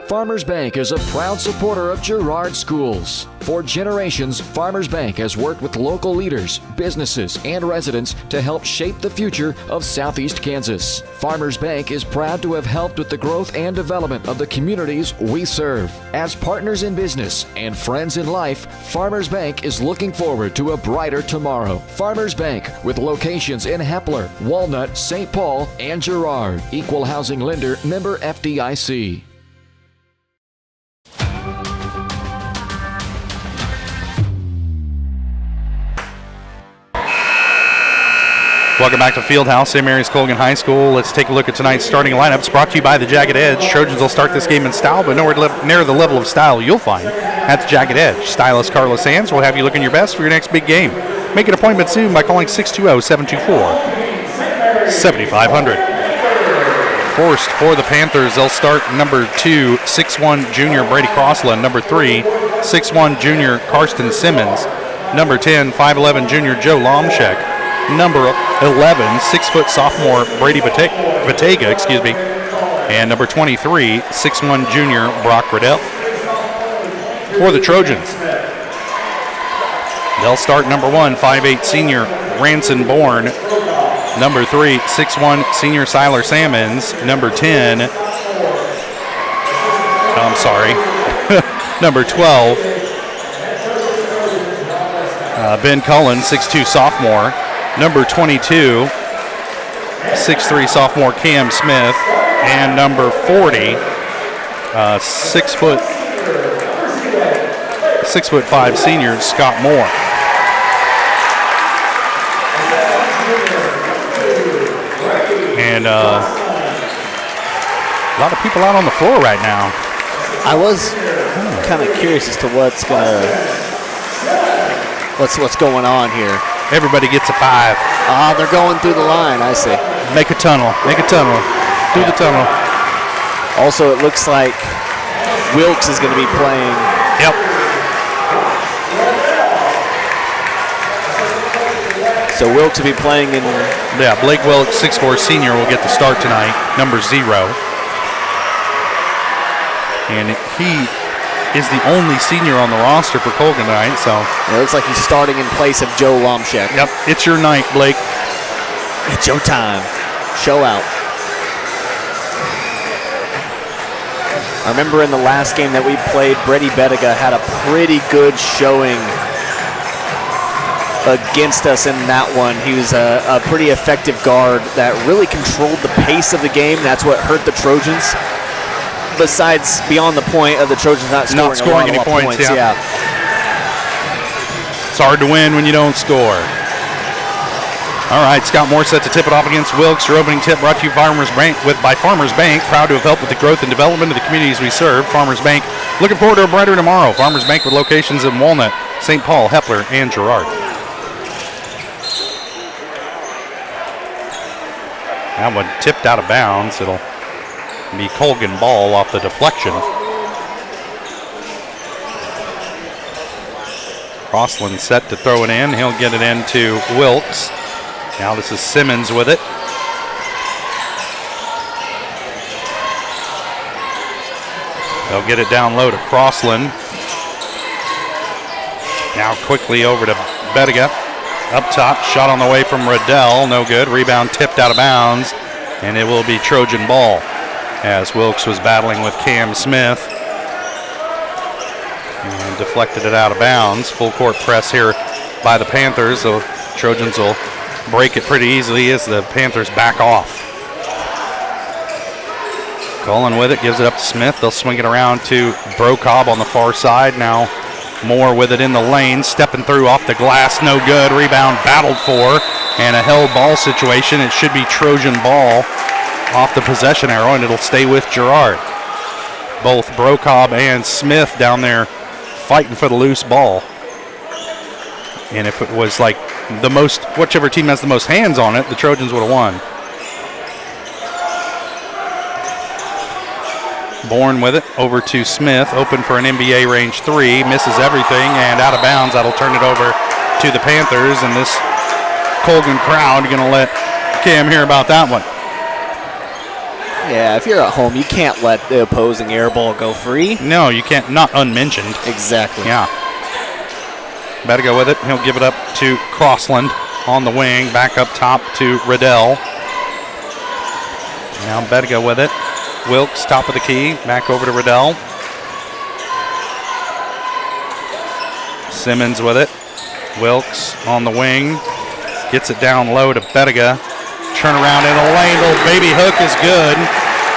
Farmers Bank is a proud supporter of Girard schools. For generations, Farmers Bank has worked with local leaders, businesses, and residents to help shape the future of Southeast Kansas. Farmers Bank is proud to have helped with the growth and development of the communities we serve. As partners in business and friends in life, Farmers Bank is looking forward to a brighter tomorrow. Farmers Bank, with locations in Hepler, Walnut, St. Paul, and Girard. Equal housing lender, member FDIC. Welcome back to Fieldhouse, St. Mary's Colgan High School. Let's take a look at tonight's starting lineups, brought to you by the Jagged Edge. Trojans will start this game in style, but nowhere near the level of style you'll find at the Jagged Edge. Stylist Carla Sands will have you looking your best for your next big game. Make an appointment soon by calling 620-724-7500. First for the Panthers, they'll start number 2, 6'1" junior Brady Crossland, number 3, 6'1" junior Karsten Simmons, number 10, 5'11" junior Joe Lomchek, number 11, 6-foot sophomore Brady Batega, and number 23, 6'1" junior Brock Riddell. For the Trojans, they'll start number 1, 5'8" senior Ranson Bourne, number 3, 6'1" senior Siler Sammons, number 10, number 12, Ben Cullen, 6'2" sophomore, number 22, 6'3" sophomore Cam Smith, and number 40, 6'5" senior Scott Moore. And a lot of people out on the floor right now. I was kind of curious as to what's going on here. Everybody gets a 5. They're going through the line, I see. Make a tunnel. Through the tunnel. Also, it looks like Wilkes is going to be playing. Yep. So Wilkes will be playing in. Yeah, Blake Wilkes, 6'4" senior, will get the start tonight, number 0. And he is the only senior on the roster for Colgan tonight, so. It looks like he's starting in place of Joe Lomchek. Yep, it's your night, Blake. It's your time. Show out. I remember in the last game that we played, Brady Bettiga had a pretty good showing against us in that one. He was a pretty effective guard that really controlled the pace of the game. That's what hurt the Trojans. Besides, beyond the point of the Trojans not scoring any points. Yeah. It's hard to win when you don't score. All right, Scott Moore set to tip it off against Wilkes. Your opening tip brought to you by Farmers Bank. Proud to have helped with the growth and development of the communities we serve. Farmers Bank, looking forward to a brighter tomorrow. Farmers Bank with locations in Walnut, St. Paul, Hepler, and Girard. That one tipped out of bounds. It'll be Colgan ball off the deflection. Crossland set to throw it in. He'll get it into Wilkes. Now this is Simmons with it. They'll get it down low to Crossland. Now quickly over to Bettiga. Up top, shot on the way from Riddell, no good. Rebound tipped out of bounds, and it will be Trojan ball as Wilkes was battling with Cam Smith and deflected it out of bounds. Full court press here by the Panthers. So Trojans will break it pretty easily as the Panthers back off. Cullen with it, gives it up to Smith. They'll swing it around to Brocobb on the far side. Now Moore with it in the lane, stepping through off the glass, no good. Rebound battled for, and a held ball situation. It should be Trojan ball off the possession arrow, and it'll stay with Girard. Both Brocobb and Smith down there fighting for the loose ball. And if it was like the most, whichever team has the most hands on it, the Trojans would have won. Bourne with it, over to Smith, open for an NBA range 3, misses everything, and out of bounds. That'll turn it over to the Panthers, and this Colgan crowd going to let Cam hear about that one. Yeah, if you're at home, you can't let the opposing air ball go free. No, you can't. Not unmentioned. Exactly. Yeah. Better go with it. He'll give it up to Crossland on the wing. Back up top to Riddell. Now better go with it. Wilkes, top of the key. Back over to Riddell. Simmons with it. Wilkes on the wing. Gets it down low to Bettiga. Turn around in a lane. Little baby hook is good.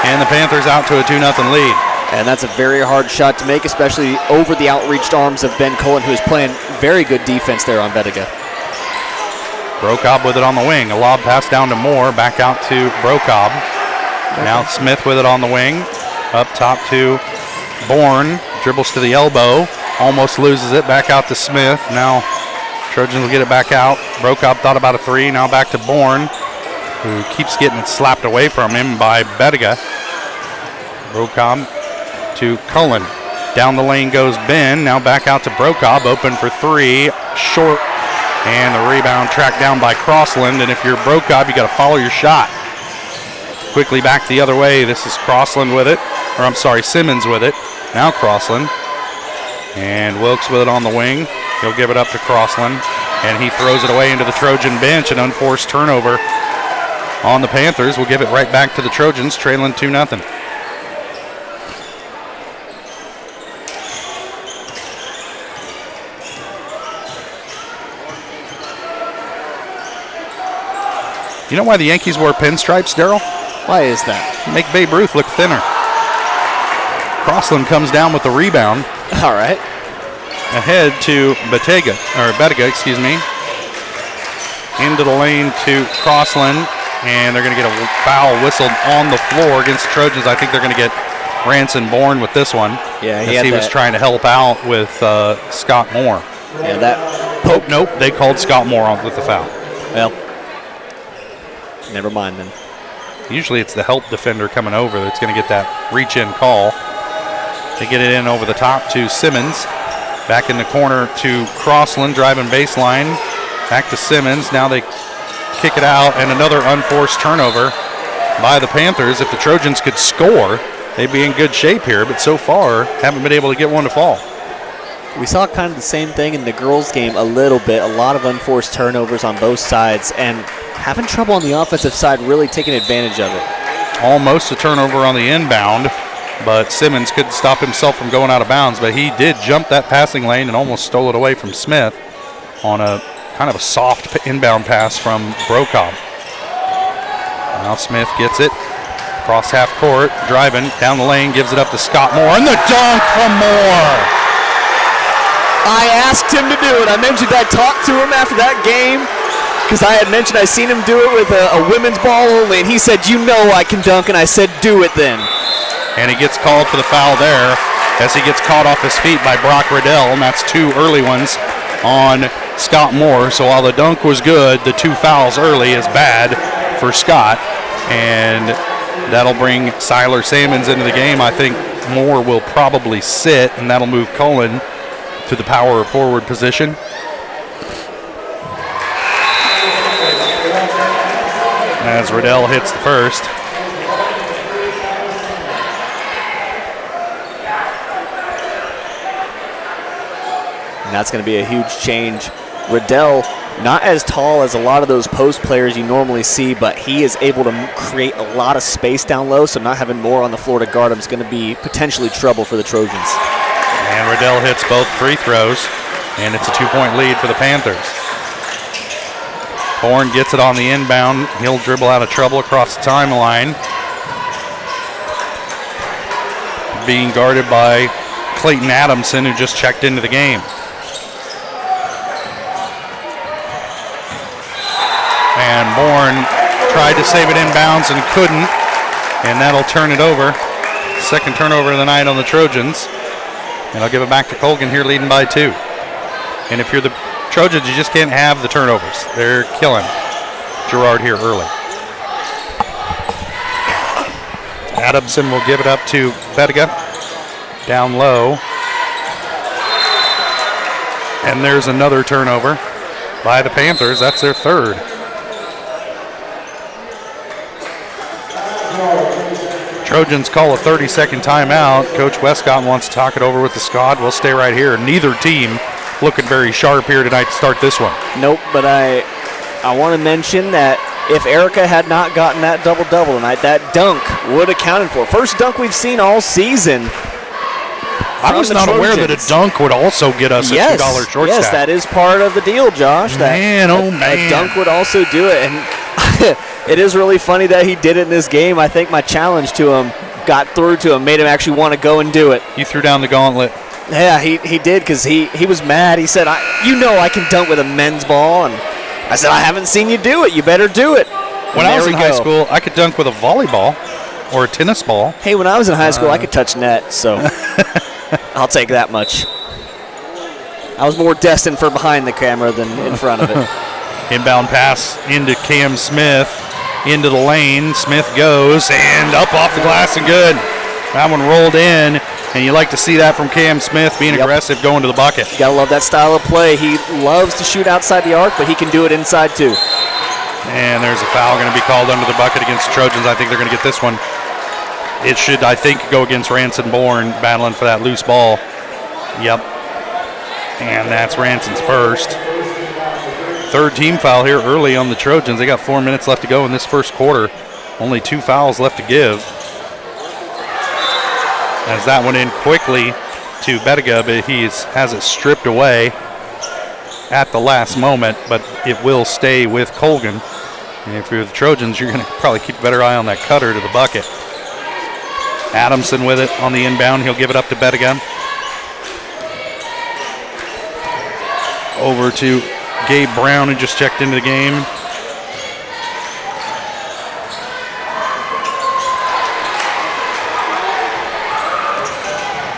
And the Panthers out to a 2-0 lead. And that's a very hard shot to make, especially over the outreached arms of Ben Cullen, who is playing very good defense there on Bettiga. Brocob with it on the wing. A lob pass down to Moore. Back out to Brocob. Now Smith with it on the wing. Up top to Bourne. Dribbles to the elbow. Almost loses it. Back out to Smith. Now Trojans will get it back out. Brocob thought about a three. Now back to Bourne, who keeps getting it slapped away from him by Bettiga. Brocob to Cullen. Down the lane goes Ben. Now back out to Brocob. Open for three. Short. And the rebound tracked down by Crossland. And if you're Brocob, you got to follow your shot. Quickly back the other way. This is Crossland with it. Or I'm sorry, Simmons with it. Now Crossland. And Wilkes with it on the wing. He'll give it up to Crossland. And he throws it away into the Trojan bench. An unforced turnover on the Panthers. We'll give it right back to the Trojans, trailing 2-0. You know why the Yankees wore pinstripes, Darryl? Why is that? Make Babe Ruth look thinner. Crossland comes down with the rebound. All right. Ahead to Bettiga. Into the lane to Crossland. And they're going to get a foul whistled on the floor against the Trojans. I think they're going to get Ranson Bourne with this one. Yeah, he was trying to help out with Scott Moore. Yeah, that. Nope, they called Scott Moore on with the foul. Well, never mind then. Usually it's the help defender coming over that's going to get that reach-in call. They get it in over the top to Simmons. Back in the corner to Crossland, driving baseline. Back to Simmons. Now they kick it out, and another unforced turnover by the Panthers. If the Trojans could score, they'd be in good shape here, but so far haven't been able to get one to fall. We saw kind of the same thing in the girls' game a little bit. A lot of unforced turnovers on both sides, and having trouble on the offensive side, really taking advantage of it. Almost a turnover on the inbound, but Simmons couldn't stop himself from going out of bounds, but he did jump that passing lane and almost stole it away from Smith on a kind of a soft inbound pass from Brocob. Now Smith gets it, cross half court, driving down the lane, gives it up to Scott Moore, and the dunk from Moore. I asked him to do it. I mentioned I talked to him after that game because I had mentioned I seen him do it with a women's ball only, and he said, "You know I can dunk," and I said, "Do it then." And he gets called for the foul there as he gets caught off his feet by Brock Riddell, and that's two early ones on Scott Moore. So while the dunk was good, the two fouls early is bad for Scott, and that'll bring Siler Sammons into the game. I think Moore will probably sit, and that'll move Cullen to the power forward position. As Riddell hits the first. And that's going to be a huge change. Riddell, not as tall as a lot of those post players you normally see, but he is able to create a lot of space down low, so not having Moore on the floor to guard him is going to be potentially trouble for the Trojans. And Riddell hits both free throws, and it's a 2-point lead for the Panthers. Bourne gets it on the inbound. He'll dribble out of trouble across the timeline. Being guarded by Clayton Adamson, who just checked into the game. And Bourne tried to save it inbounds and couldn't, and that'll turn it over. Second turnover of the night on the Trojans. And I'll give it back to Colgan here, leading by 2. And if you're the Trojans, you just can't have the turnovers. They're killing Girard here early. Adamson will give it up to Bettiga. Down low. And there's another turnover by the Panthers. That's their third. Trojans call a 30-second timeout. Coach Westcott wants to talk it over with the squad. We'll stay right here. Neither team looking very sharp here tonight to start this one. Nope, but I want to mention that if Erica had not gotten that double-double tonight, that dunk would have counted for. First dunk we've seen all season. I was not aware that a dunk would also get us a $2 short Yes, stack. that is part of the deal, Josh. Man, A dunk would also do it. And it is really funny that he did it in this game. I think my challenge to him got through to him, made him actually want to go and do it. You threw down the gauntlet. Yeah, he did, because he was mad. He said, I can dunk with a men's ball. And I said, I haven't seen you do it. You better do it. When I was in high school, I could dunk with a volleyball or a tennis ball. Hey, when I was in high school, I could touch net, so I'll take that much. I was more destined for behind the camera than in front of it. Inbound pass into Cam Smith, into the lane. Smith goes, and up off the glass and good. That one rolled in, and you like to see that from Cam Smith, being aggressive, going to the bucket. You got to love that style of play. He loves to shoot outside the arc, but he can do it inside too. And there's a foul going to be called under the bucket against the Trojans. I think they're going to get this one. It should, I think, go against Ranson Bourne, battling for that loose ball. Yep. And that's Ranson's first. Third team foul here early on the Trojans. They got 4 minutes left to go in this first quarter. Only 2 fouls left to give. As that went in quickly to Bettiga, but he has it stripped away at the last moment, but it will stay with Colgan. And if you're the Trojans, you're going to probably keep a better eye on that cutter to the bucket. Adamson with it on the inbound. He'll give it up to Bettiga. Over to Gabe Brown, who just checked into the game.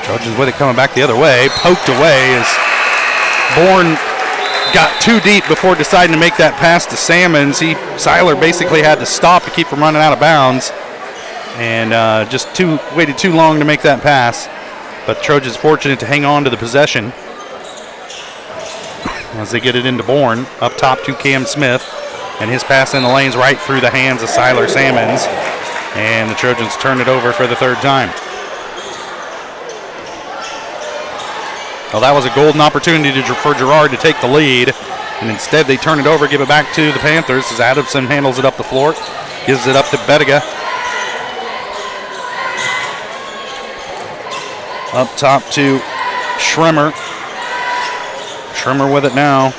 Trojans with it coming back the other way. Poked away as Bourne got too deep before deciding to make that pass to Salmons. Seiler basically had to stop to keep from running out of bounds. And waited too long to make that pass. But Trojans fortunate to hang on to the possession as they get it into Bourne. Up top to Cam Smith. And his pass in the lanes right through the hands of Seiler Salmons. And the Trojans turn it over for the third time. Well, that was a golden opportunity for Girard to take the lead. And instead they turn it over, give it back to the Panthers as Adamson handles it up the floor. Gives it up to Bettiga. Up top to Schremer. Schremer with it now.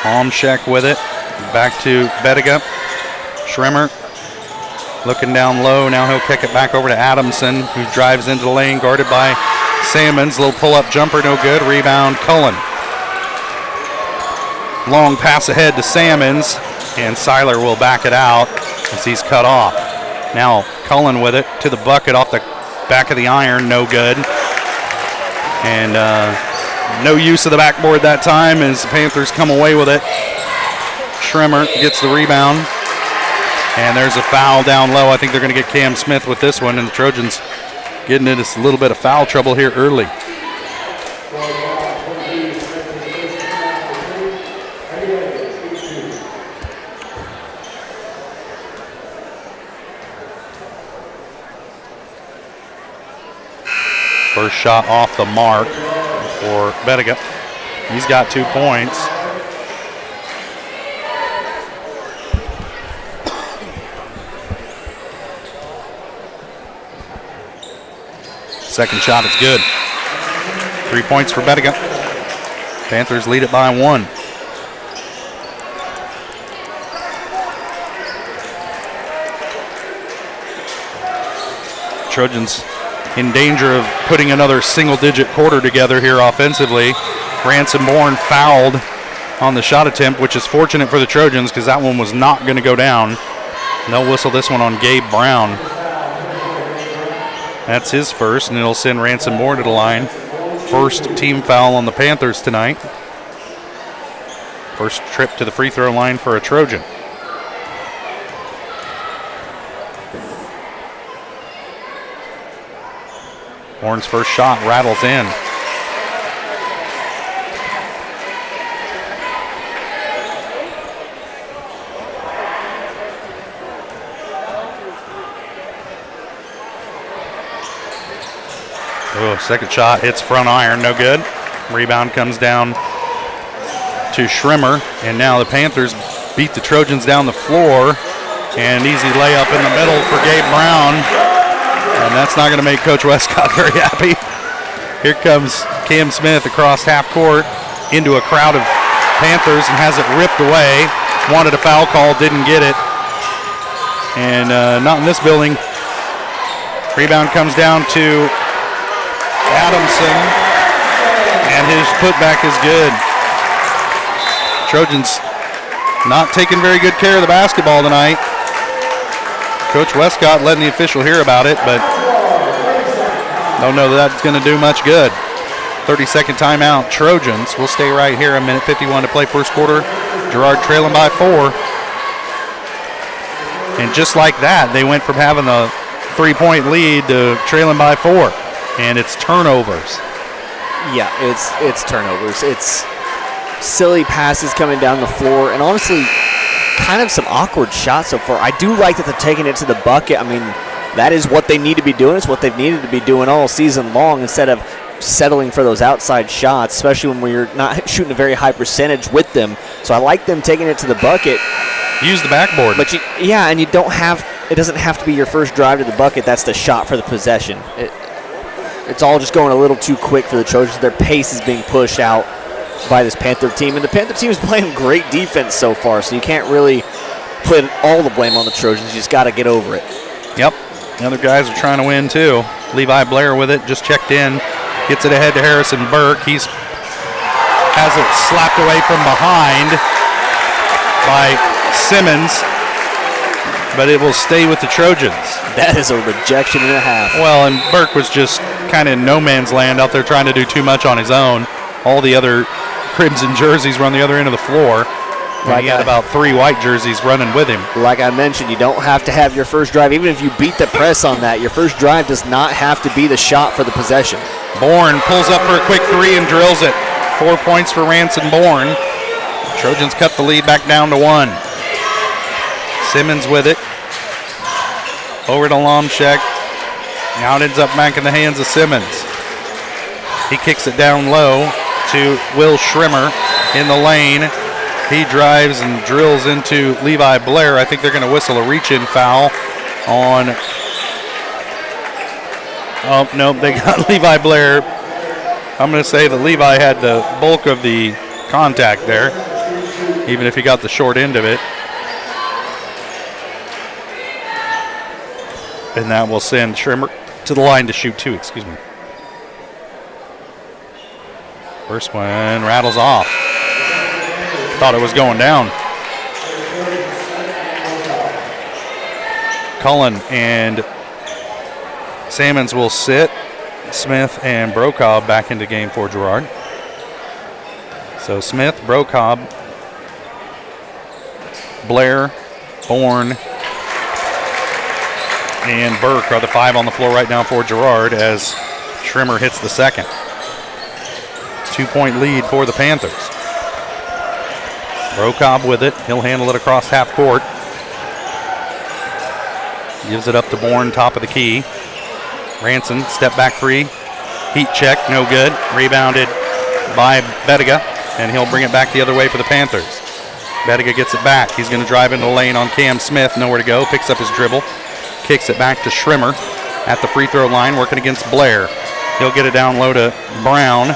Homshek with it. Back to Bettiga. Schremer looking down low. Now he'll kick it back over to Adamson, who drives into the lane, guarded by Salmons. Little pull-up jumper, no good. Rebound, Cullen. Long pass ahead to Salmons, and Seiler will back it out as he's cut off. Now Cullen with it to the bucket off the back of the iron, no good. And no use of the backboard that time as the Panthers come away with it. Schremer gets the rebound. And there's a foul down low. I think they're going to get Cam Smith with this one, and the Trojans getting into a little bit of foul trouble here early. First shot off the mark for Bettiga. He's got 2 points. Second shot is good. 3 points for Bettiga. Panthers lead it by 1. Trojans in danger of putting another single-digit quarter together here offensively. Ransom Bourne fouled on the shot attempt, which is fortunate for the Trojans because that one was not going to go down. They'll whistle this one on Gabe Brown. That's his first, and it'll send Ransom Bourne to the line. First team foul on the Panthers tonight. First trip to the free throw line for a Trojan. Bourne's first shot rattles in. Oh, second shot hits front iron, no good. Rebound comes down to Schrimmer, and now the Panthers beat the Trojans down the floor. And easy layup in the middle for Gabe Brown. And that's not going to make Coach Westcott very happy. Here comes Cam Smith across half court into a crowd of Panthers and has it ripped away. Wanted a foul call, didn't get it. And not in this building. Rebound comes down to Adamson, and his putback is good. Trojans not taking very good care of the basketball tonight. Coach Westcott letting the official hear about it, but don't know that that's going to do much good. 30-second timeout. Trojans will stay right here. 1:51 to play first quarter. Girard trailing by 4. And just like that, they went from having a 3-point lead to trailing by 4. And it's turnovers. Yeah, it's turnovers. It's silly passes coming down the floor, and honestly, kind of some awkward shots so far. I do like that they're taking it to the bucket. I mean, that is what they need to be doing. It's what they've needed to be doing all season long instead of settling for those outside shots, especially when we're not shooting a very high percentage with them. So I like them taking it to the bucket. Use the backboard. But and you don't have, it doesn't have to be your first drive to the bucket. That's the shot for the possession. It's all just going a little too quick for the Trojans. Their pace is being pushed out by this Panther team, and the Panther team is playing great defense so far, so you can't really put all the blame on the Trojans. You just got to get over it. Yep. The other guys are trying to win too. Levi Blair with it, just checked in, gets it ahead to Harrison Burke. He has it slapped away from behind by Simmons, but it will stay with the Trojans. That is a rejection and a half. Well, and Burke was just kind of in no man's land out there trying to do too much on his own. All the other crimson jerseys were on the other end of the floor. And he had about 3 white jerseys running with him. Like I mentioned, you don't have to have your first drive. Even if you beat the press on that, your first drive does not have to be the shot for the possession. Bourne pulls up for a quick 3 and drills it. 4 points for Ranson Bourne. Trojans cut the lead back down to 1. Simmons with it. Over to Lomchek. Now it ends up back in the hands of Simmons. He kicks it down low to Will Schrimmer in the lane. He drives and drills into Levi Blair. I think they're going to whistle a reach-in foul on... Oh, no, they got Levi Blair. I'm going to say that Levi had the bulk of the contact there, even if he got the short end of it. And that will send Schrimmer to the line to shoot 2, excuse me. First one rattles off. Thought it was going down. Cullen and Salmons will sit. Smith and Brokaw back into game for Girard. So Smith, Brokaw, Blair, Bourne, and Burke are the 5 on the floor right now for Girard as Schrimmer hits the second. 2-point lead for the Panthers. Brokaw with it. He'll handle it across half court. Gives it up to Bourne, top of the key. Ranson, step back 3. Heat check, no good. Rebounded by Bettiga, and he'll bring it back the other way for the Panthers. Bettiga gets it back. He's going to drive into the lane on Cam Smith. Nowhere to go. Picks up his dribble. Kicks it back to Schrimmer at the free throw line, working against Blair. He'll get it down low to Brown.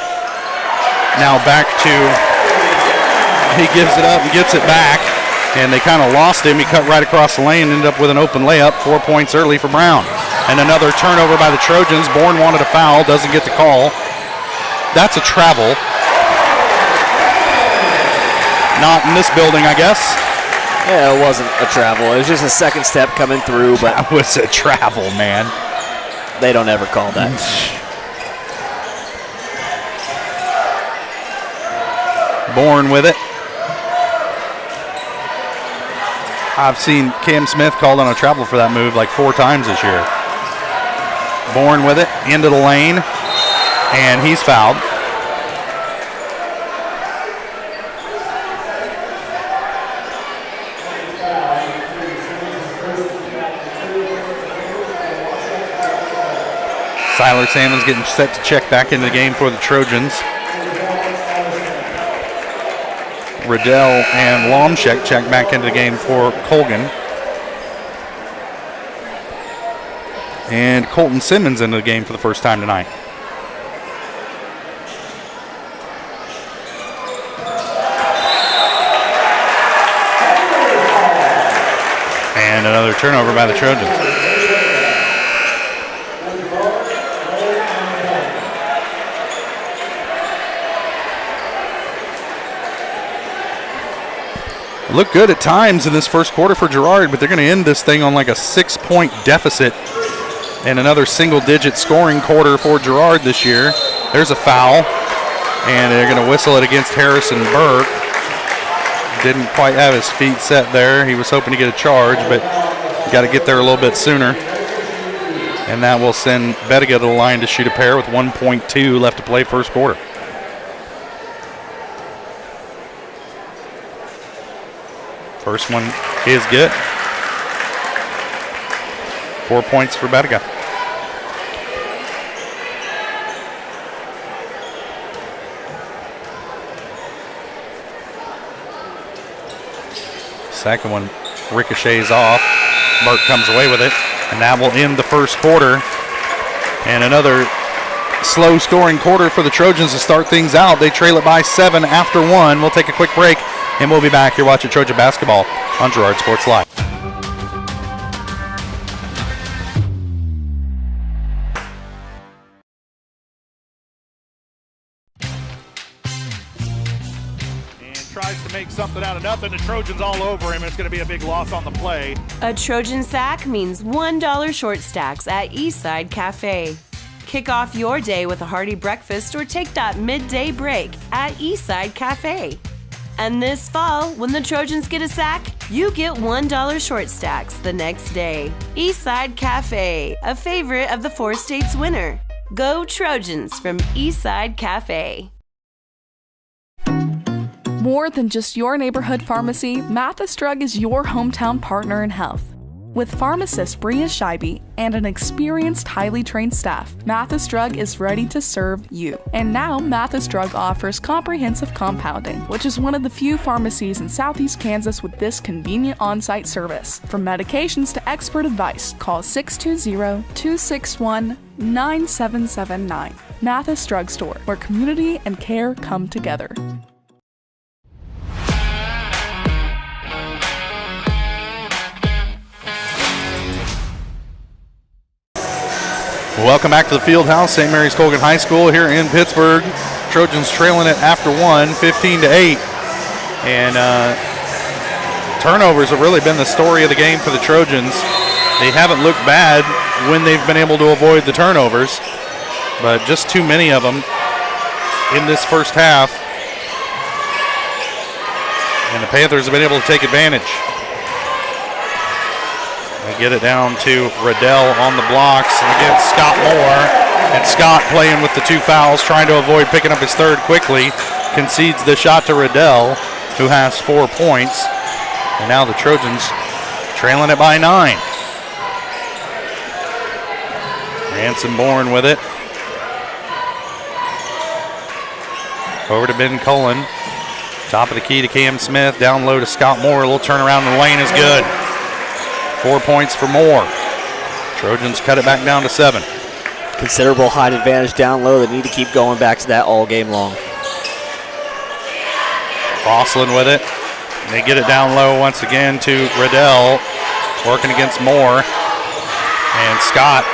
Now back to, he gives it up and gets it back, and they kind of lost him. He cut right across the lane, ended up with an open layup, 4 points early for Brown. And another turnover by the Trojans. Bourne wanted a foul, doesn't get the call. That's a travel. Not in this building, I guess. Yeah, it wasn't a travel. It was just a second step coming through. But that was a travel, man. They don't ever call that. Bourne with it. I've seen Cam Smith called on a travel for that move like 4 times this year. Bourne with it, into the lane, and he's fouled. Seiler Salmon's getting set to check back into the game for the Trojans. Riddell and Lomchek check back into the game for Colgan. And Colton Simmons into the game for the first time tonight. And another turnover by the Trojans. Looked good at times in this first quarter for Girard, but they're going to end this thing on like a 6-point deficit and another single-digit scoring quarter for Girard this year. There's a foul, and they're going to whistle it against Harrison Burke. Didn't quite have his feet set there. He was hoping to get a charge, but got to get there a little bit sooner. And that will send Bettiga to the line to shoot a pair with 1.2 left to play first quarter. First one is good. 4 points for Bettiga. Second one ricochets off. Burke comes away with it, and that will end the first quarter. And another slow scoring quarter for the Trojans to start things out. They trail it by 7 after 1. We'll take a quick break, and we'll be back here watching Trojan basketball on Girard Sports Live. Tries to make something out of nothing. The Trojans all over him. It's going to be a big loss on the play. A Trojan sack means $1 short stacks at Eastside Cafe. Kick off your day with a hearty breakfast or take that midday break at Eastside Cafe. And this fall, when the Trojans get a sack, you get $1 short stacks the next day. Eastside Cafe, a favorite of the 4 states winner. Go Trojans from Eastside Cafe. More than just your neighborhood pharmacy, Mathis Drug is your hometown partner in health. With pharmacist Bria Scheibe and an experienced, highly trained staff, Mathis Drug is ready to serve you. And now, Mathis Drug offers comprehensive compounding, which is one of the few pharmacies in Southeast Kansas with this convenient on-site service. From medications to expert advice, call 620-261-9779. Mathis Drug Store, where community and care come together. Welcome back to the field house, St. Mary's Colgan High School here in Pittsburgh. Trojans trailing it after 1, 15-8. And turnovers have really been the story of the game for the Trojans. They haven't looked bad when they've been able to avoid the turnovers, but just too many of them in this first half. And the Panthers have been able to take advantage. They get it down to Riddell on the blocks against Scott Moore. And Scott playing with the 2 fouls, trying to avoid picking up his third quickly. Concedes the shot to Riddell, who has 4 points. And now the Trojans trailing it by 9. Ransom Bourne with it. Over to Ben Cullen. Top of the key to Cam Smith. Down low to Scott Moore. A little turnaround in the lane is good. 4 points for Moore. Trojans cut it back down to 7. Considerable height advantage down low. They need to keep going back to that all game long. Crossland with it. They get it down low once again to Riddell, working against Moore. And Scott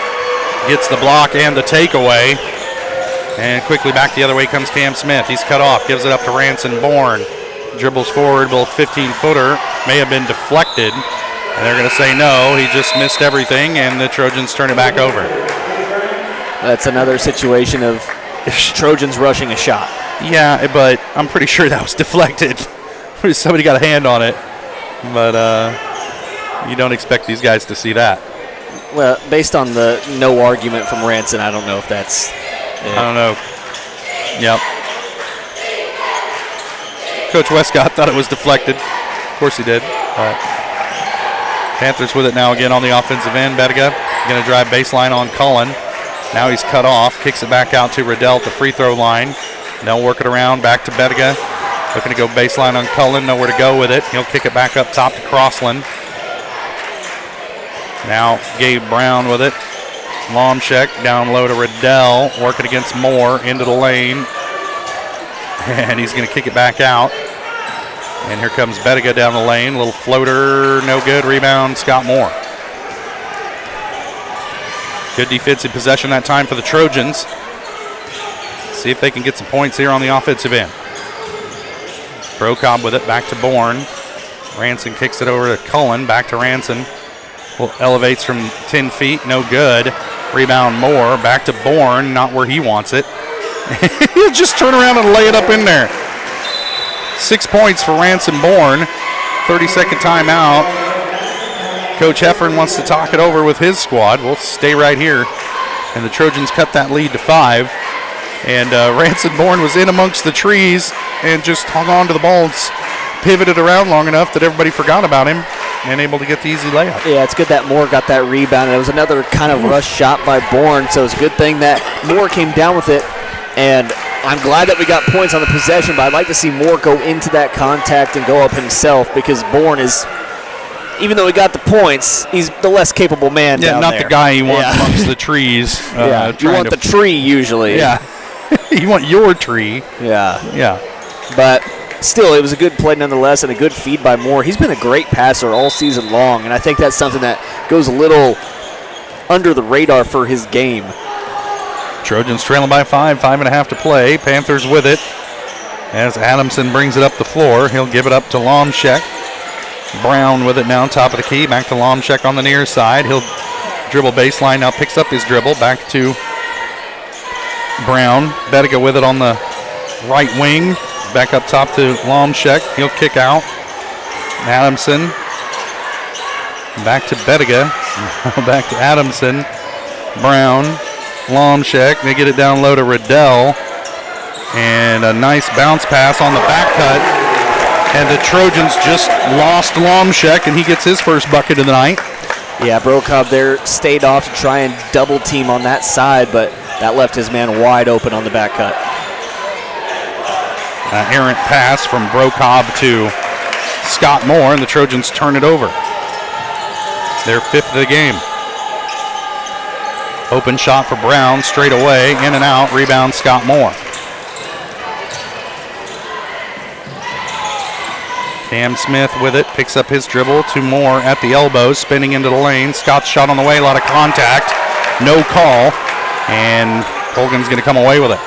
gets the block and the takeaway. And quickly back the other way comes Cam Smith. He's cut off, gives it up to Ransom Bourne. Dribbles forward, both 15-footer, may have been deflected. And they're going to say no, he just missed everything, and the Trojans turn it back over. That's another situation of Trojans rushing a shot. Yeah, but I'm pretty sure that was deflected. Somebody got a hand on it. But you don't expect these guys to see that. Well, based on the no argument from Ranson, I don't know if that's it. I don't know. Yep. Coach Westcott thought it was deflected. Of course he did. All right. Panthers with it now again on the offensive end. Bettiga going to drive baseline on Cullen. Now he's cut off, kicks it back out to Riddell at the free throw line. They'll work it around, back to Bettiga. Looking to go baseline on Cullen, nowhere to go with it. He'll kick it back up top to Crossland. Now Gabe Brown with it. Lomchek down low to Riddell, working against Moore into the lane. And he's going to kick it back out. And here comes Bettiga down the lane. Little floater, no good. Rebound, Scott Moore. Good defensive possession that time for the Trojans. See if they can get some points here on the offensive end. Brocobb with it, back to Bourne. Ranson kicks it over to Cullen, back to Ranson. Elevates from 10 feet, no good. Rebound Moore, back to Bourne, not where he wants it. He'll just turn around and lay it up in there. 6 points for Ranson Bourne. 30-second timeout. Coach Heffern wants to talk it over with his squad. We'll stay right here. And the Trojans cut that lead to 5. And Ranson Bourne was in amongst the trees and just hung on to the ball and pivoted around long enough that everybody forgot about him and able to get the easy layup. Yeah, it's good that Moore got that rebound. It was another kind of rush shot by Bourne, so it's a good thing that Moore came down with it. And I'm glad that we got points on the possession, but I'd like to see Moore go into that contact and go up himself, because Bourne is, even though he got the points, he's the less capable man down there. Yeah, not the guy you want amongst the trees. You want the tree usually. Yeah. You want your tree. Yeah. Yeah. But still, it was a good play nonetheless and a good feed by Moore. He's been a great passer all season long, and I think that's something that goes a little under the radar for his game. Trojans trailing by 5, 5.5 to play. Panthers with it as Adamson brings it up the floor. He'll give it up to Lomchek. Brown with it now, top of the key. Back to Lomchek on the near side. He'll dribble baseline, now picks up his dribble. Back to Brown. Bettiga with it on the right wing. Back up top to Lomchek. He'll kick out. Adamson. Back to Bettiga. Back to Adamson. Brown. Lomchek. They get it down low to Riddell. And a nice bounce pass on the back cut. And the Trojans just lost Lomchek, and he gets his first bucket of the night. Yeah, Brocobb there stayed off to try and double team on that side, but that left his man wide open on the back cut. Errant pass from Brocobb to Scott Moore, and the Trojans turn it over. Their 5th of the game. Open shot for Brown, straight away, in and out, rebound Scott Moore. Cam Smith with it, picks up his dribble to Moore at the elbow, spinning into the lane. Scott's shot on the way, a lot of contact, no call, and Colgan's going to come away with it.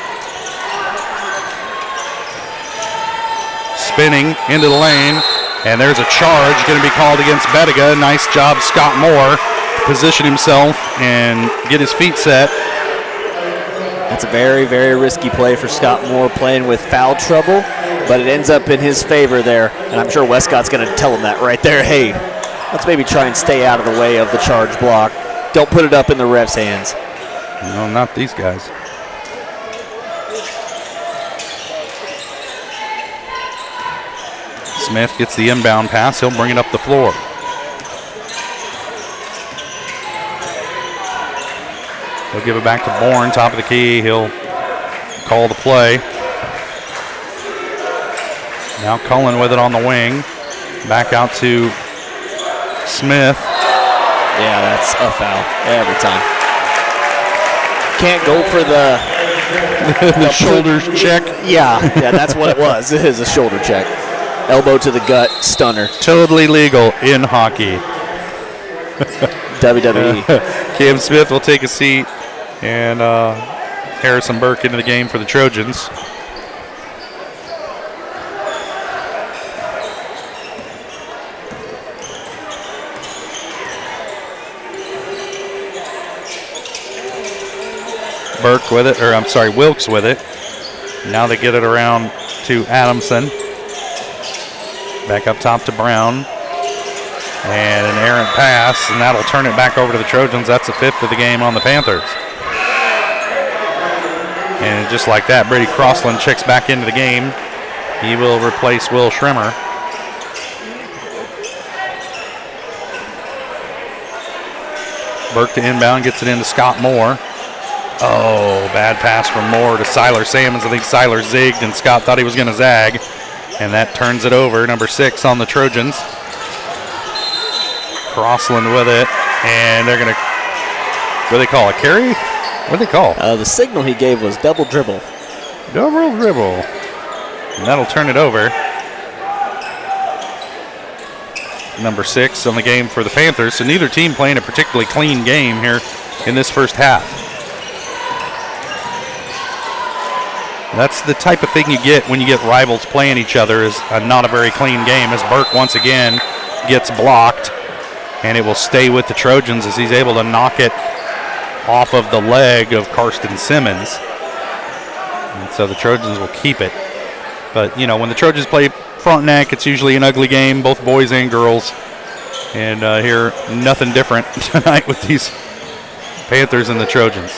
Spinning into the lane, and there's a charge going to be called against Bettiga. Nice job, Scott Moore, position himself and get his feet set. That's a very, very risky play for Scott Moore, playing with foul trouble, but it ends up in his favor there, and I'm sure Westcott's going to tell him that right there. Hey, let's maybe try and stay out of the way of the charge block. Don't put it up in the ref's hands. No, not these guys. Smith gets the inbound pass. He'll bring it up the floor. He'll give it back to Bourne, top of the key. He'll call the play. Now Cullen with it on the wing. Back out to Smith. Yeah, that's a foul every time. Can't go for the shoulder check. Yeah, that's what it was. It is a shoulder check. Elbow to the gut, stunner. Totally legal in hockey. WWE. Cam Smith will take a seat, and Harrison Burke into the game for the Trojans. Burke with it, or I'm sorry, Wilkes with it. Now they get it around to Adamson. Back up top to Brown. And an errant pass, and that'll turn it back over to the Trojans. That's the 5th of the game on the Panthers. And just like that, Brady Crossland checks back into the game. He will replace Will Schrimmer. Burke to inbound, gets it into Scott Moore. Oh, bad pass from Moore to Siler Sammons. I think Siler zigged, and Scott thought he was going to zag. And that turns it over. Number 6 on the Trojans. Crossland with it. And they're going to, what do they call, a carry? What do they call? The signal he gave was double dribble. Double dribble. And that'll turn it over. Number 6 on the game for the Panthers. So neither team playing a particularly clean game here in this first half. That's the type of thing you get when you get rivals playing each other, is not a very clean game, as Burke once again gets blocked, and it will stay with the Trojans as he's able to knock it off of the leg of Karsten Simmons. And so the Trojans will keep it. But, you know, when the Trojans play front neck, it's usually an ugly game, both boys and girls. And here, nothing different tonight with these Panthers and the Trojans.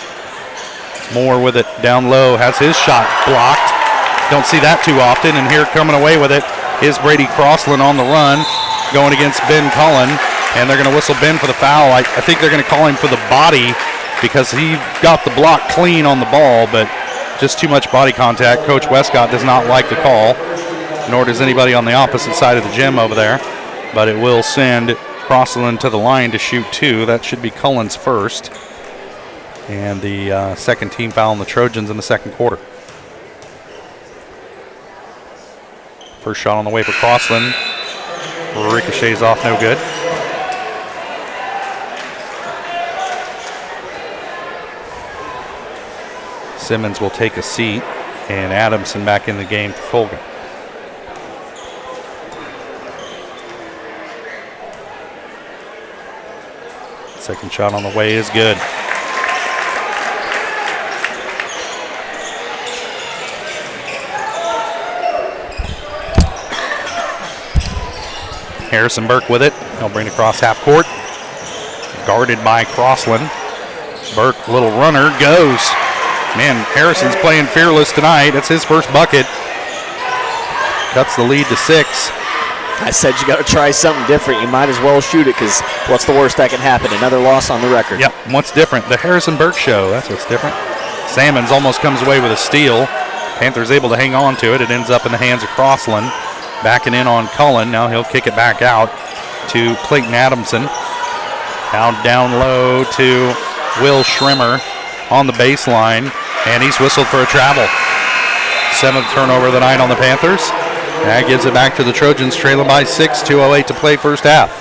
Moore with it down low, has his shot blocked. Don't see that too often, and here coming away with it is Brady Crossland on the run, going against Ben Cullen, and they're going to whistle Ben for the foul. I think they're going to call him for the body because he got the block clean on the ball, but just too much body contact. Coach Westcott does not like the call, nor does anybody on the opposite side of the gym over there, but it will send Crossland to the line to shoot 2. That should be Cullen's first. And the second team foul on the Trojans in the second quarter. First shot on the way for Crossland. Ricochets off, no good. Simmons will take a seat, and Adamson back in the game for Colgan. Second shot on the way is good. Harrison Burke with it. He'll bring it across half court. Guarded by Crossland. Burke, little runner, goes. Man, Harrison's playing fearless tonight. That's his first bucket. Cuts the lead to 6. I said you got to try something different. You might as well shoot it, because what's the worst that can happen? Another loss on the record. Yep, what's different? The Harrison Burke show. That's what's different. Sammons almost comes away with a steal. Panthers able to hang on to it. It ends up in the hands of Crossland. Backing in on Cullen. Now he'll kick it back out to Clayton Adamson. Now down low to Will Schrimmer on the baseline, and he's whistled for a travel. 7th turnover of the night on the Panthers. That gives it back to the Trojans, trailing by 6, 2:08 to play first half.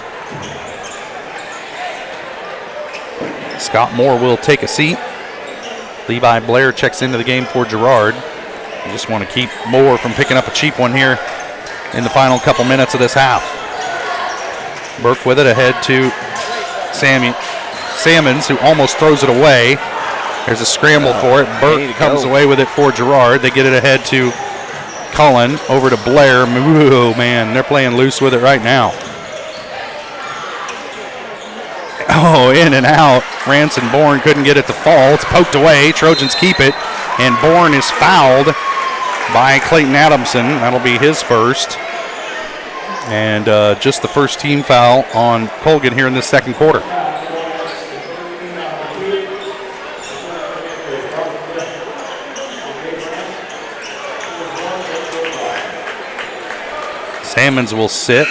Scott Moore will take a seat. Levi Blair checks into the game for Girard. You just want to keep Moore from picking up a cheap one here in the final couple minutes of this half. Burke with it ahead to Sammons, who almost throws it away. There's a scramble for it. Burke comes away with it for Girard. They get it ahead to Cullen, over to Blair. Ooh, man, they're playing loose with it right now. Oh, in and out. Ranson Bourne couldn't get it to fall. It's poked away. Trojans keep it, and Bourne is fouled by Clayton Adamson. That'll be his first. And just the first team foul on Colgan here in this second quarter. Sammons will sit.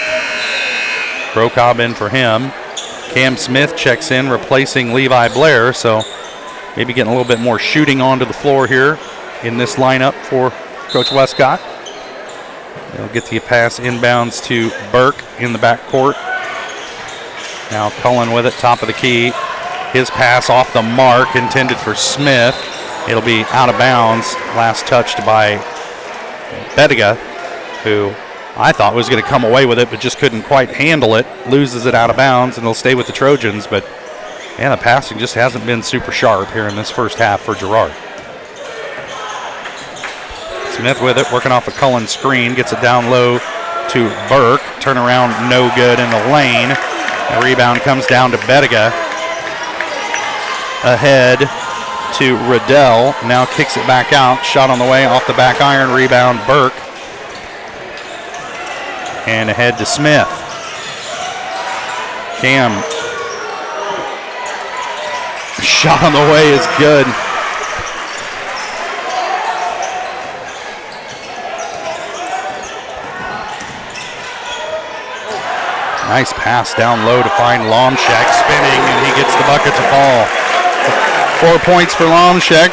Brokaw in for him. Cam Smith checks in, replacing Levi Blair. So maybe getting a little bit more shooting onto the floor here in this lineup for Coach Westcott. They'll get the pass inbounds to Burke in the backcourt. Now Cullen with it, top of the key. His pass off the mark, intended for Smith. It'll be out of bounds. Last touched by Bettiga, who I thought was going to come away with it, but just couldn't quite handle it. Loses it out of bounds, and they'll stay with the Trojans. But, man, the passing just hasn't been super sharp here in this first half for Girard. Smith with it, working off a Cullen screen, gets it down low to Burke. Turnaround, no good in the lane. The rebound comes down to Bettiga. Ahead to Riddell. Now kicks it back out. Shot on the way off the back iron. Rebound, Burke. And ahead to Smith. Cam. Shot on the way is good. Nice pass down low to find Lomshek spinning, and he gets the bucket to fall. 4 points for Lomshek.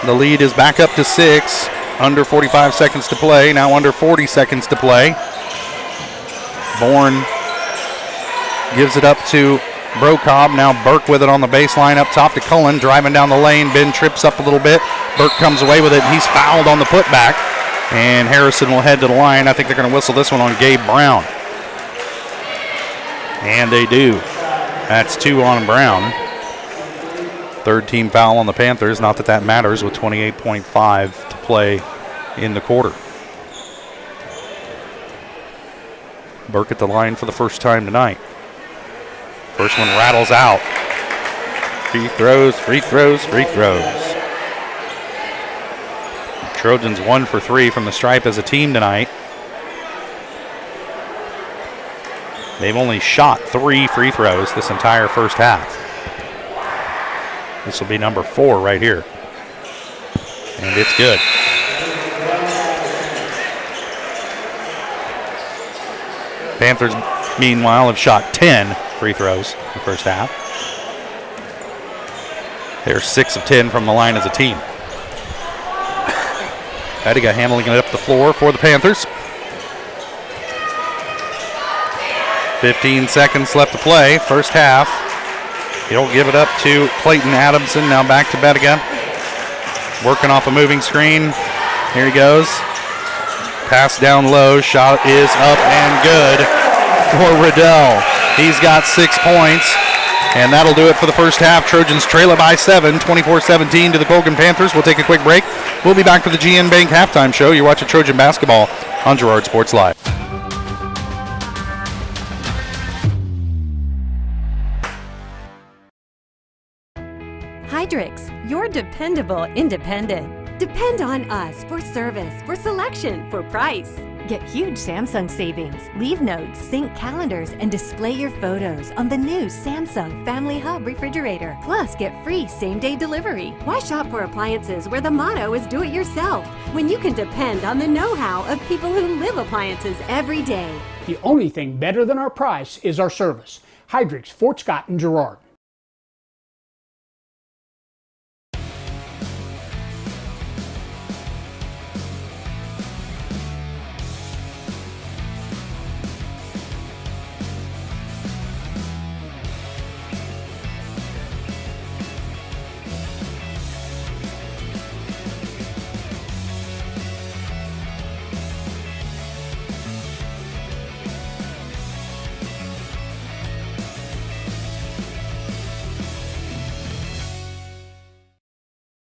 The lead is back up to 6. Under 45 seconds to play. Now under 40 seconds to play. Bourne gives it up to Brocobb. Now Burke with it on the baseline up top to Cullen. Driving down the lane. Ben trips up a little bit. Burke comes away with it. He's fouled on the putback. And Harrison will head to the line. I think they're going to whistle this one on Gabe Brown. And they do. That's 2 on Brown. Third team foul on the Panthers. Not that matters with 28.5 to play in the quarter. Burke at the line for the first time tonight. First one rattles out. Free throws, free throws, free throws. Trojans 1 for 3 from the stripe as a team tonight. They've only shot 3 free throws this entire first half. This will be number 4 right here. And it's good. Panthers, meanwhile, have shot 10 free throws in the first half. They're 6 of 10 from the line as a team. Pettiga handling it up the floor for the Panthers. 15 seconds left to play, first half. He'll give it up to Clayton Adamson, now back to Pettiga. Working off a moving screen. Here he goes. Pass down low, shot is up and good for Riddell. He's got 6 points, and that'll do it for the first half. Trojans trail it by 7, 24-17 to the Colgan Panthers. We'll take a quick break. We'll be back for the GN Bank halftime show. You're watching Trojan basketball on Girard Sports Live. Hydrix, your dependable independent. Depend on us for service, for selection, for price. Get huge Samsung savings. Leave notes, sync calendars, and display your photos on the new Samsung Family Hub refrigerator. Plus, get free same-day delivery. Why shop for appliances where the motto is do it yourself when you can depend on the know-how of people who live appliances every day? The only thing better than our price is our service. Hydrix, Fort Scott, and Girard.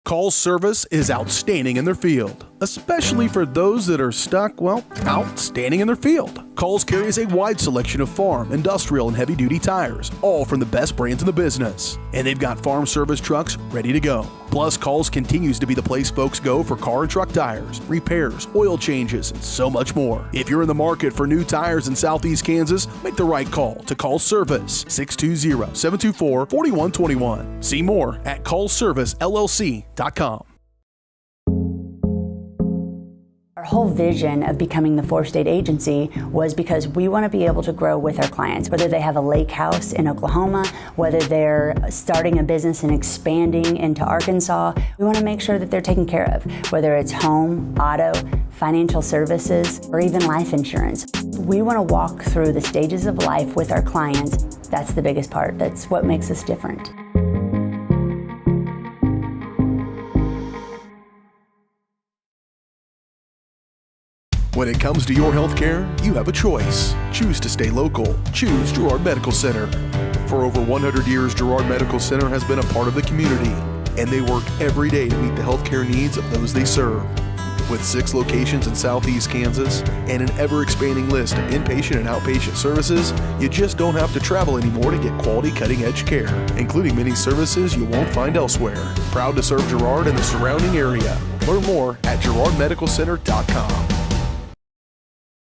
Call's service is outstanding in their field, especially for those that are stuck, well, outstanding in their field. Call's carries a wide selection of farm, industrial, and heavy-duty tires, all from the best brands in the business. And they've got farm service trucks ready to go. Plus, Call's continues to be the place folks go for car and truck tires, repairs, oil changes, and so much more. If you're in the market for new tires in Southeast Kansas, make the right call to Call's Service, 620-724-4121. See more at callservicellc.com. Our whole vision of becoming the 4-state agency was because we want to be able to grow with our clients, whether they have a lake house in Oklahoma, whether they're starting a business and expanding into Arkansas. We want to make sure that they're taken care of, whether it's home, auto, financial services, or even life insurance. We want to walk through the stages of life with our clients. That's the biggest part. That's what makes us different. When it comes to your health care, you have a choice. Choose to stay local. Choose Girard Medical Center. For over 100 years, Girard Medical Center has been a part of the community, and they work every day to meet the healthcare needs of those they serve. With 6 locations in Southeast Kansas and an ever-expanding list of inpatient and outpatient services, you just don't have to travel anymore to get quality cutting-edge care, including many services you won't find elsewhere. Proud to serve Girard and the surrounding area. Learn more at girardmedicalcenter.com.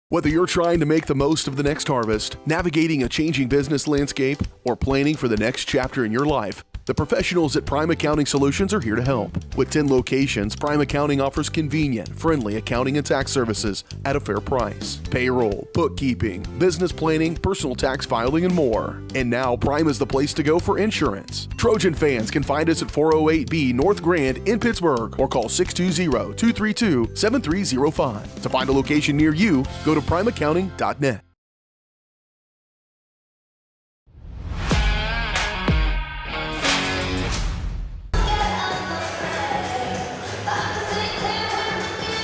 Whether you're trying to make the most of the next harvest, navigating a changing business landscape, or planning for the next chapter in your life, The professionals at Prime Accounting Solutions are here to help. With 10 locations, Prime Accounting offers convenient, friendly accounting and tax services at a fair price. Payroll, bookkeeping, business planning, personal tax filing, and more. And now Prime is the place to go for insurance. Trojan fans can find us at 408B North Grand in Pittsburgh or call 620-232-7305. To find a location near you, go to primeaccounting.net.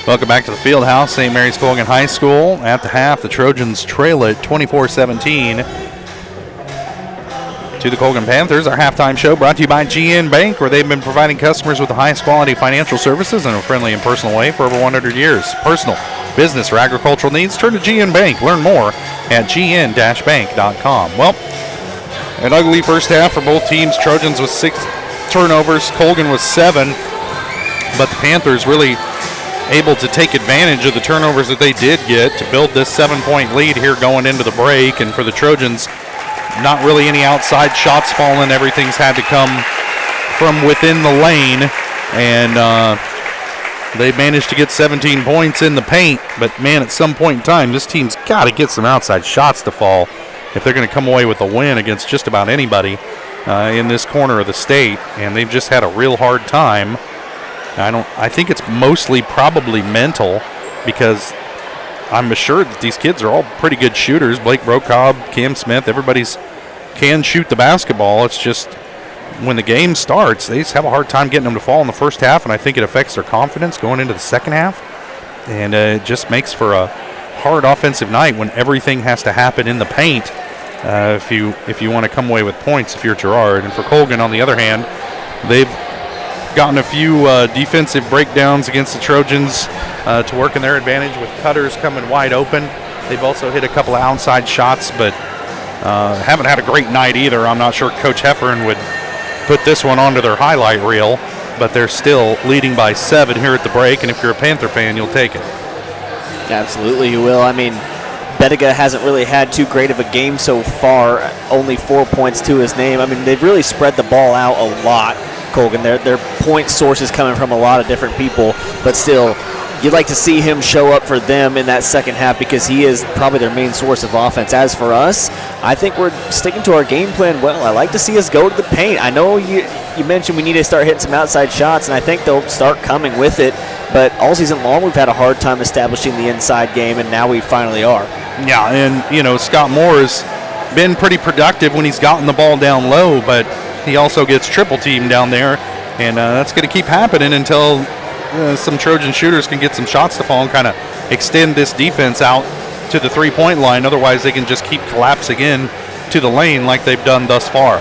Welcome back to the field house, St. Mary's Colgan High School. At the half, the Trojans trail it 24-17 to the Colgan Panthers. Our halftime show brought to you by GN Bank, where they've been providing customers with the highest quality financial services in a friendly and personal way for over 100 years. Personal, business, or agricultural needs, turn to GN Bank. Learn more at gn-bank.com. Well, an ugly first half for both teams. Trojans with 6 turnovers, Colgan with 7, but the Panthers really able to take advantage of the turnovers that they did get to build this 7-point lead here going into the break. And for the Trojans, not really any outside shots falling. Everything's had to come from within the lane. And they managed to get 17 points in the paint. But, man, at some point in time, this team's got to get some outside shots to fall if they're going to come away with a win against just about anybody in this corner of the state. And they've just had a real hard time. I think it's mostly probably mental, because I'm assured that these kids are all pretty good shooters. Blake Brokaw, Cam Smith, everybody's can shoot the basketball. It's just when the game starts, they just have a hard time getting them to fall in the first half, and I think it affects their confidence going into the second half. And it just makes for a hard offensive night when everything has to happen in the paint if you want to come away with points if you're Girard. And for Colgan, on the other hand, they've gotten a few defensive breakdowns against the Trojans to work in their advantage, with cutters coming wide open. They've also hit a couple of outside shots, but haven't had a great night either. I'm not sure Coach Heffern would put this one onto their highlight reel, but they're still leading by 7 here at the break, and if you're a Panther fan, you'll take it. Absolutely, you will. I mean, Bettiga hasn't really had too great of a game so far, only 4 points to his name. I mean, they've really spread the ball out a lot, Colgan. Their point sources coming from a lot of different people, but still, you'd like to see him show up for them in that second half, because he is probably their main source of offense. As for us, I think we're sticking to our game plan well. I like to see us go to the paint. I know you mentioned we need to start hitting some outside shots, and I think they'll start coming with it, but all season long we've had a hard time establishing the inside game, and now we finally are. Yeah, and, Scott Moore has been pretty productive when he's gotten the ball down low, but he also gets triple teamed down there, and that's going to keep happening until some Trojan shooters can get some shots to fall and kind of extend this defense out to the three-point line. Otherwise, they can just keep collapsing in to the lane like they've done thus far.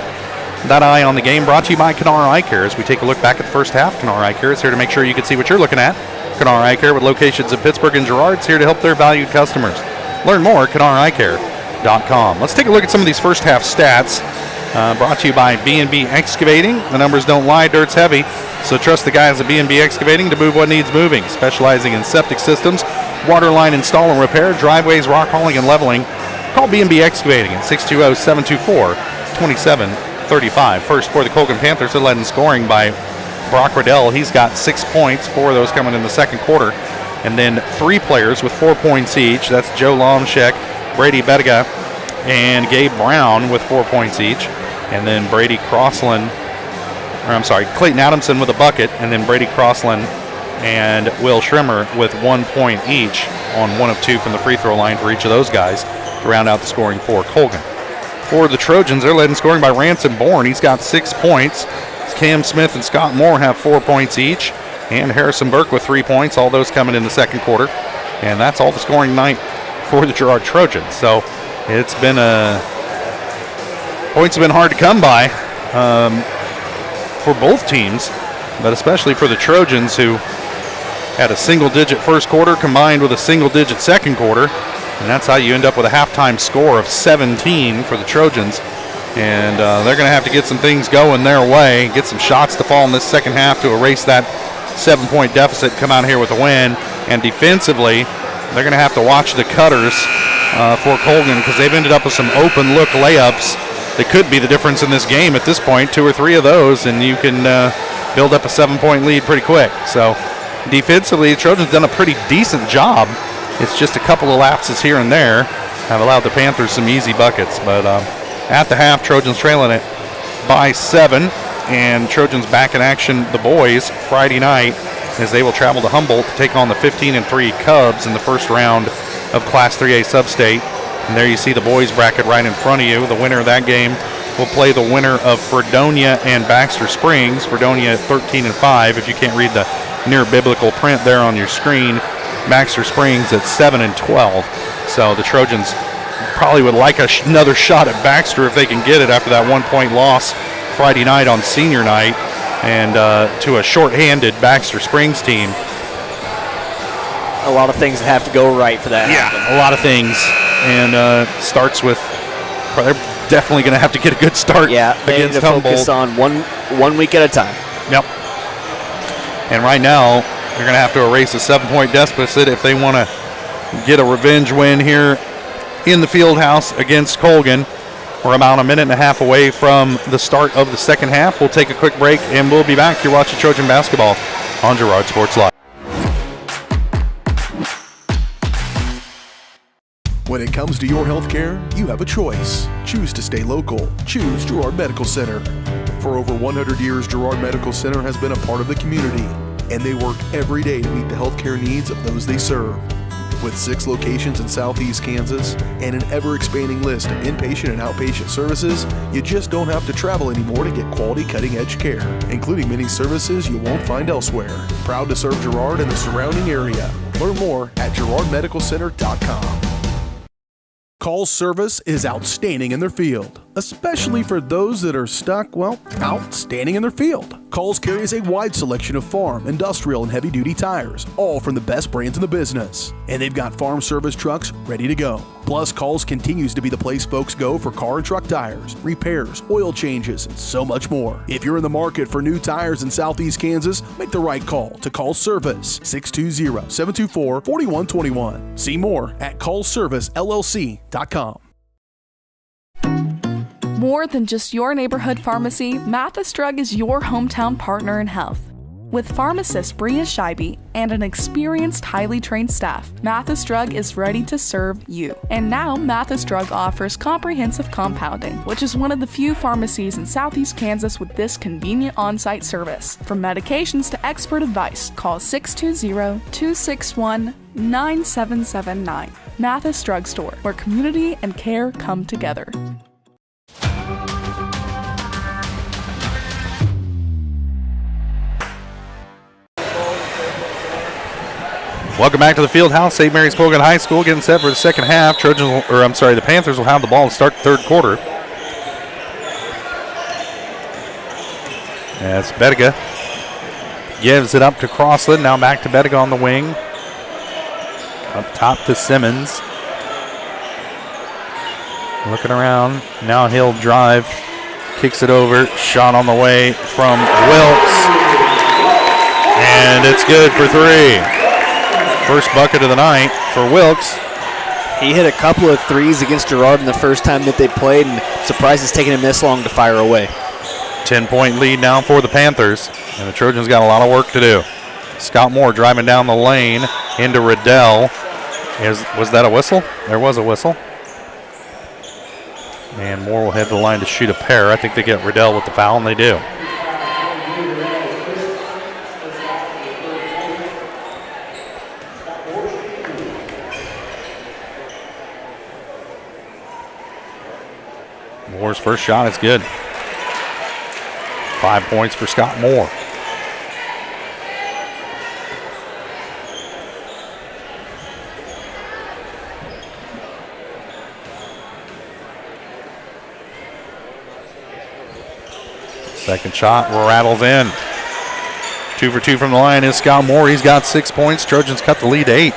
That eye on the game brought to you by Kanar Eye Care. As we take a look back at the first half, Kanar Eye Care is here to make sure you can see what you're looking at. Kanar Eye Care, with locations in Pittsburgh and Girard, is here to help their valued customers. Learn more at KanarEyeCare.com. Let's take a look at some of these first half stats. Brought to you by B&B Excavating. The numbers don't lie, dirt's heavy, so trust the guys at B&B Excavating to move what needs moving. Specializing in septic systems, water line install and repair, driveways, rock hauling, and leveling. Call B&B Excavating at 620-724-2735. First for the Colgan Panthers, they're led in scoring by Brock Riddell. He's got 6 points, 4 of those coming in the second quarter. And then 3 players with 4 points each. That's Joe Lomshek, Brady Bettiga, and Gabe Brown with 4 points each. And then Clayton Adamson with a bucket, and then Brady Crossland and Will Schrimmer with 1 point each on 1 of 2 from the free throw line for each of those guys to round out the scoring for Colgan. For the Trojans, they're led in scoring by Ransom Bourne. He's got 6 points. Cam Smith and Scott Moore have 4 points each, and Harrison Burke with 3 points, all those coming in the second quarter. And that's all the scoring night for the Girard Trojans. So it's been points have been hard to come by for both teams, but especially for the Trojans, who had a single-digit first quarter combined with a single-digit second quarter, and that's how you end up with a halftime score of 17 for the Trojans. And they're going to have to get some things going their way, get some shots to fall in this second half to erase that 7-point deficit, come out here with a win. And defensively, they're going to have to watch the cutters for Colgan, because they've ended up with some open look layups that could be the difference in this game at this point. 2 or 3 of those, and you can build up a 7-point lead pretty quick. So defensively, the Trojans done a pretty decent job. It's just a couple of lapses here and there have allowed the Panthers some easy buckets. But at the half, Trojans trailing it by 7, and Trojans back in action, the boys, Friday night, as they will travel to Humboldt to take on the 15-3 Cubs in the first round of Class 3A Sub-State. And there you see the boys bracket right in front of you. The winner of that game will play the winner of Fredonia and Baxter Springs. Fredonia 13-5, if you can't read the near biblical print there on your screen. Baxter Springs at 7-12. So the Trojans probably would like another shot at Baxter if they can get it after that 1-point loss Friday night on senior night, and to a short-handed Baxter Springs team. A lot of things that have to go right for that. Yeah, a lot of things. And starts with, they're definitely going to have to get a good start against Humboldt. Focus on one week at a time. Yep. And right now, they're going to have to erase a 7-point deficit if they want to get a revenge win here in the field house against Colgan. We're about a minute and a half away from the start of the second half. We'll take a quick break, and we'll be back. You're watching Trojan Basketball on Girard Sports Live. When it comes to your health care, you have a choice. Choose to stay local. Choose Girard Medical Center. For over 100 years, Girard Medical Center has been a part of the community, and they work every day to meet the health care needs of those they serve. With 6 locations in southeast Kansas and an ever-expanding list of inpatient and outpatient services, you just don't have to travel anymore to get quality cutting-edge care, including many services you won't find elsewhere. Proud to serve Girard and the surrounding area. Learn more at girardmedicalcenter.com. Call service is outstanding in their field, especially for those that are stuck, outstanding in their field. Calls carries a wide selection of farm, industrial, and heavy-duty tires, all from the best brands in the business. And they've got farm service trucks ready to go. Plus, Calls continues to be the place folks go for car and truck tires, repairs, oil changes, and so much more. If you're in the market for new tires in southeast Kansas, make the right call to Call Service, 620-724-4121. See more at callservicellc.com. More than just your neighborhood pharmacy, Mathis Drug is your hometown partner in health. With pharmacist Bria Scheibe and an experienced, highly trained staff, Mathis Drug is ready to serve you. And now, Mathis Drug offers comprehensive compounding, which is one of the few pharmacies in southeast Kansas with this convenient on-site service. From medications to expert advice, call 620-261-9779. Mathis Drug Store, where community and care come together. Welcome back to the field house. St. Mary's Colgan High School getting set for the second half. The Panthers will have the ball to start the third quarter. As Bettiga gives it up to Crossland. Now back to Bettiga on the wing. Up top to Simmons. Looking around. Now he'll drive. Kicks it over. Shot on the way from Wilkes. And it's good for 3. First bucket of the night for Wilkes. He hit a couple of threes against Girard in the first time that they played, and surprised it's taken him this long to fire away. 10-point lead now for the Panthers, and the Trojans got a lot of work to do. Scott Moore driving down the lane into Riddell. Was that a whistle? There was a whistle. And Moore will head to the line to shoot a pair. I think they get Riddell with the foul, and they do. Moore's first shot is good. 5 points for Scott Moore. Second shot rattles in. 2 for 2 from the line is Scott Moore. He's got 6 points. Trojans cut the lead to 8.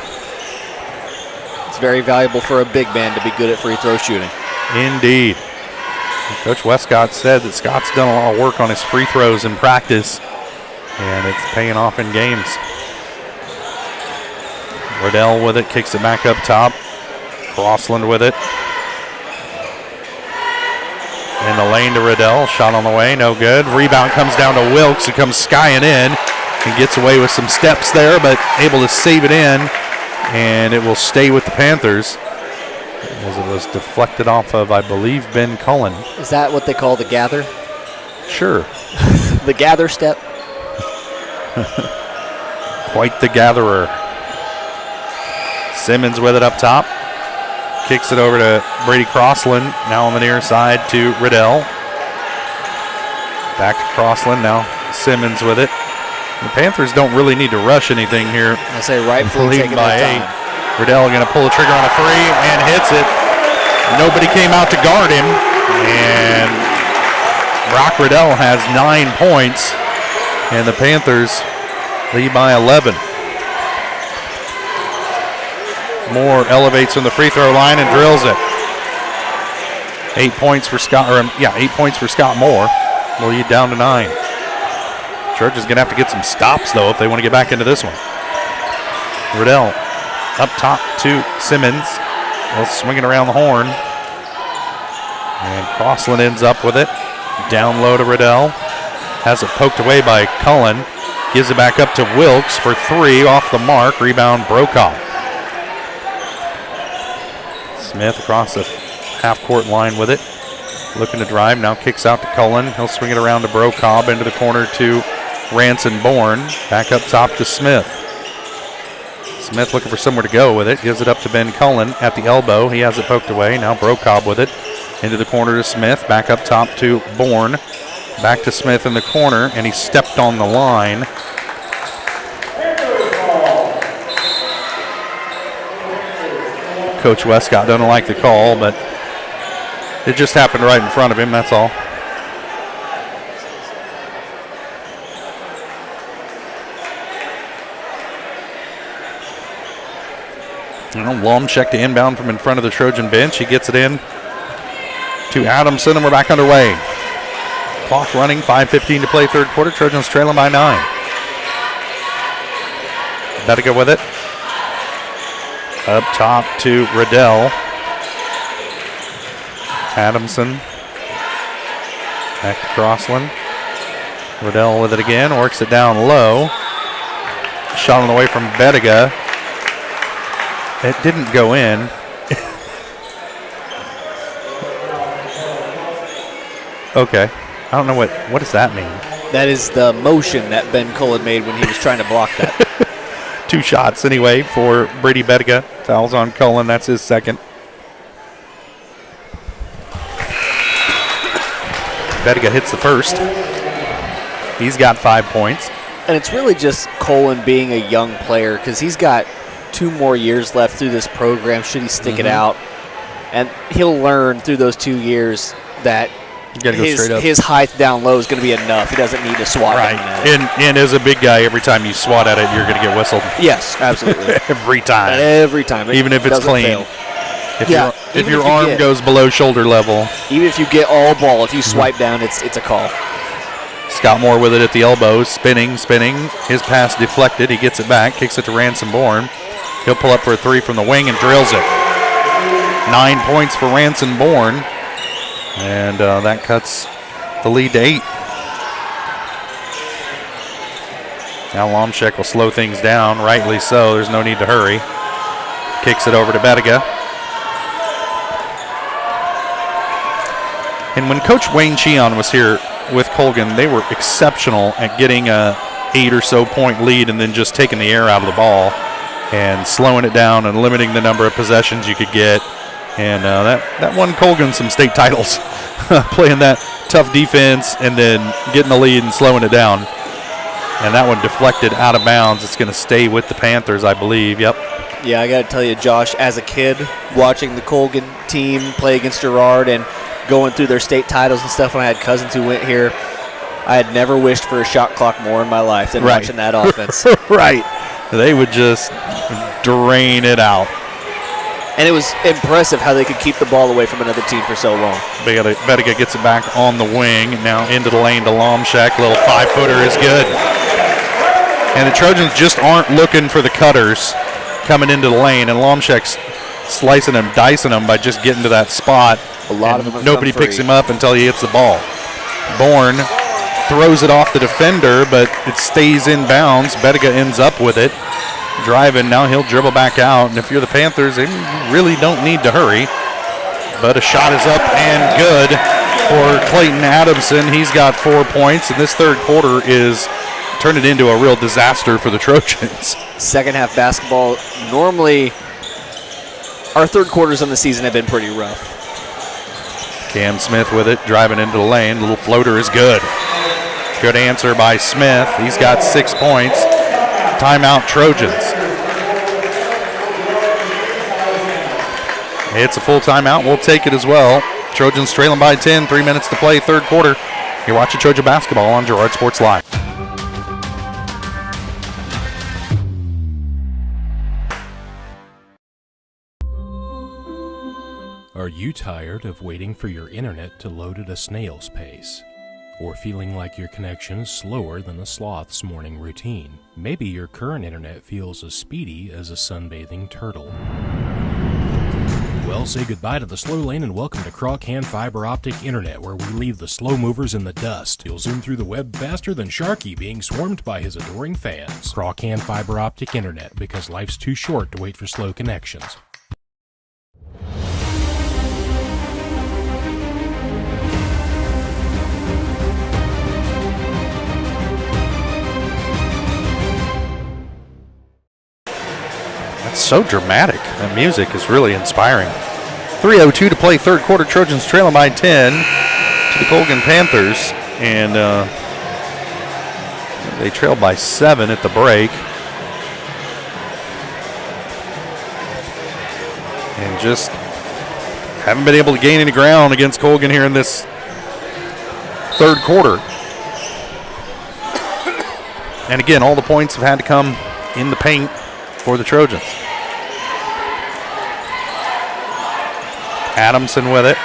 It's very valuable for a big man to be good at free throw shooting. Indeed. Coach Westcott said that Scott's done a lot of work on his free throws in practice, and it's paying off in games. Riddell with it, kicks it back up top. Crossland with it. And In the lane to Riddell. Shot on the way. No good. Rebound comes down to Wilkes, who comes skying in and gets away with some steps there, but able to save it in. And it will stay with the Panthers as it was deflected off of, I believe, Ben Cullen. Is that what they call the gather? Sure. The gather step? Quite the gatherer. Simmons with it up top. Kicks it over to Brady Crossland. Now on the near side to Riddell. Back to Crossland. Now Simmons with it. The Panthers don't really need to rush anything here. I say rightfully taking by their 8. time. Riddell going to pull the trigger on a 3 and hits it. Nobody came out to guard him. And Brock Riddell has 9 points. And the Panthers lead by 11. Moore elevates from the free throw line and drills it. 8 points for Scott, 8 points for Scott Moore. Lead down to 9. Trojans going to have to get some stops, though, if they want to get back into this one. Riddell up top to Simmons. Well, swinging around the horn. And Crossland ends up with it. Down low to Riddell. Has it poked away by Cullen. Gives it back up to Wilkes for 3 off the mark. Rebound Brokaw. Smith across the half-court line with it. Looking to drive. Now kicks out to Cullen. He'll swing it around to Brokaw. Into the corner to Ranson Bourne. Back up top to Smith. Smith looking for somewhere to go with it. Gives it up to Ben Cullen at the elbow. He has it poked away. Now Brokaw with it. Into the corner to Smith. Back up top to Bourne. Back to Smith in the corner, and he stepped on the line. Coach Westcott doesn't like the call, but it just happened right in front of him, that's all. Lomchek to inbound from in front of the Trojan bench. He gets it in to Adamson, and we're back underway. Clock running, 5:15 to play third quarter. Trojans trailing by 9. Better go with it. Up top to Riddell. Adamson. Back to Crossland. Riddell with it again, works it down low. Shot on the way from Bettiga. It didn't go in. Okay. I don't know what does that mean? That is the motion that Ben Cullen made when he was trying to block that. 2 shots anyway for Brady Bettiga. Fouls on Cullen. That's his second. Bettiga hits the first. He's got 5 points. And it's really just Cullen being a young player because he's got 2 more years left through this program should he stick it out. And he'll learn through those 2 years that his height down low is going to be enough. He doesn't need to swat right. at it. And as a big guy, every time you swat at it, you're going to get whistled. Yes, absolutely. Every time. Every time. Even if it's clean. Fail. If your arm goes below shoulder level. Even if you get all ball, if you swipe down, it's a call. Scott Moore with it at the elbow, spinning. His pass deflected. He gets it back, kicks it to Ransom Bourne. He'll pull up for a 3 from the wing and drills it. 9 points for Ransom Bourne. And that cuts the lead to 8. Now Lomchek will slow things down, rightly so. There's no need to hurry. Kicks it over to Bettiga. And when Coach Wayne Cheon was here with Colgan, they were exceptional at getting a 8 or so point lead and then just taking the air out of the ball and slowing it down and limiting the number of possessions you could get. And that won Colgan some state titles, playing that tough defense and then getting the lead and slowing it down. And that one deflected out of bounds. It's going to stay with the Panthers, I believe. Yep. Yeah, I got to tell you, Josh, as a kid, watching the Colgan team play against Girard and going through their state titles and stuff when I had cousins who went here, I had never wished for a shot clock more in my life than watching that offense. Right. They would just drain it out. And it was impressive how they could keep the ball away from another team for so long. Bettiga gets it back on the wing. Now into the lane to Lomchek. Little 5-footer is good. And the Trojans just aren't looking for the cutters coming into the lane. And Lomchek's slicing him, dicing him by just getting to that spot. A lot of them have nobody come free. picks him up until he hits the ball. Bourne throws it off the defender, but it stays in bounds. Bettiga ends up with it. Driving, now he'll dribble back out. And if you're the Panthers, they really don't need to hurry. But a shot is up and good for Clayton Adamson. He's got 4 points, and this third quarter is turned it into a real disaster for the Trojans. Second half basketball, normally our third quarters in the season have been pretty rough. Cam Smith with it, driving into the lane. Little floater is good. Good answer by Smith. He's got 6 points. Timeout, Trojans. It's a full timeout. We'll take it as well. Trojans trailing by 10, 3 minutes to play, third quarter. You're watching Trojan basketball on Girard Sports Live. Are you tired of waiting for your internet to load at a snail's pace? Or feeling like your connection is slower than a sloth's morning routine? Maybe your current internet feels as speedy as a sunbathing turtle. Well, say goodbye to the slow lane and welcome to Colgan Fiber Optic Internet, where we leave the slow movers in the dust. You'll zoom through the web faster than Sharky being swarmed by his adoring fans. Colgan Fiber Optic Internet, because life's too short to wait for slow connections. So dramatic. The music is really inspiring. 3:02 to play third quarter. Trojans trailing by 10 to the Colgan Panthers. And they trailed by 7 at the break. And just haven't been able to gain any ground against Colgan here in this third quarter. And again, all the points have had to come in the paint for the Trojans. Adamson with it.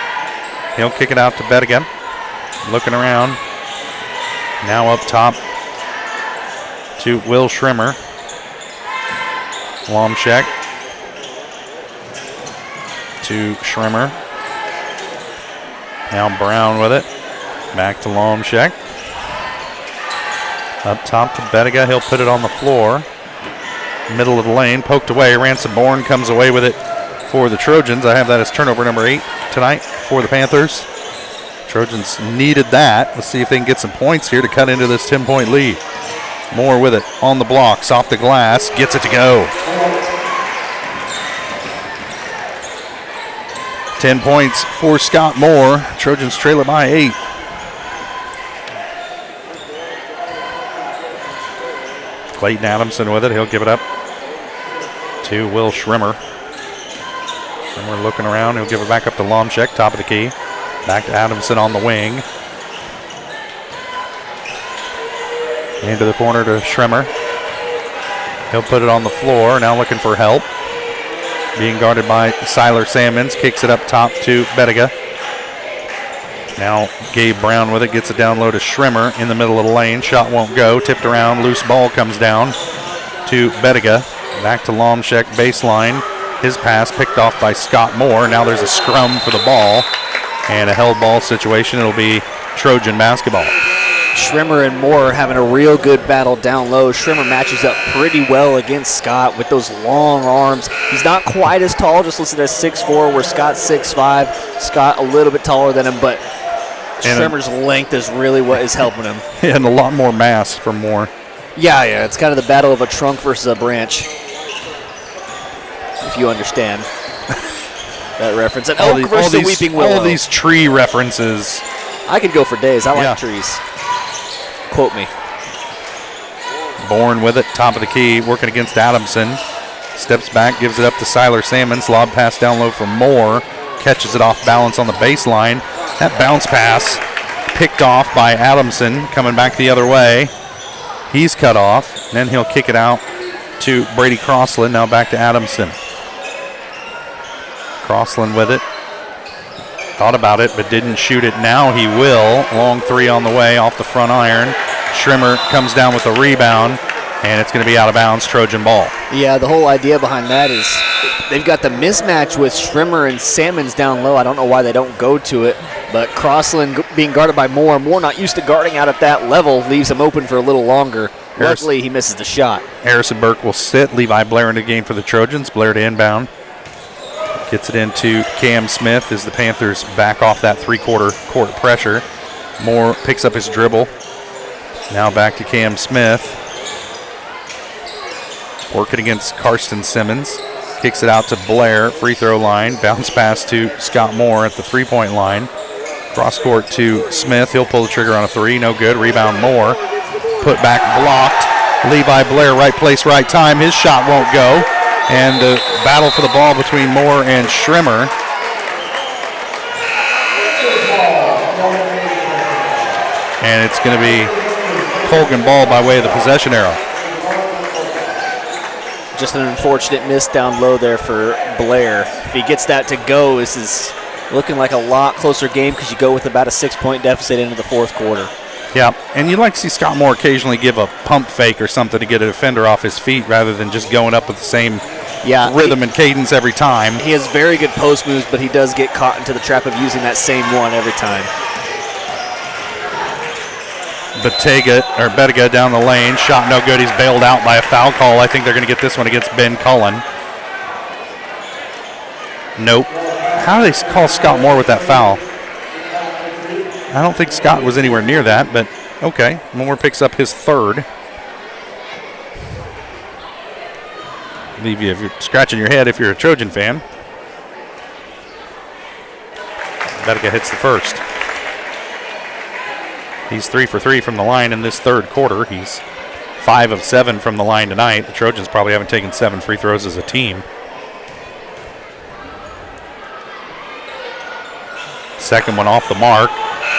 He'll kick it out to Bettiga. Looking around. Now up top to Will Schrimmer. Lomchek to Schrimmer. Now Brown with it. Back to Lomchek. Up top to Bettiga. He'll put it on the floor. Middle of the lane. Poked away. Ransom Bourne comes away with it for the Trojans. I have that as turnover number 8 tonight for the Panthers. Trojans needed that. Let's see if they can get some points here to cut into this 10-point lead. Moore with it on the blocks, off the glass, gets it to go. 10 points for Scott Moore. Trojans trail it by 8. Clayton Adamson with it. He'll give it up to Will Schrimmer. Schrimmer looking around. He'll give it back up to Lomchek, top of the key. Back to Adamson on the wing. Into the corner to Schrimmer. He'll put it on the floor. Now looking for help. Being guarded by Siler Sammons. Kicks it up top to Bettiga. Now Gabe Brown with it. Gets it down low to Schrimmer in the middle of the lane. Shot won't go. Tipped around. Loose ball comes down to Bettiga. Back to Lomchek baseline. His pass picked off by Scott Moore. Now there's a scrum for the ball. And a held ball situation. It'll be Trojan basketball. Schrimmer and Moore having a real good battle down low. Schrimmer matches up pretty well against Scott with those long arms. He's not quite as tall, just listed as 6'4", where Scott's 6'5". Scott a little bit taller than him, but Schrimmer's length is really what is helping him. And a lot more mass for Moore. Yeah, it's kind of the battle of a trunk versus a branch, if you understand that reference. And Oak versus the Weeping Willow. All these tree references. I could go for days. I like trees. Quote me. Bourne with it, top of the key, working against Adamson. Steps back, gives it up to Siler Sammons. Lob pass down low for Moore. Catches it off balance on the baseline. That bounce pass picked off by Adamson, coming back the other way. He's cut off. Then he'll kick it out to Brady Crossland. Now back to Adamson. Crossland with it. Thought about it, but didn't shoot it. Now he will. Long three on the way off the front iron. Schrimmer comes down with a rebound, and it's going to be out of bounds, Trojan ball. Yeah, the whole idea behind that is they've got the mismatch with Schrimmer and Salmons down low. I don't know why they don't go to it, but Crossland being guarded by Moore. Moore not used to guarding out at that level, leaves him open for a little longer. Luckily, he misses the shot. Harrison Burke will sit. Levi Blair in the game for the Trojans. Blair to inbound. Gets it into Cam Smith as the Panthers back off that three-quarter court pressure. Moore picks up his dribble. Now back to Cam Smith. Working against Karsten Simmons. Kicks it out to Blair, free throw line. Bounce pass to Scott Moore at the three-point line. Cross court to Smith. He'll pull the trigger on a three. No good. Rebound Moore. Put back blocked. Levi Blair, right place, right time. His shot won't go. And the battle for the ball between Moore and Schrimmer. And it's going to be Colgan ball by way of the possession arrow. Just an unfortunate miss down low there for Blair. If he gets that to go, this is looking like a lot closer game because you go with about a 6-point deficit into the fourth quarter. Yeah, and you'd like to see Scott Moore occasionally give a pump fake or something to get a defender off his feet rather than just going up with the same rhythm and cadence every time. He has very good post moves, but he does get caught into the trap of using that same one every time. Betega down the lane. Shot no good. He's bailed out by a foul call. I think they're going to get this one against Ben Cullen. Nope. How do they call Scott Moore with that foul? I don't think Scott was anywhere near that, but okay. Moore picks up his third. Leave you if you're scratching your head if you're a Trojan fan. Betega hits the first. He's 3 for 3 from the line in this third quarter. He's 5 of 7 from the line tonight. The Trojans probably haven't taken 7 free throws as a team. Second one off the mark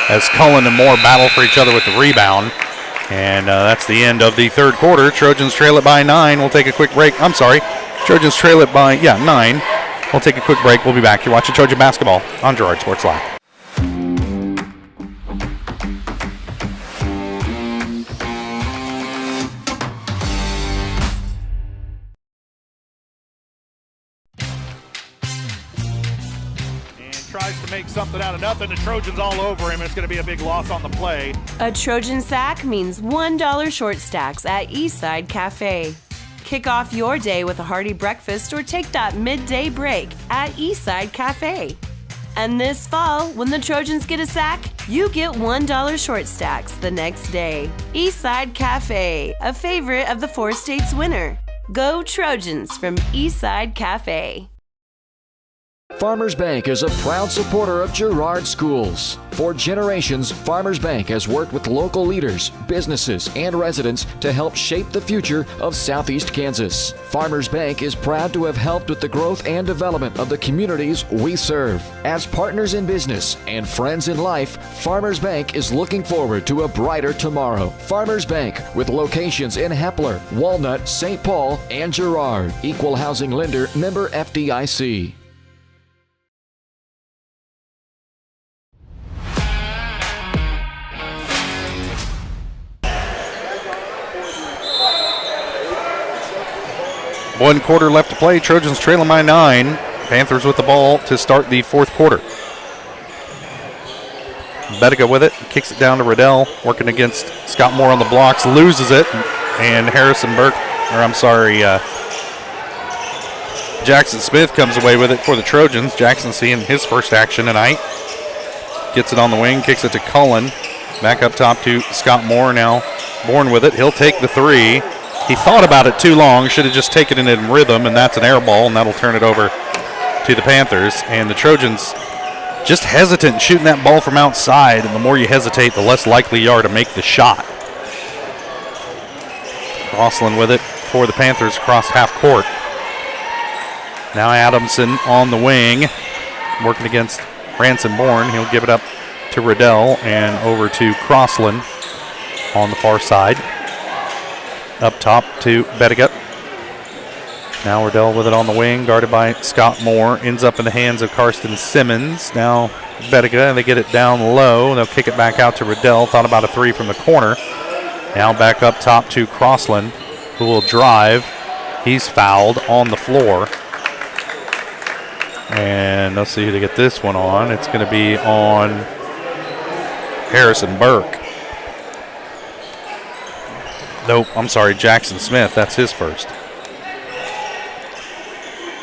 as Cullen and Moore battle for each other with the rebound. And that's the end of the third quarter. Trojans trail it by 9. We'll take a quick break. I'm sorry. Trojans trail it by, 9. We'll take a quick break. We'll be back. You're watching Trojan Basketball on Girard Sports Live. Tries to make something out of nothing. The Trojans all over him. It's going to be a big loss on the play. A Trojan sack means $1 short stacks at Eastside Cafe. Kick off your day with a hearty breakfast or take that midday break at Eastside Cafe. And this fall, when the Trojans get a sack, you get $1 short stacks the next day. Eastside Cafe, a favorite of the Four States winner. Go Trojans from Eastside Cafe. Farmers Bank is a proud supporter of Girard schools. For generations, Farmers Bank has worked with local leaders, businesses, and residents to help shape the future of Southeast Kansas. Farmers Bank is proud to have helped with the growth and development of the communities we serve. As partners in business and friends in life, Farmers Bank is looking forward to a brighter tomorrow. Farmers Bank, with locations in Hepler, Walnut, St. Paul, and Girard. Equal housing lender, member FDIC. One quarter left to play. Trojans trailing by 9. Panthers with the ball to start the fourth quarter. Betega with it. Kicks it down to Riddell. Working against Scott Moore on the blocks. Loses it. And Jackson Smith comes away with it for the Trojans. Jackson seeing his first action tonight. Gets it on the wing. Kicks it to Cullen. Back up top to Scott Moore now. Bourne with it. He'll take the three. He thought about it too long, should have just taken it in rhythm, and that's an air ball, and that'll turn it over to the Panthers. And the Trojans just hesitant shooting that ball from outside, and the more you hesitate, the less likely you are to make the shot. Crossland with it for the Panthers across half court. Now Adamson on the wing, working against Ransom Bourne. He'll give it up to Riddell and over to Crossland on the far side. Up top to Betega. Now Riddell with it on the wing, guarded by Scott Moore. Ends up in the hands of Karsten Simmons. Now Betega, and they get it down low. They'll kick it back out to Riddell. Thought about a three from the corner. Now back up top to Crossland, who will drive. He's fouled on the floor. And let's see who to get this one on. It's going to be on Harrison Burke. Nope, I'm sorry, Jackson Smith. That's his first.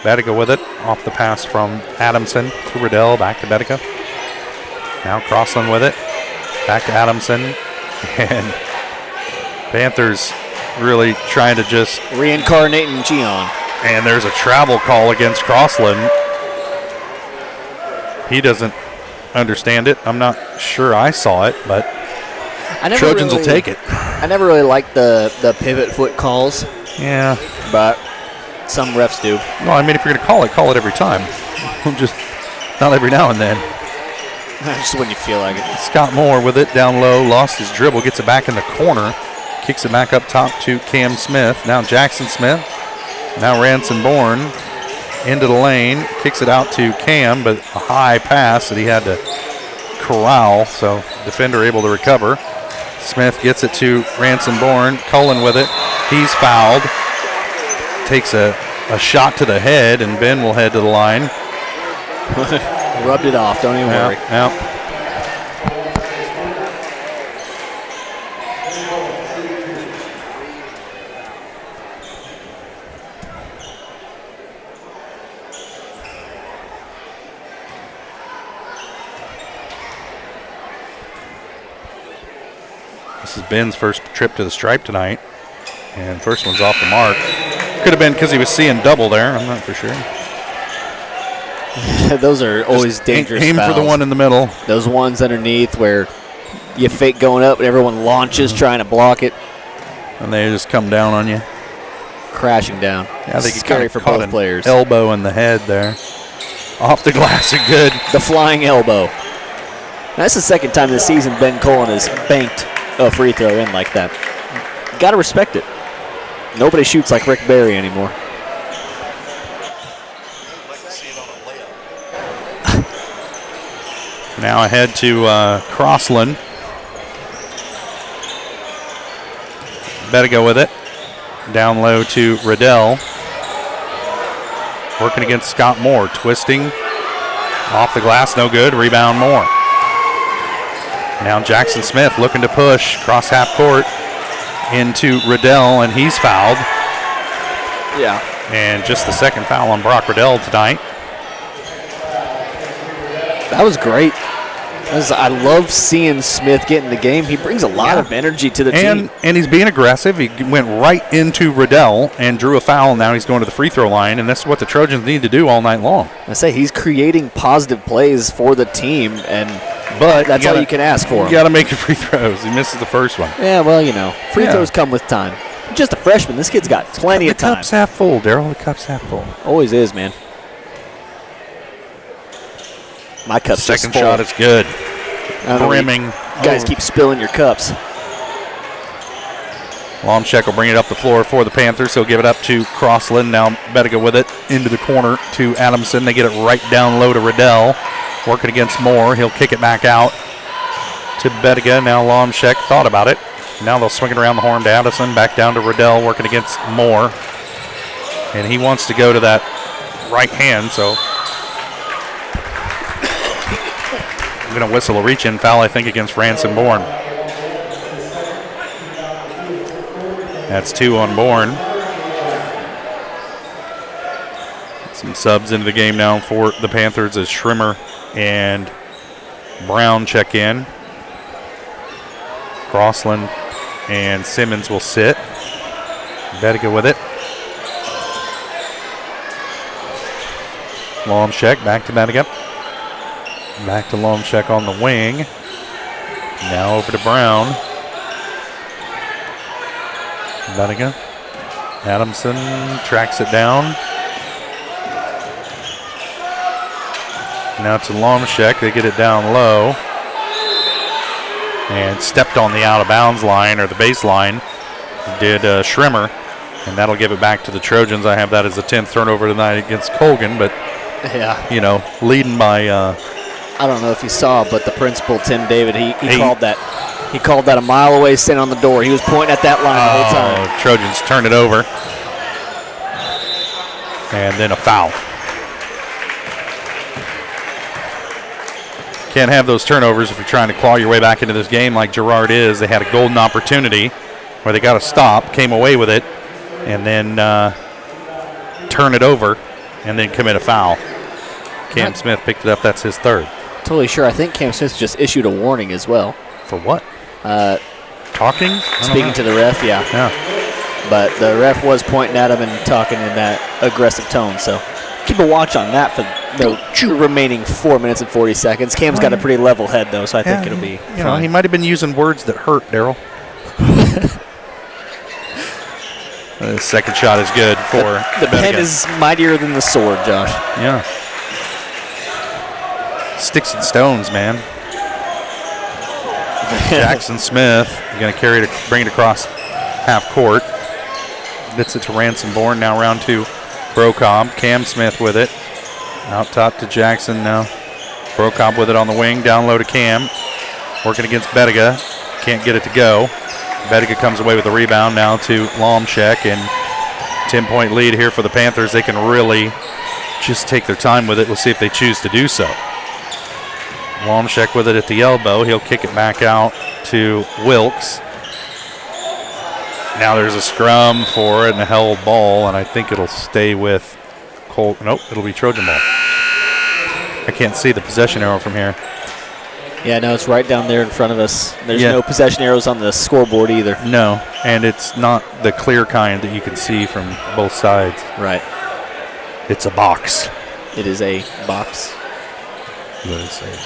Bedica with it. Off the pass from Adamson to Riddell. Back to Bedica. Now Crossland with it. Back to Adamson. And Panthers really trying to just reincarnating Gian. And there's a travel call against Crossland. He doesn't understand it. I'm not sure I saw it, but Trojans will take it. I never really liked the pivot foot calls. Yeah. But some refs do. Well, I mean, if you're going to call it every time. Just not every now and then. Just when you feel like it. Scott Moore with it down low, lost his dribble, gets it back in the corner, kicks it back up top to Cam Smith. Now Jackson Smith. Now Ranson Bourne into the lane, kicks it out to Cam, but a high pass that he had to corral, so defender able to recover. Smith gets it to Ranson Bourne. Cullen with it. He's fouled. Takes a shot to the head, and Ben will head to the line. Rubbed it off, don't even worry. Yep. This is Ben's first trip to the stripe tonight, and first one's off the mark. Could have been because he was seeing double there. I'm not for sure. Those are always dangerous aim fouls. For the one in the middle. Those ones underneath where you fake going up and everyone launches trying to block it. And they just come down on you. Crashing down. Yeah, they scary for both players. Elbow in the head there. Off the glass and good. The flying elbow. That's the second time this season Ben Cullen has banked a free throw in like that. Got to respect it. Nobody shoots like Rick Barry anymore. Now ahead to Crossland. Bedica with it. Down low to Riddell. Working against Scott Moore. Twisting. Off the glass, no good. Rebound Moore. Now Jackson Smith looking to push. Cross half court into Riddell, and he's fouled. Yeah. And just the second foul on Brock Riddell tonight. That was great. I love seeing Smith get in the game. He brings a lot of energy to the team. And he's being aggressive. He went right into Riddell and drew a foul. Now he's going to the free throw line, and that's what the Trojans need to do all night long. I say he's creating positive plays for the team, but that's all you can ask for. You got to make your free throws. He misses the first one. Yeah, well, free throws come with time. Just a freshman. This kid's got plenty of time. The cup's half full, Daryl. The cup's half full. Always is, man. My cup's second just full. Shot is good. Brimming. Guys keep spilling your cups. Lomchek will bring it up the floor for the Panthers. He'll give it up to Crossland. Now Bedica with it into the corner to Adamson. They get it right down low to Riddell. Working against Moore. He'll kick it back out to Bedica. Now Lomchek thought about it. Now they'll swing it around the horn to Addison. Back down to Riddell working against Moore. And he wants to go to that right hand, so I'm going to whistle a reach-in foul, I think, against Ranson Bourne. That's 2 on Bourne. Some subs into the game now for the Panthers as Schrimmer and Brown check in. Crossland and Simmons will sit. Bedica with it. Lomchek back to Bedica. Back to Lomchek on the wing. Now over to Brown. Bedica. Adamson tracks it down. Now to Lomchek. They get it down low. And stepped on the out-of-bounds line, or the baseline, did Schrimmer. And that'll give it back to the Trojans. I have that as a 10th turnover tonight against Colgan, but, leading by... I don't know if you saw, but the principal, Tim David, he called that. He called that a mile away, standing on the door. He was pointing at that line the whole time. Trojans turn it over. And then a foul. Can't have those turnovers if you're trying to claw your way back into this game like Girard is. They had a golden opportunity where they got a stop, came away with it, and then turn it over, and then commit a foul. Cam Smith picked it up. That's his third. Totally sure. I think Cam Smith just issued a warning as well. For what? Talking? Speaking to the ref, yeah. But the ref was pointing at him and talking in that aggressive tone, so keep a watch on that for the remaining 4 minutes and 40 seconds. Cam's got a pretty level head, though, so I think it'll be fine. He might have been using words that hurt, Daryl. The second shot is good for the pen is mightier than the sword, Josh. Yeah. Sticks and stones, man. Jackson Smith going to carry it, bring it across half court. Gets it to Ransom Bourne. Now round two. Brocob. Cam Smith with it. Out top to Jackson now. Brocob with it on the wing. Down low to Cam. Working against Bettiga. Can't get it to go. Bettiga comes away with the rebound now to Lomchek, and 10-point lead here for the Panthers. They can really just take their time with it. We'll see if they choose to do so. Lomchek with it at the elbow. He'll kick it back out to Wilkes. Now there's a scrum for it and a held ball, and I think it'll stay with Colt. Nope, it'll be Trojan ball. I can't see the possession arrow from here. Yeah, no, it's right down there in front of us. There's no possession arrows on the scoreboard either. No, and it's not the clear kind that you can see from both sides. Right. It's a box. It is a box. What is it?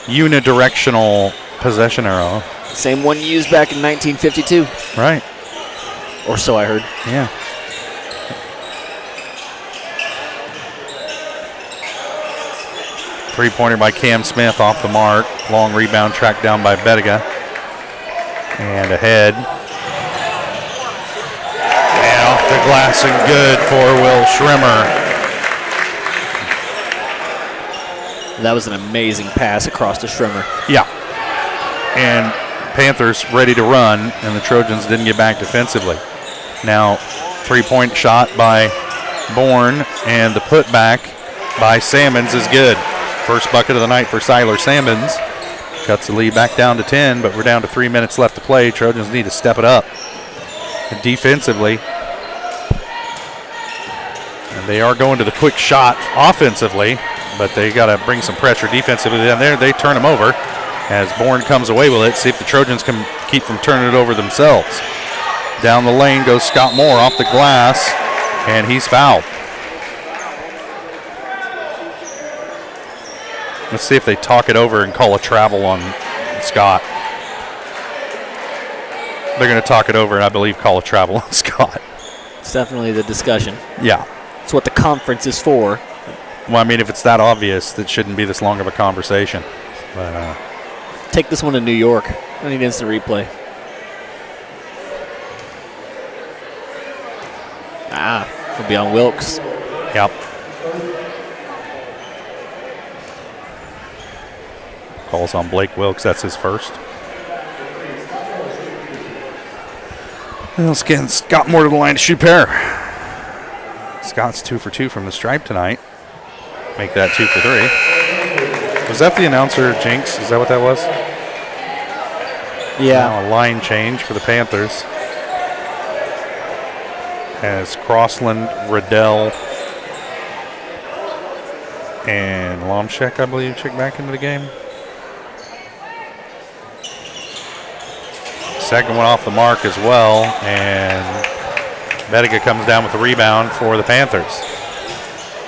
Unidirectional possession arrow. Same one used back in 1952. Right. Or so I heard. Yeah. Three-pointer by Cam Smith off the mark. Long rebound tracked down by Bettiga. And ahead. And off the glass and good for Will Schrimmer. That was an amazing pass across to Schrimmer. Yeah. And Panthers ready to run, and the Trojans didn't get back defensively. Now, three-point shot by Bourne, and the putback by Sammons is good. First bucket of the night for Siler Sammons. Cuts the lead back down to 10, but we're down to 3 minutes left to play. Trojans need to step it up. And defensively, and they are going to the quick shot offensively, but they got to bring some pressure defensively down there. They turn them over as Bourne comes away with it. See if the Trojans can keep from turning it over themselves. Down the lane goes Scott Moore off the glass, and he's fouled. Let's see if they talk it over and call a travel on Scott. They're going to talk it over and I believe call a travel on Scott. It's definitely the discussion. Yeah. It's what the conference is for. Well, I mean, if it's that obvious, it shouldn't be this long of a conversation. But take this one to New York. I need instant replay. It'll be on Wilkes. Yep. Calls on Blake Wilkes. That's his first. Let's get Scott Moore to the line to shoot pair. Scott's 2 for 2 from the stripe tonight. Make that 2 for 3. Was that the announcer jinx? Is that what that was? Yeah. Now a line change for the Panthers. As Crossland, Riddell, and Lomchek, I believe, check back into the game. Second one off the mark as well, and Bettiga comes down with the rebound for the Panthers.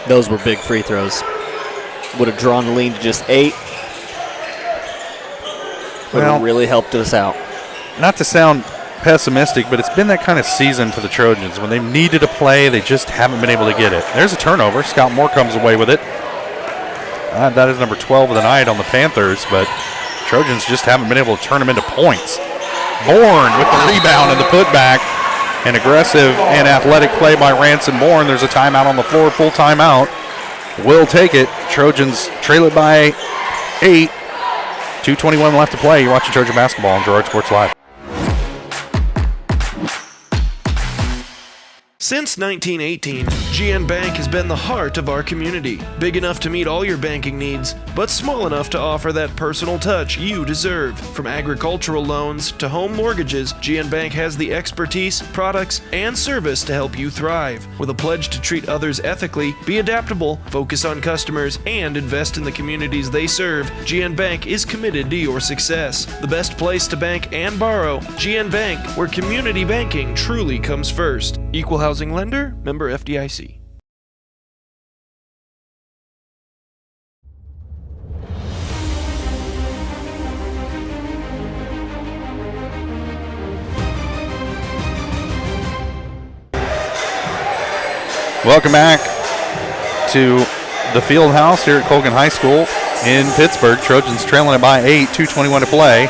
Those were big free throws. Would have drawn the lead to just 8. Would have really helped us out. Not to sound pessimistic, but it's been that kind of season for the Trojans. When they needed to play, they just haven't been able to get it. There's a turnover. Scott Moore comes away with it. That is number 12 of the night on the Panthers, but Trojans just haven't been able to turn them into points. Bourne with the rebound and the putback. An aggressive and athletic play by Ransom Bourne. There's a timeout on the floor, full timeout. Will take it. Trojans trail it by 8. 2:21 left to play. You're watching Trojan basketball on Girard Sports Live. Since 1918, GN Bank has been the heart of our community. Big enough to meet all your banking needs, but small enough to offer that personal touch you deserve. From agricultural loans to home mortgages, GN Bank has the expertise, products, and service to help you thrive. With a pledge to treat others ethically, be adaptable, focus on customers, and invest in the communities they serve, GN Bank is committed to your success. The best place to bank and borrow, GN Bank, where community banking truly comes first. Equal housing lender, member FDIC. Welcome back to the field house here at Colgan High School in Pittsburgh. Trojans trailing it by 8, 2:21 to play.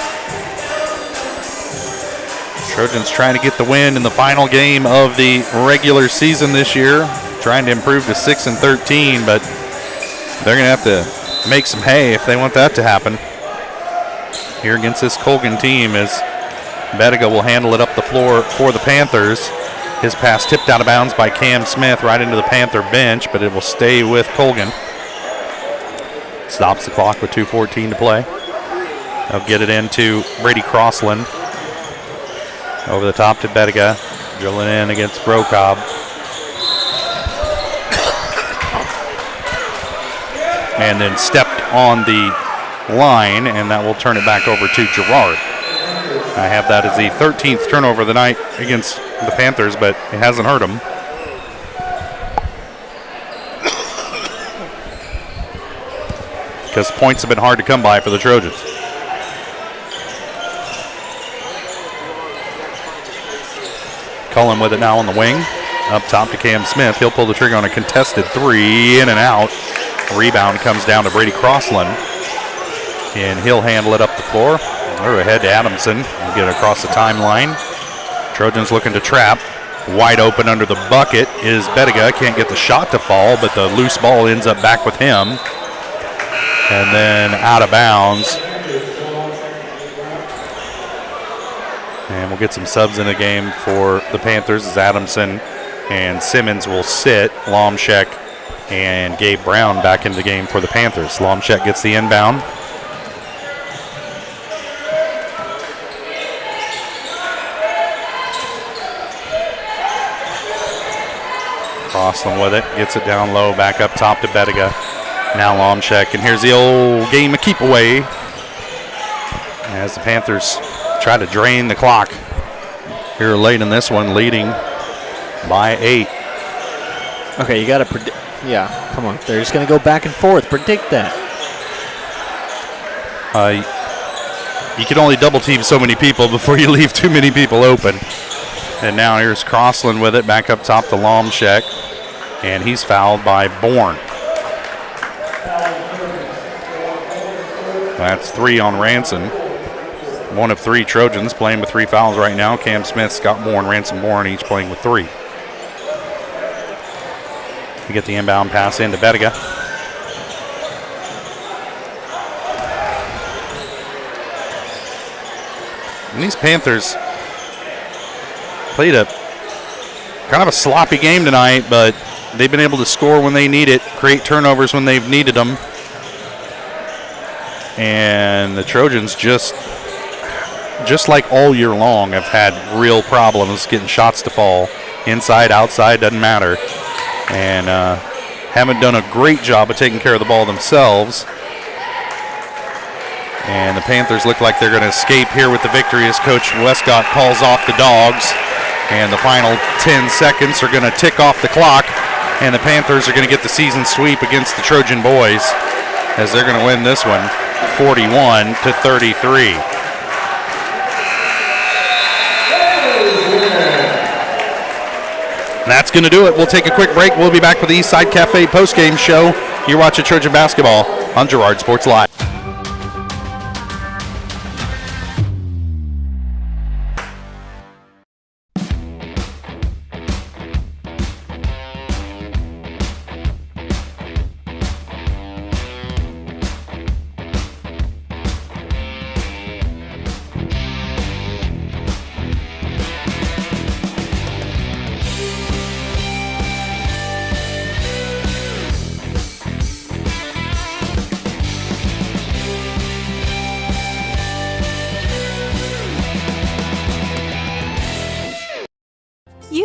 Trojans trying to get the win in the final game of the regular season this year, trying to improve to 6-13, but they're going to have to make some hay if they want that to happen here against this Colgan team, as Bettiga will handle it up the floor for the Panthers. His pass tipped out of bounds by Cam Smith right into the Panther bench, but it will stay with Colgan. Stops the clock with 2:14 to play. They'll get it into Brady Crossland. Over the top to Bettiga, drilling in against Brocobb. And then stepped on the line, and that will turn it back over to Girard. I have that as the 13th turnover of the night against the Panthers, but it hasn't hurt them. Because points have been hard to come by for the Trojans. Cullen with it now on the wing. Up top to Cam Smith. He'll pull the trigger on a contested three. In and out. Rebound comes down to Brady Crossland. And he'll handle it up the floor. Or ahead to Adamson. We'll get it across the timeline. Trojans looking to trap. Wide open under the bucket is Bettiga. Can't get the shot to fall, but the loose ball ends up back with him. And then out of bounds. And we'll get some subs in the game for the Panthers as Adamson and Simmons will sit. Lomchek and Gabe Brown back into the game for the Panthers. Lomchek gets the inbound. Crossland with it. Gets it down low, back up top to Bettiga. Now Lomchek, and here's the old game of keep away as the Panthers try to drain the clock here late in this one, leading by 8. Okay, you got to predict. Yeah, come on. They're just going to go back and forth. Predict that. You can only double team so many people before you leave too many people open. And now here's Crossland with it, back up top to Lomchek, and he's fouled by Bourne. That's 3 on Ranson. 1 of 3 Trojans playing with 3 fouls right now. Cam Smith, Scott Bourne, Ransom Bourne, each playing with 3. We get the inbound pass into Bettiga. And these Panthers played a kind of a sloppy game tonight, but they've been able to score when they need it, create turnovers when they've needed them. And the Trojans just like all year long have had real problems getting shots to fall. Inside, outside, doesn't matter. And haven't done a great job of taking care of the ball themselves. And the Panthers look like they're going to escape here with the victory as Coach Westcott calls off the Dogs. And the final 10 seconds are going to tick off the clock. And the Panthers are going to get the season sweep against the Trojan boys as they're going to win this one 41-33. That's going to do it. We'll take a quick break. We'll be back with the Eastside Cafe postgame show. You're watching Trojan basketball on Girard Sports Live.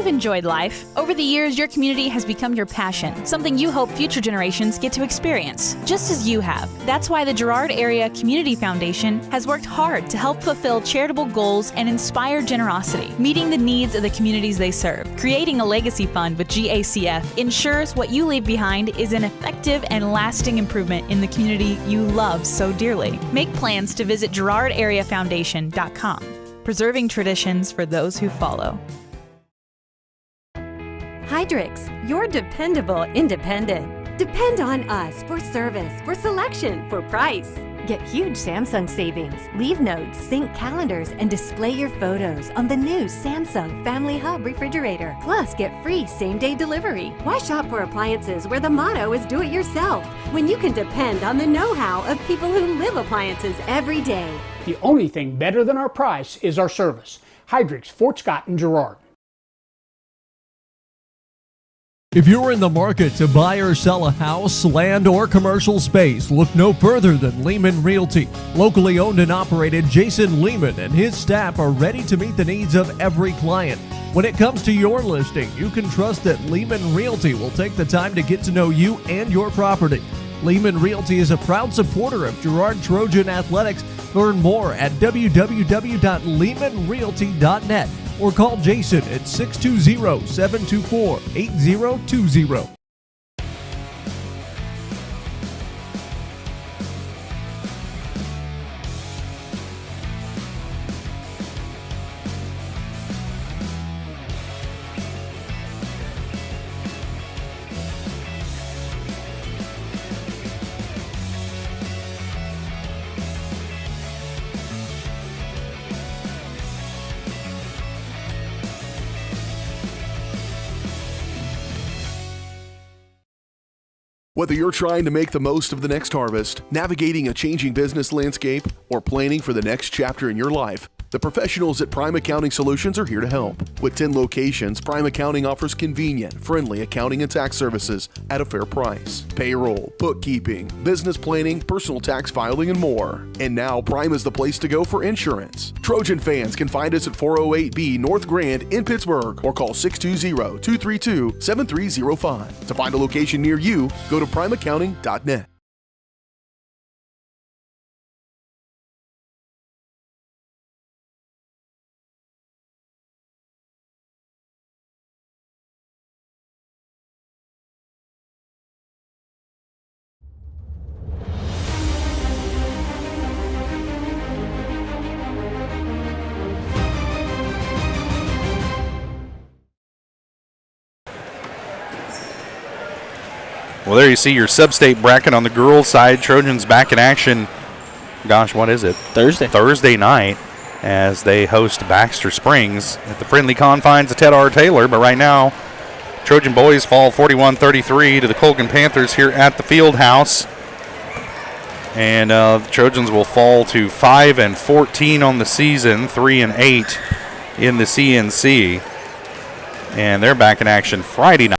You've enjoyed life. Over the years, your community has become your passion, something you hope future generations get to experience, just as you have. That's why the Girard Area Community Foundation has worked hard to help fulfill charitable goals and inspire generosity, meeting the needs of the communities they serve. Creating a legacy fund with GACF ensures what you leave behind is an effective and lasting improvement in the community you love so dearly. Make plans to visit GirardAreaFoundation.com, preserving traditions for those who follow. Hydrix, your dependable independent. Depend on us for service, for selection, for price. Get huge Samsung savings. Leave notes, sync calendars, and display your photos on the new Samsung Family Hub refrigerator. Plus, get free same-day delivery. Why shop for appliances where the motto is do it yourself when you can depend on the know-how of people who live appliances every day? The only thing better than our price is our service. Hydrix, Fort Scott, and Girard. If you're in the market to buy or sell a house, land, or commercial space, look no further than Lehman Realty. Locally owned and operated, Jason Lehman and his staff are ready to meet the needs of every client. When it comes to your listing, you can trust that Lehman Realty will take the time to get to know you and your property. Lehman Realty is a proud supporter of Girard Trojan Athletics. Learn more at www.lehmanrealty.net. or call Jason at 620-724-8020. Whether you're trying to make the most of the next harvest, navigating a changing business landscape, or planning for the next chapter in your life, the professionals at Prime Accounting Solutions are here to help. With 10 locations, Prime Accounting offers convenient, friendly accounting and tax services at a fair price. Payroll, bookkeeping, business planning, personal tax filing, and more. And now Prime is the place to go for insurance. Trojan fans can find us at 408B North Grand in Pittsburgh or call 620-232-7305. To find a location near you, go to primeaccounting.net. Well, there you see your sub-state bracket on the girls' side. Trojans back in action. Gosh, what is it? Thursday night as they host Baxter Springs at the friendly confines of Ted R. Taylor. But right now, Trojan boys fall 41-33 to the Colgan Panthers here at the field house. And the Trojans will fall to 5-14 on the season, 3-8 in the CNC. And they're back in action Friday night.